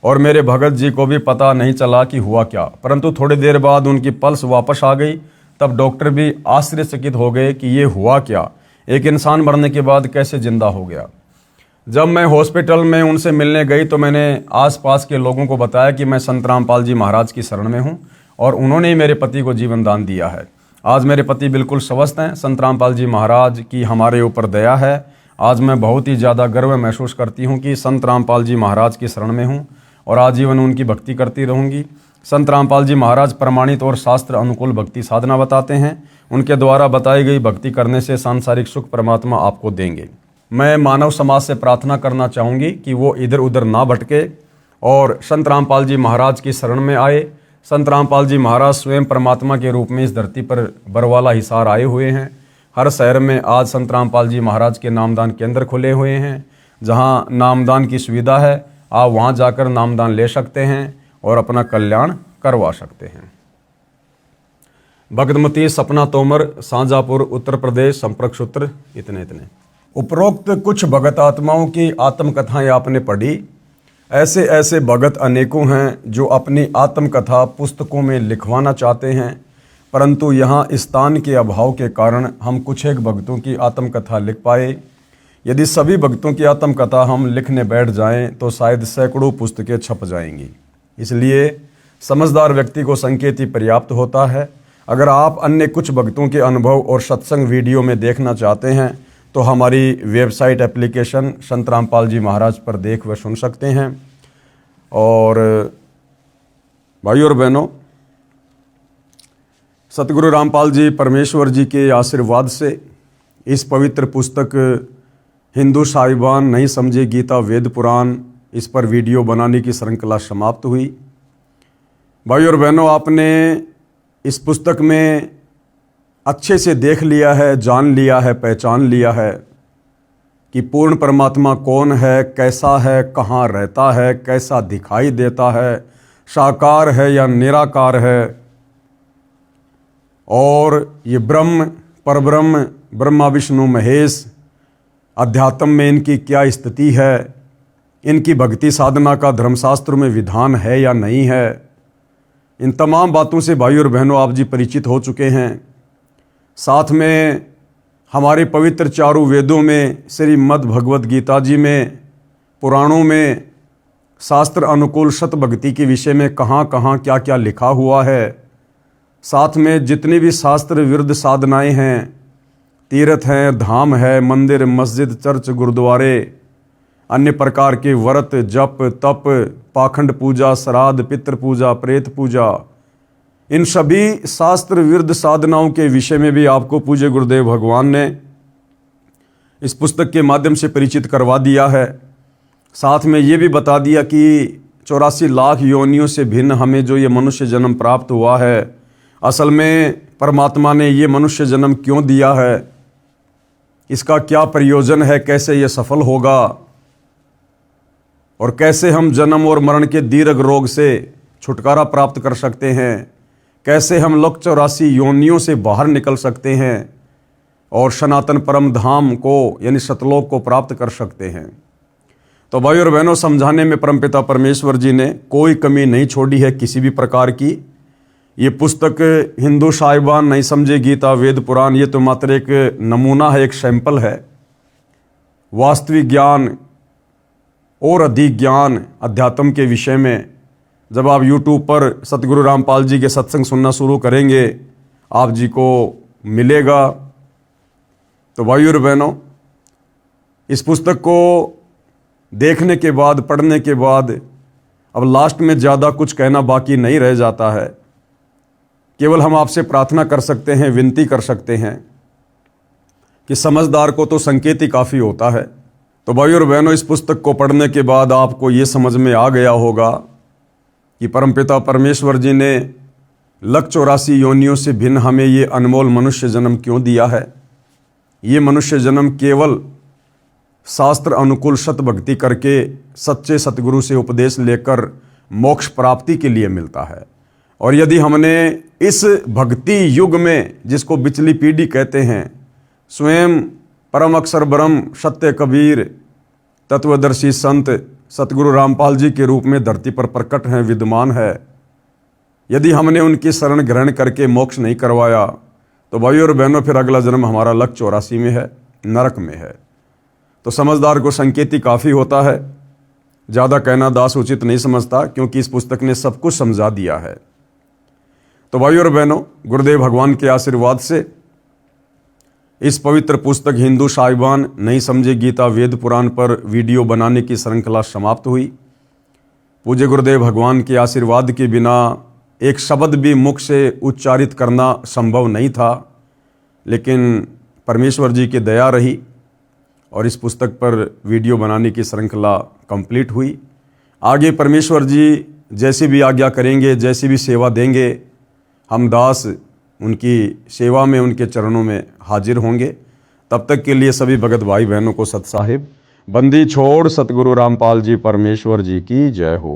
और मेरे भगत जी को भी पता नहीं चला कि हुआ क्या। परंतु थोड़ी देर बाद उनकी पल्स वापस आ गई। तब डॉक्टर भी आश्चर्यचकित हो गए कि ये हुआ क्या, एक इंसान मरने के बाद कैसे जिंदा हो गया। जब मैं हॉस्पिटल में उनसे मिलने गई तो मैंने आसपास के लोगों को बताया कि मैं संत रामपाल जी महाराज की शरण में हूं और उन्होंने ही मेरे पति को जीवन दान दिया है। आज मेरे पति बिल्कुल स्वस्थ हैं। संत रामपाल जी महाराज की हमारे ऊपर दया है। आज मैं बहुत ही ज़्यादा गर्व महसूस करती हूं कि संत रामपाल जी महाराज की शरण में हूं और आजीवन उनकी भक्ति करती रहूंगी। संत रामपाल जी महाराज प्रमाणित और शास्त्र अनुकूल भक्ति साधना बताते हैं। उनके द्वारा बताई गई भक्ति करने से सांसारिक सुख परमात्मा आपको देंगे। मैं मानव समाज से प्रार्थना करना चाहूँगी कि वो इधर उधर ना भटके और संत रामपाल जी महाराज की शरण में आए। संत रामपाल जी महाराज स्वयं परमात्मा के रूप में इस धरती पर बरवाला हिसार आए हुए हैं। हर शहर में आज संत रामपाल जी महाराज के नामदान केंद्र खुले हुए हैं। जहाँ नामदान की सुविधा है, आप वहाँ जाकर नामदान ले सकते हैं और अपना कल्याण करवा सकते हैं। भगतमती सपना तोमर, शाहजहाँपुर, उत्तर प्रदेश। संपर्क सूत्र इतने। उपरोक्त कुछ भगत आत्माओं की आत्मकथाएं आपने पढ़ी। ऐसे ऐसे भगत अनेकों हैं जो अपनी आत्मकथा पुस्तकों में लिखवाना चाहते हैं, परंतु यहाँ स्थान के अभाव के कारण हम कुछ एक भक्तों की आत्मकथा लिख पाए। यदि सभी भक्तों की आत्मकथा हम लिखने बैठ जाएं तो शायद सैकड़ों पुस्तकें छप जाएंगी। इसलिए समझदार व्यक्ति को संकेत ही पर्याप्त होता है। अगर आप अन्य कुछ भक्तों के अनुभव और सत्संग वीडियो में देखना चाहते हैं तो हमारी वेबसाइट एप्लीकेशन संत रामपाल जी महाराज पर देख व सुन सकते हैं। और भाइयों और बहनों, सतगुरु रामपाल जी परमेश्वर जी के आशीर्वाद से इस पवित्र पुस्तक हिंदू साहिबान नहीं समझे गीता वेद पुराण, इस पर वीडियो बनाने की श्रृंखला समाप्त हुई। भाइयों और बहनों, आपने इस पुस्तक में अच्छे से देख लिया है, जान लिया है, पहचान लिया है कि पूर्ण परमात्मा कौन है, कैसा है, कहाँ रहता है, कैसा दिखाई देता है, साकार है या निराकार है, और ये ब्रह्म, परब्रह्म, ब्रह्मा विष्णु महेश, अध्यात्म में इनकी क्या स्थिति है, इनकी भक्ति साधना का धर्मशास्त्र में विधान है या नहीं है। इन तमाम बातों से भाई और बहनों आप जी परिचित हो चुके हैं। साथ में हमारे पवित्र चारों वेदों में, श्रीमद् भगवद गीता जी में, पुराणों में शास्त्र अनुकूल सत भक्ति के विषय में कहाँ कहाँ क्या क्या लिखा हुआ है, साथ में जितनी भी शास्त्र विरुद्ध साधनाएं हैं, तीर्थ हैं, धाम है, मंदिर, मस्जिद, चर्च, गुरुद्वारे, अन्य प्रकार के व्रत, जप, तप, पाखंड पूजा, श्राद्ध, पितृ पूजा, प्रेत पूजा, इन सभी शास्त्र विरुद्ध साधनाओं के विषय में भी आपको पूज्य गुरुदेव भगवान ने इस पुस्तक के माध्यम से परिचित करवा दिया है। साथ में ये भी बता दिया कि 84 लाख योनियों से भिन्न हमें जो ये मनुष्य जन्म प्राप्त हुआ है, असल में परमात्मा ने ये मनुष्य जन्म क्यों दिया है, इसका क्या प्रयोजन है, कैसे ये सफल होगा और कैसे हम जन्म और मरण के दीर्घ रोग से छुटकारा प्राप्त कर सकते हैं, कैसे हम लोग 84 योनियों से बाहर निकल सकते हैं और सनातन परम धाम को यानी सतलोक को प्राप्त कर सकते हैं। तो भाई और बहनों, समझाने में परमपिता परमेश्वर जी ने कोई कमी नहीं छोड़ी है किसी भी प्रकार की। ये पुस्तक हिंदू साहिबान नहीं समझे गीता वेद पुराण, ये तो मात्र एक नमूना है, एक सैंपल है। वास्तविक ज्ञान और अधिक ज्ञान अध्यात्म के विषय में जब आप YouTube पर सतगुरु रामपाल जी के सत्संग सुनना शुरू करेंगे, आप जी को मिलेगा। तो भाई और बहनों, इस पुस्तक को देखने के बाद, पढ़ने के बाद अब लास्ट में ज़्यादा कुछ कहना बाकी नहीं रह जाता है। केवल हम आपसे प्रार्थना कर सकते हैं, विनती कर सकते हैं कि समझदार को तो संकेत ही काफ़ी होता है। तो भाई और बहनों, इस पुस्तक को पढ़ने के बाद आपको ये समझ में आ गया होगा कि परमपिता परमेश्वर जी ने 184 योनियों से भिन्न हमें ये अनमोल मनुष्य जन्म क्यों दिया है। ये मनुष्य जन्म केवल शास्त्र अनुकूल सत भक्ति करके सच्चे सतगुरु से उपदेश लेकर मोक्ष प्राप्ति के लिए मिलता है। और यदि हमने इस भक्ति युग में, जिसको बिचली पीढ़ी कहते हैं, स्वयं परम अक्षर ब्रह्म सत्य कबीर तत्वदर्शी संत सतगुरु रामपाल जी के रूप में धरती पर प्रकट हैं, विद्यमान है, यदि हमने उनकी शरण ग्रहण करके मोक्ष नहीं करवाया, तो भाई और बहनों फिर अगला जन्म हमारा 184 में है, नरक में है। तो समझदार को संकेत ही काफ़ी होता है, ज़्यादा कहना दास उचित नहीं समझता, क्योंकि इस पुस्तक ने सब कुछ समझा दिया है। तो भाई और बहनों, गुरुदेव भगवान के आशीर्वाद से इस पवित्र पुस्तक हिंदू साहिबान नहीं समझे गीता वेद पुराण पर वीडियो बनाने की श्रृंखला समाप्त हुई। पूज्य गुरुदेव भगवान के आशीर्वाद के बिना एक शब्द भी मुख से उच्चारित करना संभव नहीं था, लेकिन परमेश्वर जी की दया रही और इस पुस्तक पर वीडियो बनाने की श्रृंखला कंप्लीट हुई। आगे परमेश्वर जी जैसी भी आज्ञा करेंगे, जैसी भी सेवा देंगे, हम दास उनकी सेवा में, उनके चरणों में हाजिर होंगे। तब तक के लिए सभी भगत भाई बहनों को सत साहिब बंदी छोड़ सतगुरु रामपाल जी परमेश्वर जी की जय हो।